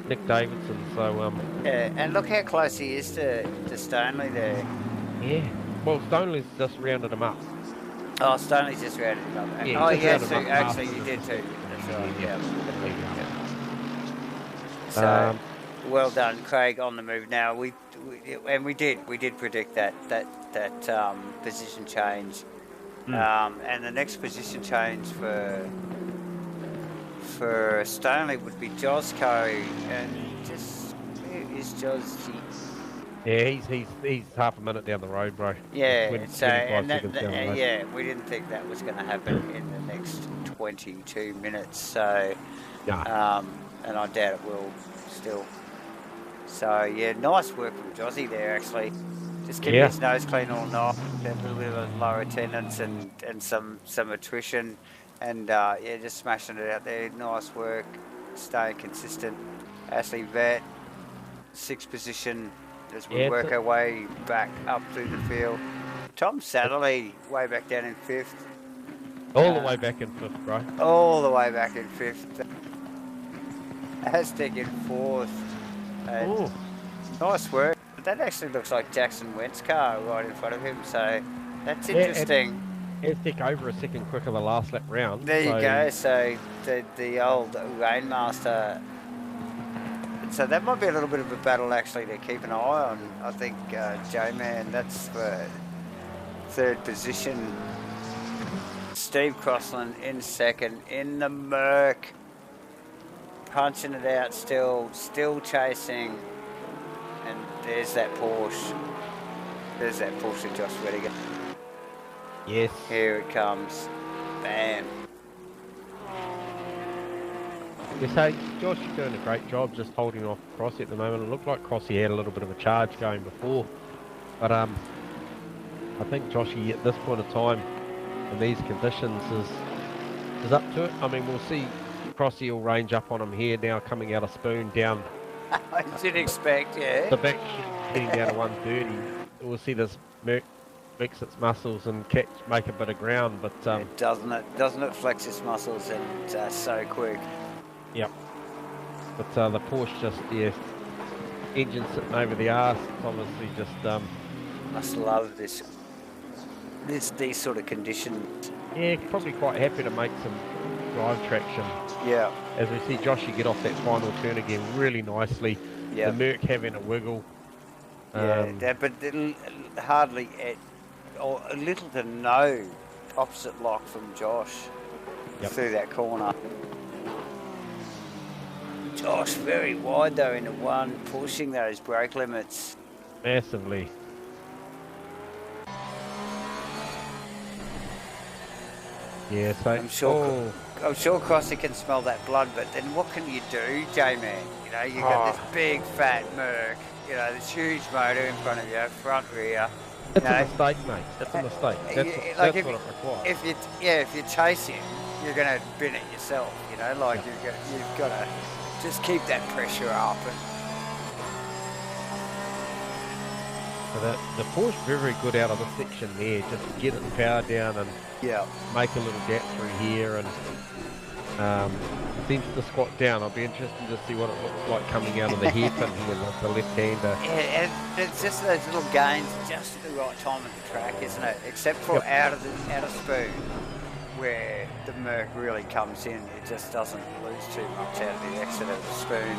Nick Davidson. So yeah, and look how close he is to Stanley there. yeah, well Stoney's just rounded him up. Oh, Stanley's just rounded him up. Yeah, Oh just yes, rounded him up actually faster you than did too. That's right. Yeah. Yeah. So well done, Craig, on the move. Now we did predict that position change, and the next position change for Stanley would be Josco, and just where is Josy? Yeah, he's half a minute down the road, bro. Yeah, 25 seconds down the road. yeah, we didn't think that was going to happen in the next 22 minutes. So, Nah. and I doubt it will still. So yeah, nice work from Josy there actually. Just keeping his nose clean all night. A little bit of low attendance and some attrition, and yeah, just smashing it out there. Nice work, staying consistent. Ashley Vet, 6th position as we work our way back up through the field. Tom Satterley way back down in 5th. All the way back in 5th, bro. All the way back in 5th. Aztec in 4th. Nice work. That actually looks like Jackson Went's car right in front of him, so that's interesting. Aztec over a second quicker the last lap round. There you go. So the old Rainmaster. So that might be a little bit of a battle actually to keep an eye on. I think J-Man, that's for 3rd position. Steve Crossland in 2nd in the Merc. Punching it out still chasing. And there's that Porsche. There's that Porsche Josh Rediger. Yes. Here it comes. Bam. You say Josh is doing a great job just holding off Crossy at the moment. It looked like Crossy had a little bit of a charge going before. But I think Joshy at this point of time in these conditions is up to it. I mean, we'll see Crossy will range up on him here now coming out of Spoon down. I did expect, yeah. The back heading down to 130. We'll see this mix its muscles and make a bit of ground, but doesn't it flex its muscles and so quick. Yep. But the Porsche just engine sitting over the arse. It's obviously just must love these sort of conditions. Yeah, probably quite happy to make some drive traction. Yeah. As we see Joshy get off that final turn again really nicely. Yeah. The Merc having a wiggle. Yeah, but hardly or a little to no opposite lock from Josh through that corner. Josh very wide though in the 1, pushing those brake limits. Massively. Yeah, so I'm sure Crossy can smell that blood, but then what can you do, J-Man? You know, you got this big fat Merc, you know, this huge motor in front of you, front rear. It's a mistake, mate. It's a mistake. That's what it requires. If you chase him, you're going to bin it yourself. You know, like you've got to just keep that pressure up. So the Porsche very good out of the section there, just get its power down and make a little gap through here, and seems to squat down. I'll be interested to see what it looks like coming out of the hairpin here with the left-hander. Yeah, and it's just those little gains just at the right time of the track, isn't it? Except for out of Spoon, where the Merc really comes in. It just doesn't lose too much out of the exit of the Spoon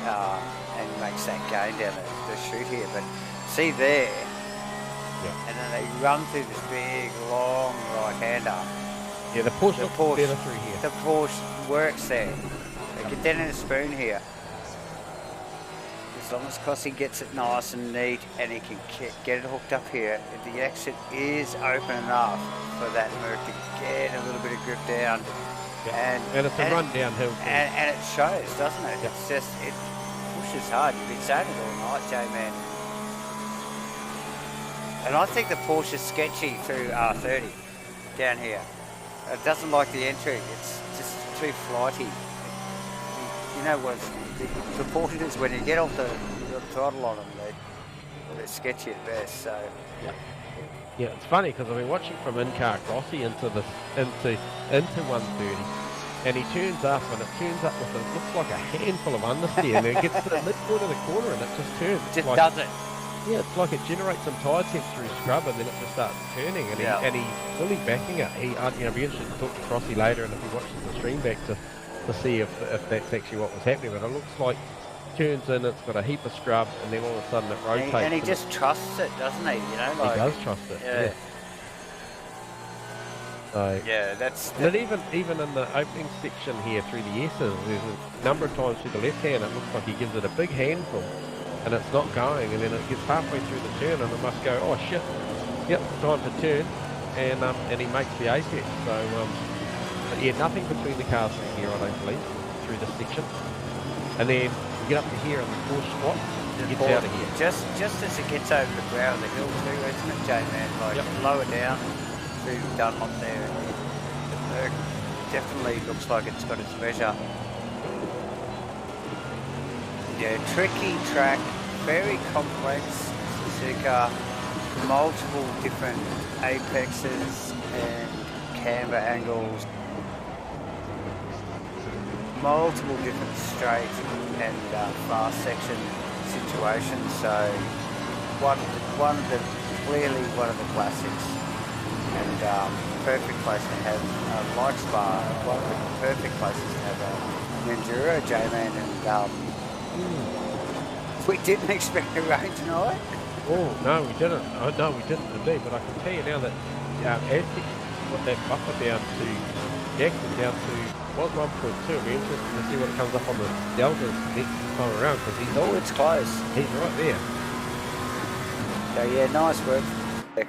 and makes that gain down the chute here. But see there, and then they run through this big, long right-hander. Yeah, the Porsche looks better through here. The Porsche works there. They get down in a Spoon here. As long as Crossy gets it nice and neat and he can get it hooked up here, the exit is open enough for that Merc to get a little bit of grip down. And it's a run downhill. And it shows, doesn't it? It's just, it pushes hard. You've been saying it all night, J-Man. And I think the Porsche is sketchy through R30 down here. It doesn't like the entry. It's just too flighty. you know what's important is when you get off the throttle on them, they're sketchy at best. So yeah, it's funny because I've been watching from in-car Crossy into 130, and he turns up, and it turns up with it looks like a handful of understeer, and then it gets to the midpoint of the corner, and it just turns. just does it. Yeah, it's like it generates some tire temp through scrub, and then it just starts turning, and he's fully backing it. Be interested to talk to Crossy later, and if he watches the stream back to see if that's actually what was happening. But it looks like turns in, it's got a heap of scrub, and then all of a sudden it rotates. And he just trusts it, doesn't he? You know, like, he does trust it. Yeah. So yeah, that's. And even in the opening section here through the S's, there's a number of times through the left hand, it looks like he gives it a big handful, and it's not going, and then it gets halfway through the turn, and it must go, oh shit, yep, time to turn, and he makes the apex. So but yeah, nothing between the cars from here, I don't believe, through this section, and then we get up to here in the fourth spot. It gets out of here. Just as it gets over the brow of the hill too, isn't it, J-Man? Like lower down through Dunlop there, and it definitely looks like it's got its measure. Yeah, tricky track, very complex Suzuka, multiple different apexes and camber angles, multiple different straight and fast section situations. So clearly one of the classics, and perfect place to have like Spa, one of the perfect places to have an Enduro, J-Man, and we didn't expect a rain tonight. Oh no, we didn't. Oh no, we didn't indeed. But I can tell you now that as he got that buffer down to Jackson down to was 1.2. It'll be interesting to see what comes up on the delta next time around, because he's it's close. He's right there. So yeah, nice work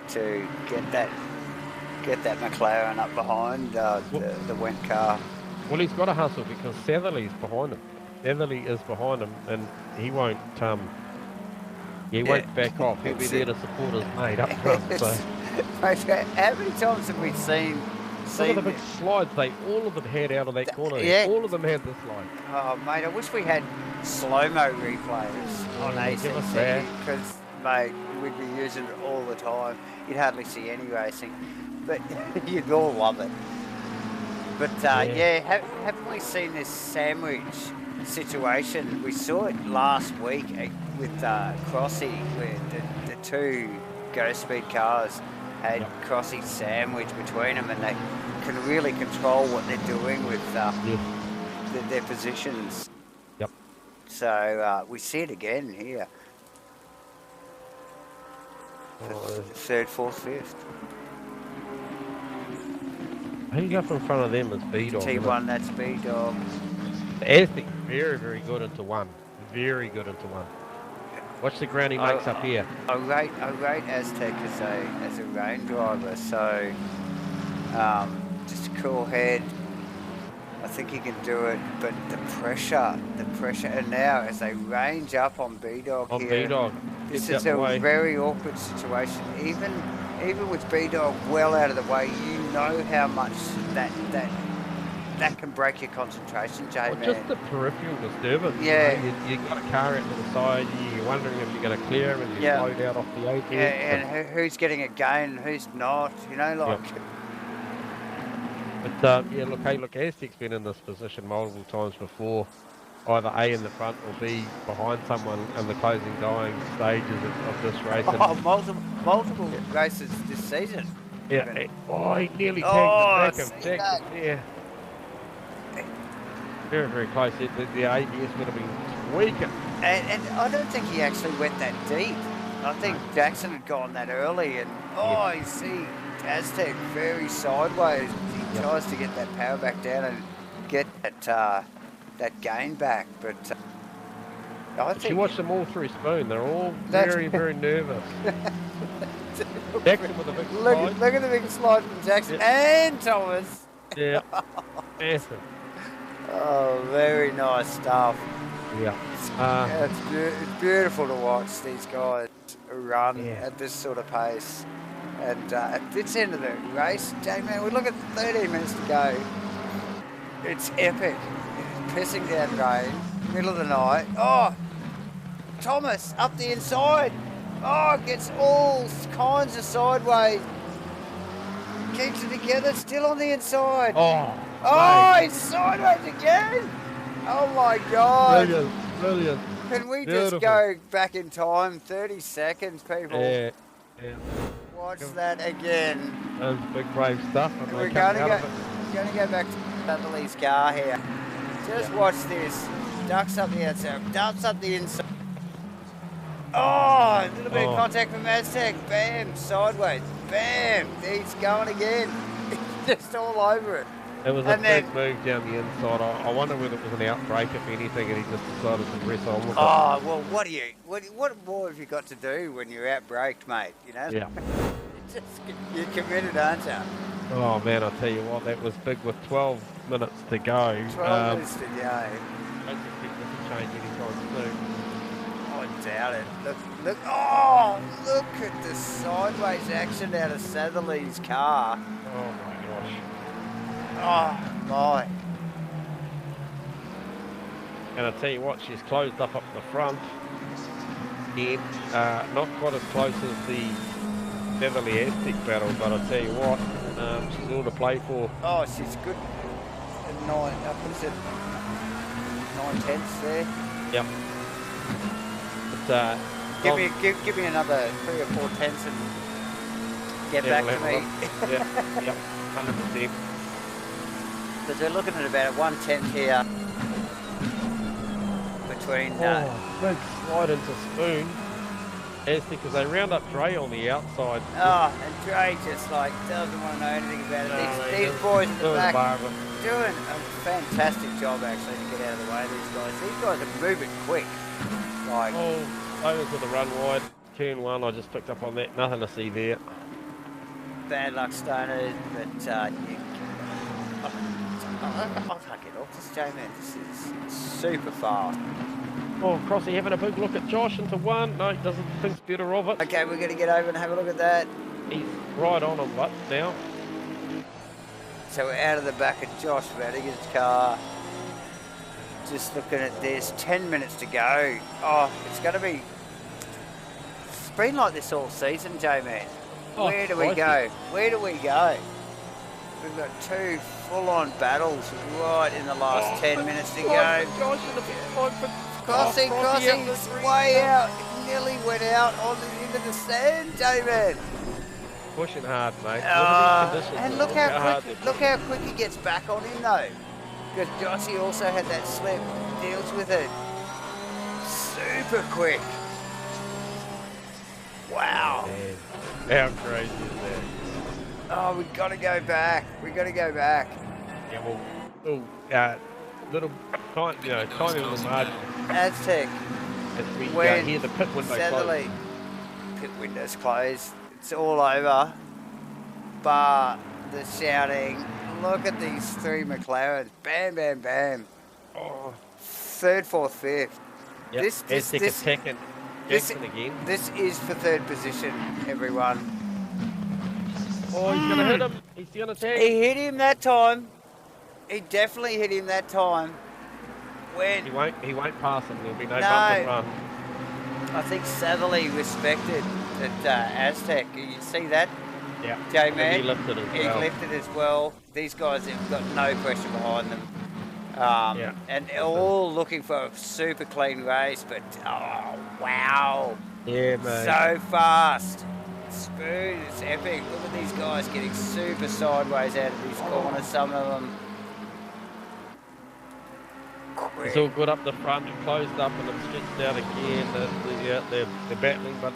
to get that McLaren up behind the went car. Well, he's got to hustle because Satherley's behind him. Satherley is behind him, and he won't. He won't back off. He'll be there to support his mate up front. So. How many times have we seen? Look at the big slides all of them had out of that corner. Yeah. All of them had the slide. Oh mate, I wish we had slow-mo replays on ACC, because mate, we'd be using it all the time. You'd hardly see any racing, but you'd all love it. But haven't we seen this sandwich situation? We saw it last week with Crossy, where the two Go Speed cars had Crossy sandwich between them, and they can really control what they're doing with their positions. Yep. So we see it again here. Third, fourth, fifth. Who you got in front of them is B-Dog. T1, that's B-Dog. Anthony, very, very good into one. Very good into one. Watch the ground he makes up here. I rate Aztec as a rain driver, so just a cool head. I think he can do it, but the pressure, and now as they range up on B-Dog here, this is a very awkward situation. Even with B-Dog well out of the way, you know how much that can break your concentration, J-Man. Well, just the peripheral disturbance. Yeah. You got a car out to the side, you're wondering if you're going to clear him, and you slowed out off the apex. Yeah, and who's getting a gain and who's not, you know, like... Yep. But, look, Aztec's been in this position multiple times before, either A in the front or B behind someone in the closing dying stages of this race. Multiple races this season. Yeah. He nearly tagged the back of yeah. Very, very close. The ABS would have been tweaking. And I don't think he actually went that deep. I think Jackson had gone that early, and you see Aztec very sideways. He tries to get that power back down and get that gain back, but I think... You watch them all through Spoon, they're all very, very nervous. Jackson with a big slide. Look at the big slide from Jackson and Thomas. Yeah, massive. Oh, very nice stuff. Yeah. It's beautiful to watch these guys run at this sort of pace. And at this end of the race, J-Man, we look at 13 minutes to go. It's epic. pissing down rain, middle of the night. Oh, Thomas up the inside. Oh, gets all kinds of sideways. Keeps it together, still on the inside. Oh, it's sideways again. Oh my God. Brilliant. Can we Beautiful. just go back in time? 30 seconds, people. Yeah. Watch that again. That was big brave stuff. And We're they going come to out of it. go back to Dudley's car here. Just watch this. Ducks up the outside, ducks up the inside. Oh, a little bit of contact from Aztec. Bam, sideways. Bam, he's going again. Just all over it. It was a big move down the inside. I wonder whether it was an outbreak, if anything, and he just decided to press on with it. Oh, well, what more have you got to do when you're out-braked, mate? You know? Yeah. You're committed, aren't you? Oh, man, I'll tell you what, that was big with 12 minutes to go. 12 minutes to go. I don't expect this to change anytime soon. I doubt it. Look, oh, look at the sideways action out of Satherley's car. Oh, my gosh. Oh, my. And I'll tell you what, she's closed up the front. And not quite as close as the Beverly Aztec battle, but I'll tell you what, she's all to play for. Oh, she's good. What is it? 9/10 there. Yep. But, give me another 3 or 4 tenths and get back to me. Yep, 100%. Because we're looking at about 1/10 here between. Big slide into Spoon. Aztec, because they round up Dre on the outside. Oh, and Dre just like doesn't want to know anything about it. No, These boys in the back doing a fantastic job actually to get out of the way of these guys. These guys are moving quick. Like, over to the run wide. Turn 1, I just picked up on that. Nothing to see there. bad luck, Stoners, but I can't get off this J, man. This is super fast. Oh, Crossy having a big look at Josh into 1. No, he doesn't think better of it. Okay, we're going to get over and have a look at that. He's right on him, but now. So we're out of the back of Josh, about to get his car. Just looking at this, 10 minutes to go. Oh, it's going to be... It's been like this all season, J-Man. Where do we go? Where do we go? We've got 2 full-on battles right in the last 10 minutes to go. Crossing, way out. Nearly went out into the sand, J-Man. Pushing hard, mate. And look how quick he gets back on him, though. Because Jossie also had that slip, deals with it super quick. Wow. Man, how crazy is that? Oh, we've got to go back. We've got to go back. Yeah, well, little, tiny little margin. Aztec. As we When hear the pit window Satherley, close. pit window's closed. It's all over. But the shouting. Look at these 3 McLarens. Bam, bam, bam. Oh. 3rd, 4th, 5th. Yep. Aztec attacking. Jackson again. This is for 3rd position, everyone. Oh, he's going to hit him. He's going to tag. He hit him that time. He definitely hit him that time. When He won't pass him. There'll be no bump and run. I think Satherley respected that Aztec. You see that? Yeah. J-Man. He lifted as well. He lifted as well. These guys have got no pressure behind them. And all looking for a super clean race, but oh wow. Yeah, mate. So fast. Spoon, it's epic. Look at these guys getting super sideways out of these corners, some of them. Quick. It's all good up the front and closed up and it's stretched out again. They're battling, but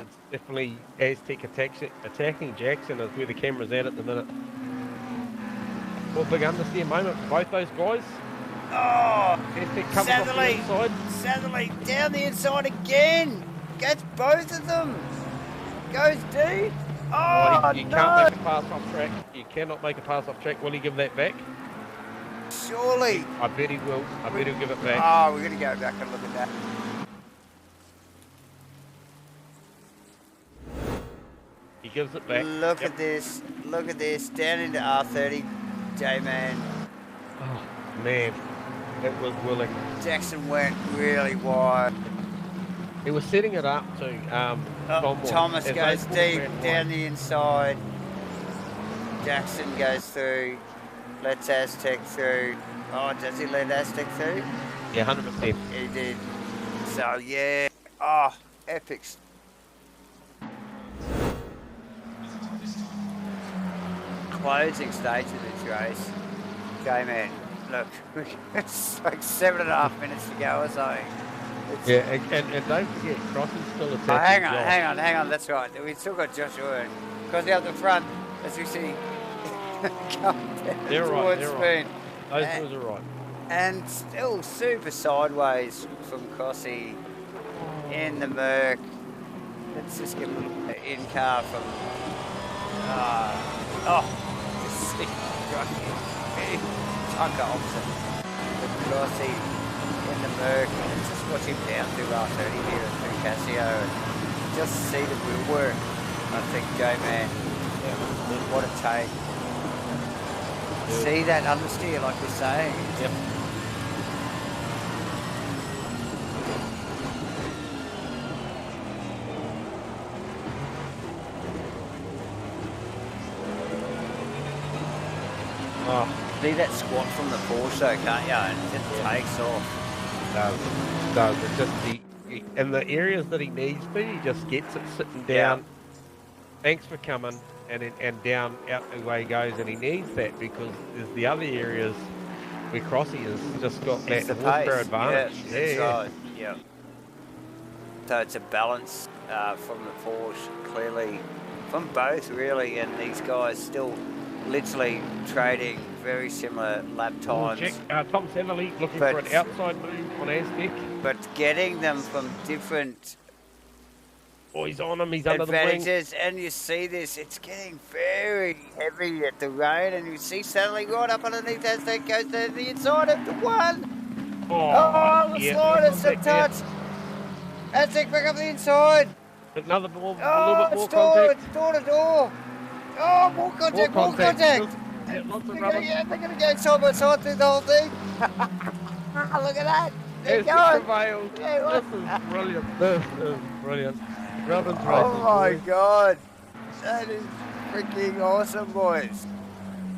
it's definitely Aztec attacking Jackson is where the camera's at the minute. Well, big understeer moment for both those guys. Oh, Aztec comes off the inside. Satherley down the inside again. Gets both of them. Goes deep. Oh, you no. can't make a pass off track. You cannot make a pass off track. Will he give that back? Surely. I bet he will. I bet he'll give it back. Oh, we're going to go back and look at that. He gives it back. Look at this. Look at this. Down into R30. J-Man. Oh, man. It was willing. Jackson went really wide. He was setting it up to Thomas as goes they deep down the inside. Jackson goes through. Lets Aztec through. Oh, does he let Aztec through? Yeah, 100%. He did. So yeah. Oh, epic. Closing stage of this race. Okay, man. Look, it's like 7.5 minutes to go or something. Yeah, and don't forget, Crossing's still attacking. Oh, hang on, that's right. We've still got Joshua because out the front, as we see, come down they're towards right. Spoon. Those boys are right. And still super sideways from Crossy in the Merc. Let's just get a little in-car from... just see Crossy. Tucker opposite. With Crossy in the Merc. Let's just watch him down through R30 here through Casio. And just see the wheel work. I think, J-Man, what a take. See that understeer, like we're saying. Yep. Oh, see that squat from the Porsche though, can't you? And it just takes off. Does. It's just in the areas that he needs to, he just gets it sitting down. Yeah. Thanks for coming. And down out the way he goes, and he needs that because there's the other areas where Crossy has just got that horsepower advantage. Yeah, that's right. Yeah. So it's a balance from the Porsche, clearly, from both really, and these guys still literally trading very similar lap times. Tom Setterly looking for an outside move on Aztec. But getting them from different... Oh, he's on him, he's under the wing. Advantages, and you see this, it's getting very heavy at the rein, and you see Satterley right up underneath as that goes to the inside of the one. Oh, the sliders have touched. Aztec back up the inside. Another ball, a little bit more contact. It's door to door. Oh, more contact. Yeah, lots of they're going to go side by side through the whole thing. Look at that. They're going. This is brilliant. This is brilliant. Oh my God, that is freaking awesome, boys.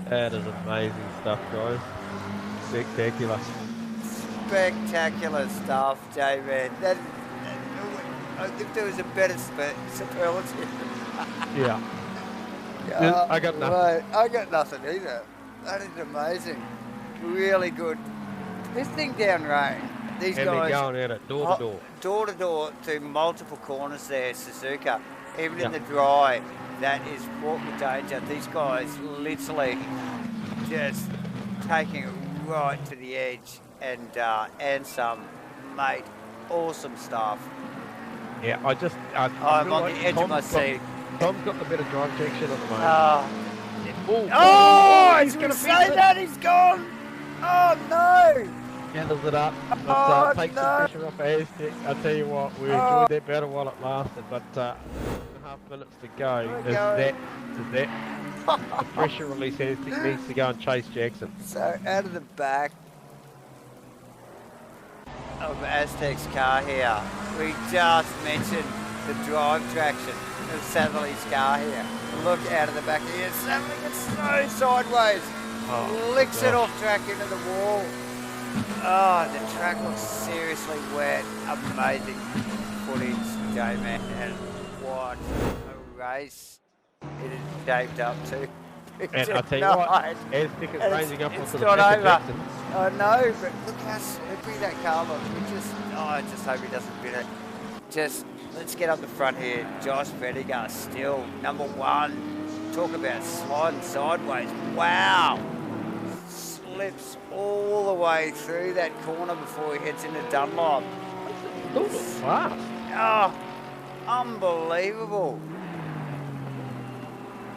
That is amazing stuff, guys. Spectacular. Spectacular stuff, J-Man. If there was a better superlative. Yeah. I got nothing. Right. I got nothing either. That is amazing. Really good. This thing down rain. These and guys they're going at it door to door. Door to door through multiple corners there, Suzuka. Even in the dry, that is fraught with danger. These guys literally just taking it right to the edge and some, mate, awesome stuff. Yeah, I'm on the edge of my seat. Tom's got the better drive traction at the moment. He's going to say that, he's gone. Oh no! Gathers it up, takes some pressure off Aztec. I tell you what, we enjoyed that battle while it lasted, but 2.5 minutes to go. Is that the pressure release Aztec needs to go and chase Jackson. So out of the back of Aztec's car here, we just mentioned the drive traction of Satterley's car here. Look out of the back here, Satterley gets so sideways, licks it off track into the wall. Oh, the track looks seriously wet. Amazing footage, J-Man, and what a race it is shaped up to. And I tell you what, Aztec is ranging up onto the not back of over. Jackson. I know, but look how slippery that car looks. I just hope he doesn't win it. Let's get up the front here. Josh Vediger still number one. Talk about sliding sideways. Wow. Slips all the way through that corner before he heads into Dunlop. Still looks fast. Oh, unbelievable.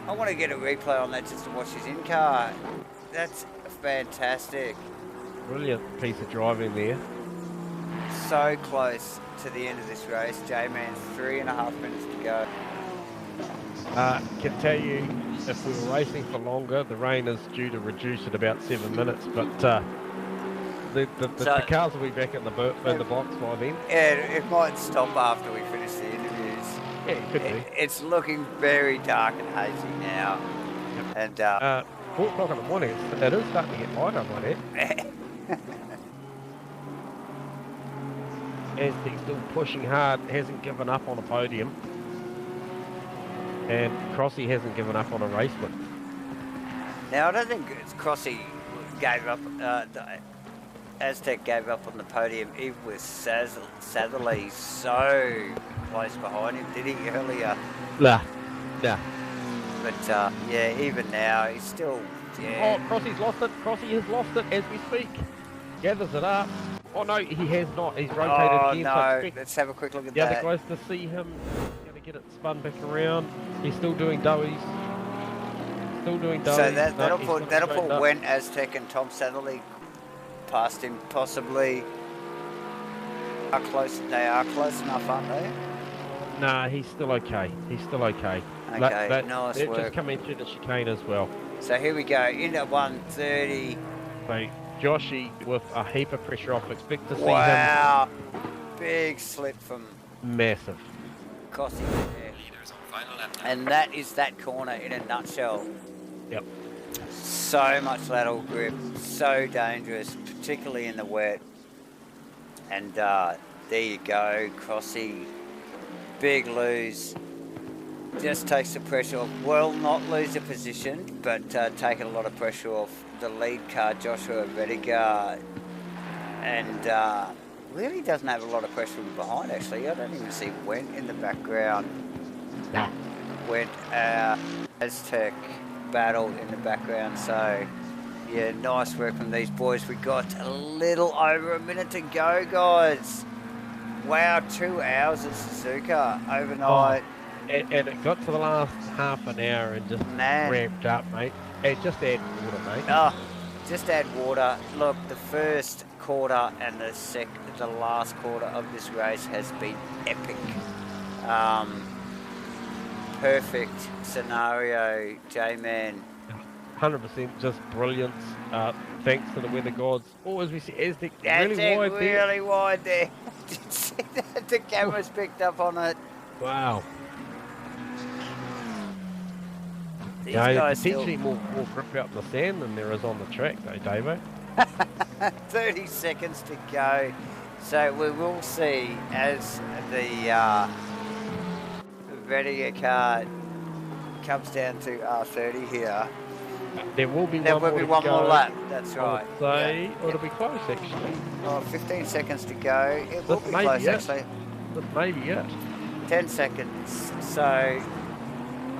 I want to get a replay on that just to watch his in-car. That's fantastic. Brilliant piece of driving there. So close to the end of this race, J-Man. 3.5 minutes to go. Can tell you, if we were racing for longer, the rain is due to reduce at about 7 minutes, but The cars will be back in the box by then. Yeah, it might stop after we finish the interviews. Yeah, it could be. It's looking very dark and hazy now. Yep. And 4 o'clock in the morning, it is starting to get lighter by there. Aztec's still pushing hard, hasn't given up on a podium. And Crossy hasn't given up on a race win. now I don't think Crossy gave up. Aztec gave up on the podium even with Satherley so close behind him, did he, earlier? Nah. But yeah, even now, he's still... Yeah. Oh, Crossy's lost it. Crossy has lost it as we speak. Gathers it up. Oh no, he has not. He's rotated again. Oh no, so let's have a quick look at the that. other guys to see him. Going to get it spun back around. He's still doing doughies. So that'll put Went, Aztec and Tom Satherley past him, possibly. They are close enough, aren't they? Nah, he's still okay. Okay, nice they're work. just coming through the chicane as well. So here we go, into 130. So Joshy with a heap of pressure off. Expect to see Wow, big slip from him. Massive. Crossy there. And that is that corner in a nutshell. Yep. So much lateral grip, so dangerous, particularly in the wet. And there you go, Crossy. Big lose. Just takes the pressure off. Will not lose a position, but taking a lot of pressure off the lead car, Joshua Vediger. And really doesn't have a lot of pressure from behind, actually. I don't even see Went in the background. Nah. Went Aztec battle in the background. So, yeah, nice work from these boys. We got a little over a minute to go, guys. Wow, 2 hours at Suzuka overnight. Oh, and it got to the last half an hour and just ramped up, mate. And just add water, mate. Oh, just add water. Look, the first quarter and the last quarter of this race has been epic. Perfect scenario, J-Man. 100% just brilliance. Thanks to the weather gods. Or as we see, Aztec really wide there. Did you see that? The camera's picked up on it. Wow. These Yeah, guys potentially more grip out in the sand than there is on the track, though, Davo. 30 seconds to go. So we will see as the Vediger car comes down to R30 here. There will be one more lap, that's right. Say, or it'll be close, actually. Oh, 15 seconds to go. It will be close, actually. This may be it. 10 seconds. So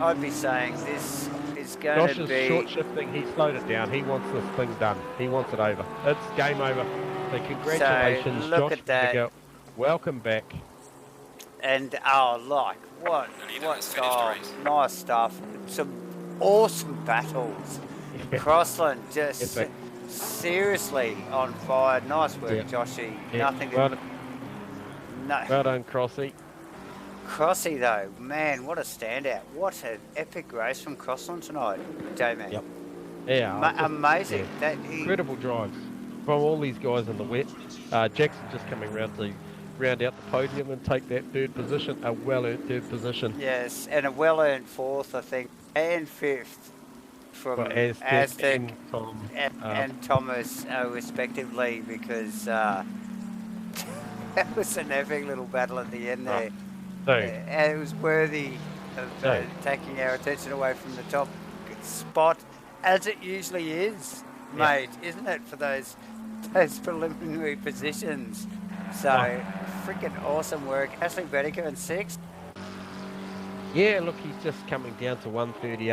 I'd be saying this is going to be... Josh is short shifting. He slowed it down. He wants this thing done. He wants it over. It's game over. So congratulations, so look Josh. at that. Vediger. Welcome back. And what style, nice stuff. Some awesome battles. Crossland just seriously on fire. Nice work, Joshy. Yeah. Nothing. Well done, Crossy. Crossy though, man, what a standout! What an epic race from Crossland tonight, J-Man. Yep. Yeah. Amazing. Yeah. That Incredible drives from all these guys in the wet. Jackson just coming round to round out the podium and take that third position, a well-earned third position. Yes, and a well-earned fourth, I think, and fifth from Aztec and Thomas, respectively, because that was an epic little battle at the end there. And it was worthy of taking our attention away from the top spot, as it usually is, mate, isn't it, for those preliminary positions? So, freaking awesome work. Ashley Vediger in 6th. Yeah, look, he's just coming down to 130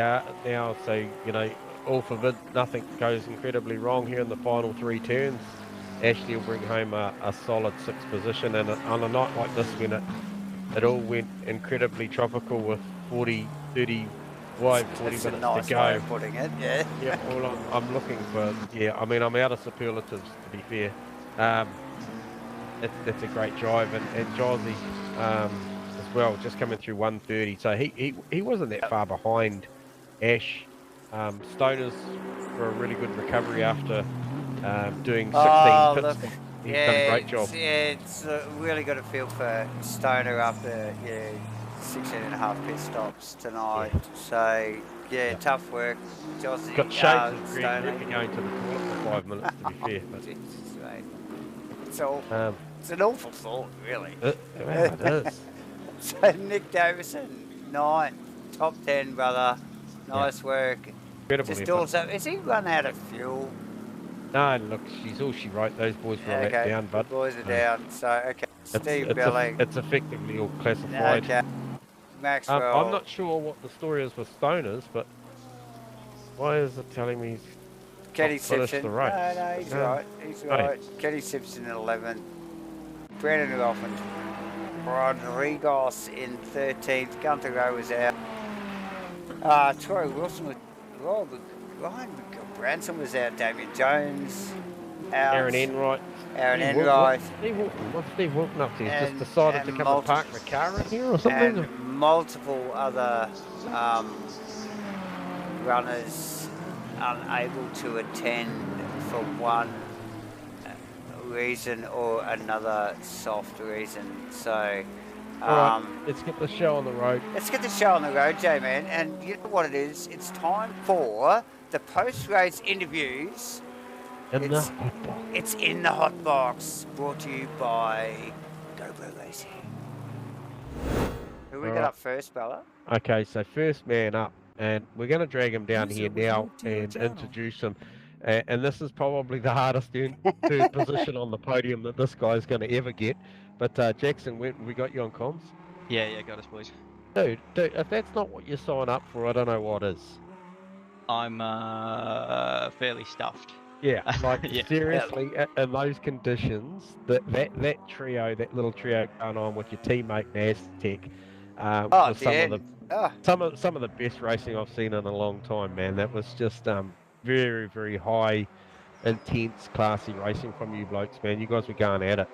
now, so, you know, all forbid, nothing goes incredibly wrong here in the final 3 turns. Ashley will bring home a solid 6th position, and on a night like this when it all went incredibly tropical with 40 minutes That's a to nice go. way of putting it, yeah. Yeah, all I'm looking for, I mean, I'm out of superlatives, to be fair. That's a great drive, and Josy as well, just coming through 130. So he wasn't that far behind Ash. Stoners for a really good recovery after doing 16 Oh, pit look. stops. He's Yeah, done a great job. it's really got a feel for Stoner after 16 and a half pit stops tonight. So tough work, Jossie. Got shades of Greg Stoner. Ripper going to the toilet for 5 minutes, to be fair. But Jesus, mate. It's awful. um, It's an awful thought, really. well, it is. So Nick Davison, 9th, top 10, brother. Nice work. Incredible Just effort. also, has he run out of fuel? No, look, she's all she wrote. Those boys were let down, the but boys are down. So, okay. Steve Billy. it's effectively all classified. Okay. Maxwell. I'm not sure what the story is with Stoners, but why is it telling me Kenny not finished Simpson. the race? No, he's right. He's right. Kenny Simpson in 11th. Brandon Goffin. Rodriguez in 13th. Gunther Rowe was out. Troy Wilson was. Ryan Branson was out. Damien Jones out. Aaron Enright. Aaron Enright. What's Steve Wilson up to? He's just decided to come and park the car in here or something? And multiple other runners unable to attend for one reason or another soft reason. So, right, let's get the show on the road. Let's get the show on the road, J-Man. And you know what it is? It's time for the post-race interviews. It's in the hot box, brought to you by GoPro Racing. Who we got up first, Bella? Okay, so first man up, and we're going to drag him down here now and introduce him. And this is probably the hardest third position on the podium that this guy's going to ever get. But Jackson, we got you on comms? Yeah, got us, boys. Dude, if that's not what you sign up for, I don't know what is. I'm fairly stuffed. Yeah, like seriously, in those conditions, that trio, that little trio going on with your teammate Aztec, was some of the best racing I've seen in a long time, man. That was just very, very high, intense, classy racing from you blokes, man. You guys were going at it.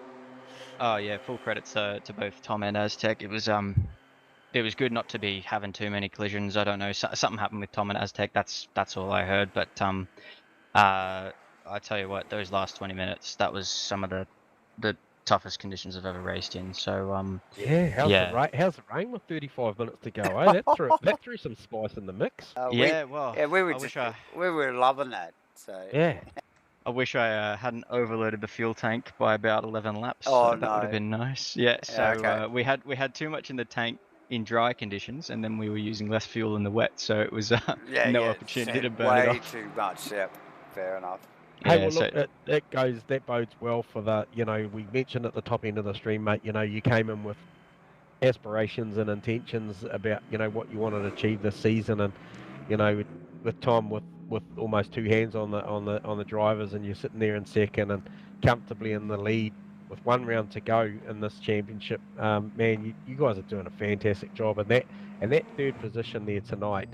Oh yeah, full credit to both Tom and Aztec. It was good not to be having too many collisions. I don't know, something happened with Tom and Aztec. That's all I heard. But I tell you what, those last 20 minutes, that was some of the toughest conditions I've ever raced in. So how's the rain with 35 minutes to go? Eh? That threw some spice in the mix. We were loving that. So I wish I hadn't overloaded the fuel tank by about 11 laps. Oh, so that would have been nice. Yeah. So we had too much in the tank in dry conditions, and then we were using less fuel in the wet, so it was no opportunity to burn it off. Way too much. Yeah, fair enough. Hey, well, look, that bodes well for the, we mentioned at the top end of the stream, mate, you came in with aspirations and intentions about, what you wanted to achieve this season, and, with Tom, with almost two hands on the drivers, and you're sitting there in second and comfortably in the lead with one round to go in this championship, man, you guys are doing a fantastic job, and that third position there tonight,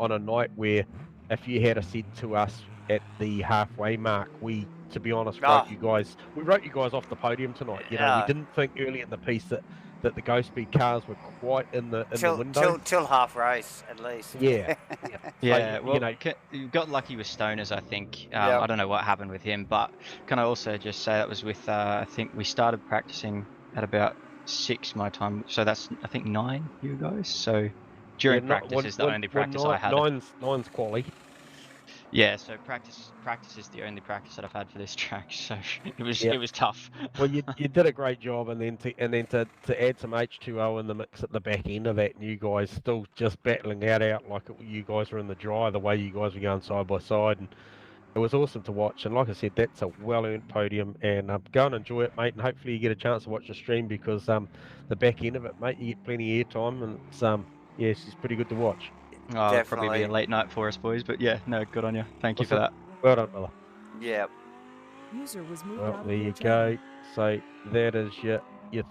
on a night where if you had said to us at the halfway mark, we, to be honest, wrote you guys off the podium tonight. We didn't think early in the piece that the Ghost Speed cars were quite in the window. Till half race, at least. Yeah. Well, you got lucky with Stoners, I think. I don't know what happened with him, but can I also just say that was with, I think we started practicing at about 6 my time, so that's, I think, 9 you guys. So during practice is the only practice I had. Nine's quali. Yeah, so practice is the only practice that I've had for this track, so it was tough. Well, you did a great job, and then to add some H2O in the mix at the back end of that, and you guys still just battling that out like you guys were in the dry, the way you guys were going side by side, and it was awesome to watch. And like I said, that's a well-earned podium, and go and enjoy it, mate, and hopefully you get a chance to watch the stream, because the back end of it, mate, you get plenty of airtime, and it's pretty good to watch. Oh, it'll probably be a late night for us, boys, but yeah, no, good on you. Thank you for that. Well done, brother. Yeah. User was moved out There you go. So that is your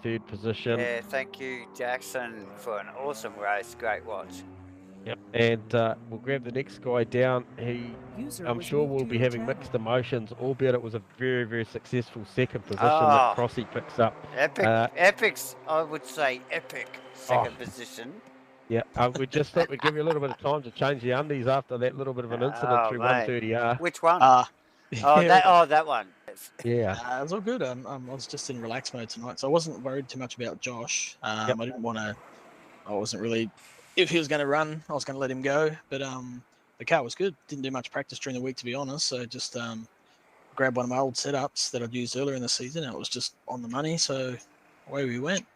third position. Yeah, thank you, Jackson, for an awesome race. Great watch. Yep. And we'll grab the next guy down. I'm sure we'll be having mixed emotions, albeit it was a very, very successful second position that Crossy picks up. Epic's, I would say, epic second position. Yeah, we just thought we'd give you a little bit of time to change the undies after that little bit of an incident through 130R. Which one? Oh, Yeah, that one. Yes. Yeah. it was all good. I was just in relax mode tonight, so I wasn't worried too much about Josh. I didn't want to. I wasn't really. If he was going to run, I was going to let him go. But the car was good. Didn't do much practice during the week, to be honest. So just grabbed one of my old setups that I'd used earlier in the season, and it was just on the money. So away we went.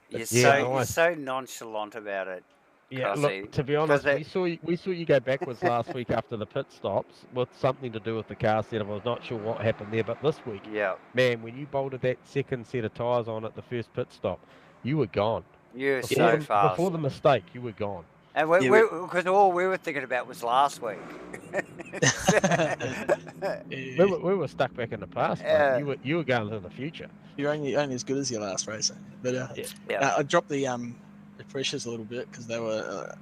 You're nice. so nonchalant about it. Yeah, Crossy, look, to be honest, we saw you go backwards last week after the pit stops with something to do with the car setup. I was not sure what happened there, but this week, Yeah. man, when you bolted that second set of tyres on at the first pit stop, you were gone. You're so fast. Before the mistake, you were gone. And because all we were thinking about was last week. We were stuck back in the past, mate. You were going to the future. You're only as good as your last race. But I dropped the pressures a little bit because they were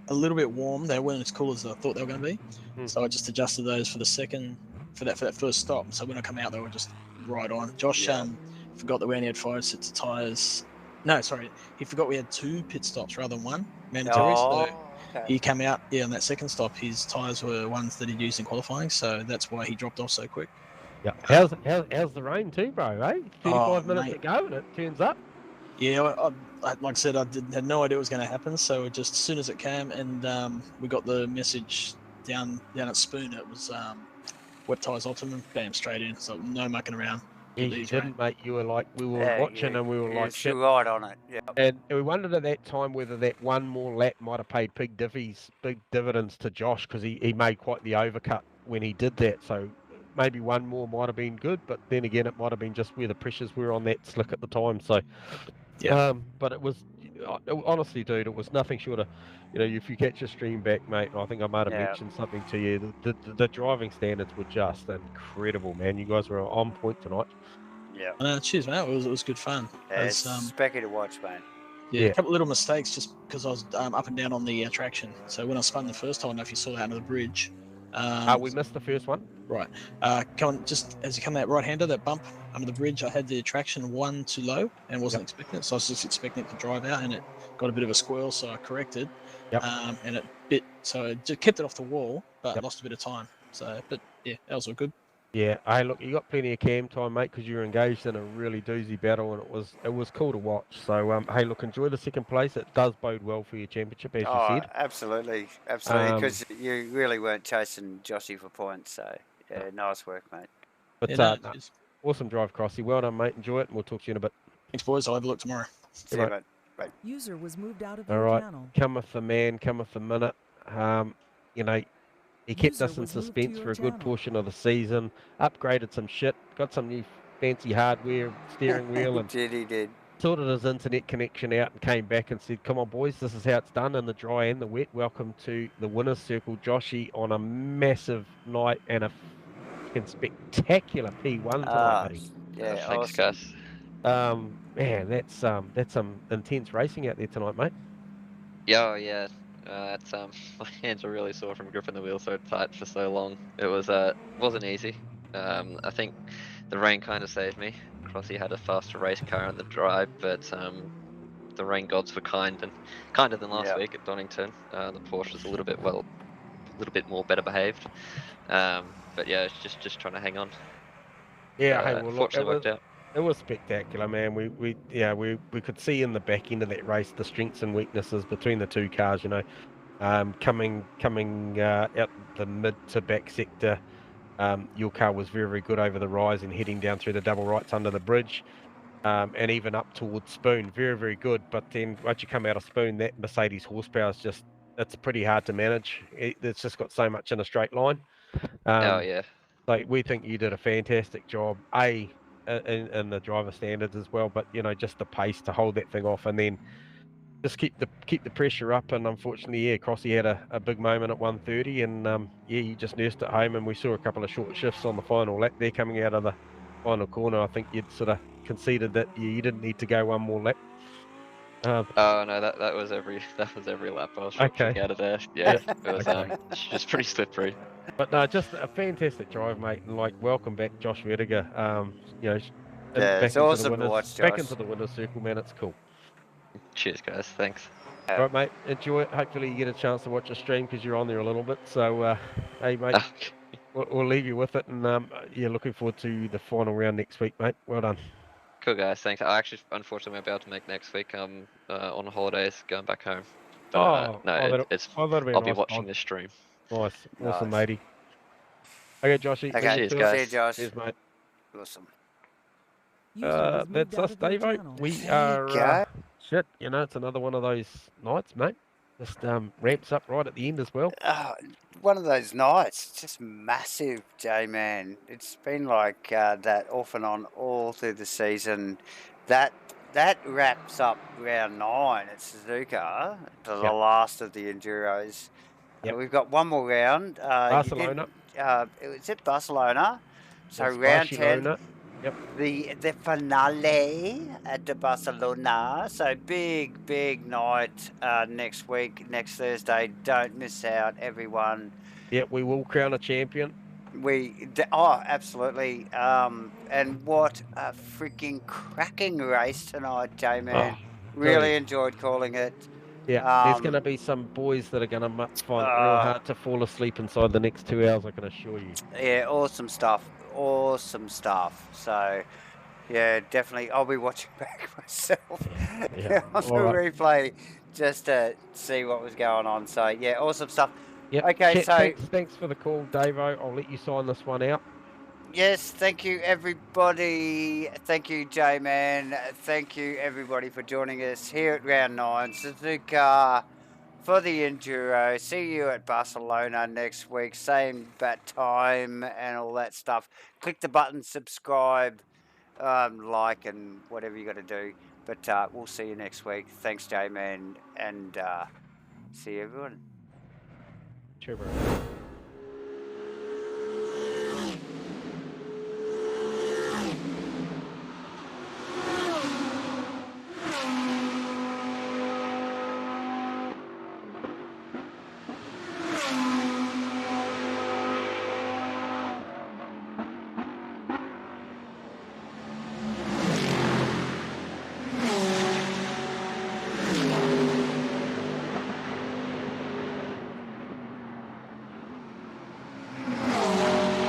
a little bit warm. They weren't as cool as I thought they were going to be. So I just adjusted those for that first stop. So when I come out, they were just right on. Josh forgot that we only had 5 sets of tyres. No, sorry, he forgot we had 2 pit stops rather than 1 mandatory. So he came out on that second stop. His tyres were ones that he'd used in qualifying, so that's why he dropped off so quick. Yeah. How's the rain too, bro? Eh? 35 minutes to go and it turns up. Yeah, like I said, I had no idea it was going to happen. So just as soon as it came, and we got the message down at Spoon, it was wet tyres optimum, bam, straight in. So no mucking around. Yeah, you didn't, mate. You were like, we were watching and we were like, shit. Right on it. Yeah. And we wondered at that time whether that one more lap might have paid big dividends to Josh because he made quite the overcut when he did that. So maybe one more might have been good, but then again, it might have been just where the pressures were on that slick at the time. So, but it was honestly, dude, it was nothing short of, if you catch your stream back, mate. I think I might have mentioned something to you. The driving standards were just incredible, man. You guys were on point tonight. Yeah. Cheers, mate. It was good fun. It's specky to watch, mate. Yeah, a couple of little mistakes just because I was up and down on the traction. So when I spun the first time, I don't know if you saw that under the bridge. We missed the first one. Right. Just as you come that right-hander, that bump under the bridge, I had the traction 1 too low and wasn't expecting it. So I was just expecting it to drive out, and it got a bit of a squirrel, so I corrected. And it bit, so I just kept it off the wall, but lost a bit of time. So, but yeah, that was all good. Yeah, hey, look, you got plenty of cam time, mate, because you were engaged in a really doozy battle, and it was cool to watch. So, hey, look, enjoy the second place. It does bode well for your championship, as you said. Absolutely, because you really weren't chasing Joshy for points. So, nice work, mate. But awesome drive, Crossy. Well done, mate. Enjoy it, and we'll talk to you in a bit. Thanks, boys. I'll have a look tomorrow. See you, mate. Bye. User was moved out of your channel. Cometh the man, cometh the minute. He kept us in suspense for a good portion of the season, upgraded some shit, got some new fancy hardware, steering wheel, and he did. Sorted his internet connection out and came back and said, come on, boys, this is how it's done in the dry and the wet. Welcome to the winner's circle, Joshy, on a massive night and a spectacular P1 tonight, buddy. Yeah, thanks, guys. Man, that's some intense racing out there tonight, mate. Yeah, it's my hands are really sore from gripping the wheel so tight for so long. It wasn't easy. I think the rain kind of saved me. Crossy had a faster race car on the drive, but the rain gods were kinder than last week at Donington. The Porsche was a little bit more better behaved. But yeah, it's just trying to hang on. Yeah, hey, well, look, worked out. It was spectacular, man. We could see in the back end of that race the strengths and weaknesses between the two cars. Coming out the mid to back sector, your car was very, very good over the rise and heading down through the double rights under the bridge, and even up towards Spoon, very, very good. But then once you come out of Spoon, that Mercedes horsepower is it's pretty hard to manage. It's just got so much in a straight line. Like, we think you did a fantastic job, in the driver standards as well, but just the pace to hold that thing off and then just keep the pressure up. And unfortunately, Crossy had a big moment at 1:30, and you just nursed it home. And we saw a couple of short shifts on the final lap there coming out of the final corner. I think you'd sort of conceded that you didn't need to go one more lap. Oh no, that was every lap. I was trying out of there. Yeah, it was just pretty slippery. But no, just a fantastic drive, mate, and welcome back, Josh Vertiger. It's awesome to watch, Josh. Back into the winner's circle, man. It's cool. Cheers, guys. Thanks. All right, mate. Enjoy it. Hopefully you get a chance to watch a stream because you're on there a little bit. So, hey, mate. we'll leave you with it, and yeah, looking forward to the final round next week, mate. Well done. Cool, guys. Thanks. I actually, unfortunately, won't be able to make next week. I'm on holidays, going back home. But no, it's. that'll be a I'll be nice watching time. this stream. Nice, awesome, Nice. matey. Okay, Joshy. Okay, Cheers, see you, guys. Josh. Cheers, mate. Awesome. User was moved That's out us, of your Davo. channel. We There you are go. shit. You know, it's another one of those nights, mate. Just ramps up right at the end as well. One of those nights, just massive, J-Man. It's been like that off and on all through the season. That wraps up round 9 at Suzuka, the Yep. last of the Enduros. Yep. We've got one more round. Barcelona. Is it Barcelona? So It's round 10. Barcelona. Yep. The finale at the Barcelona. So big night next week, next Thursday. Don't miss out, everyone. Yeah, we will crown a champion. Absolutely. And what a freaking cracking race tonight, J-Man. Really enjoyed calling it. Yeah, there's going to be some boys that are going to find it real hard to fall asleep inside the next 2 hours, I can assure you. Yeah, awesome stuff. Awesome stuff. So, yeah, definitely. I'll be watching back myself Yeah. on the replay just to see what was going on. So, yeah, awesome stuff. Yep. Okay, so thanks for the call, Davo. I'll let you sign this one out. yes, thank you, everybody. Thank you, J-Man. Thank you, everybody, for joining us here at Round 9, Suzuka, for the Enduro. See you at Barcelona next week. Same bat time and all that stuff. Click the button, subscribe, like, and whatever you got to do. But we'll see you next week. Thanks, J-Man, and see you, everyone. Sure, bro.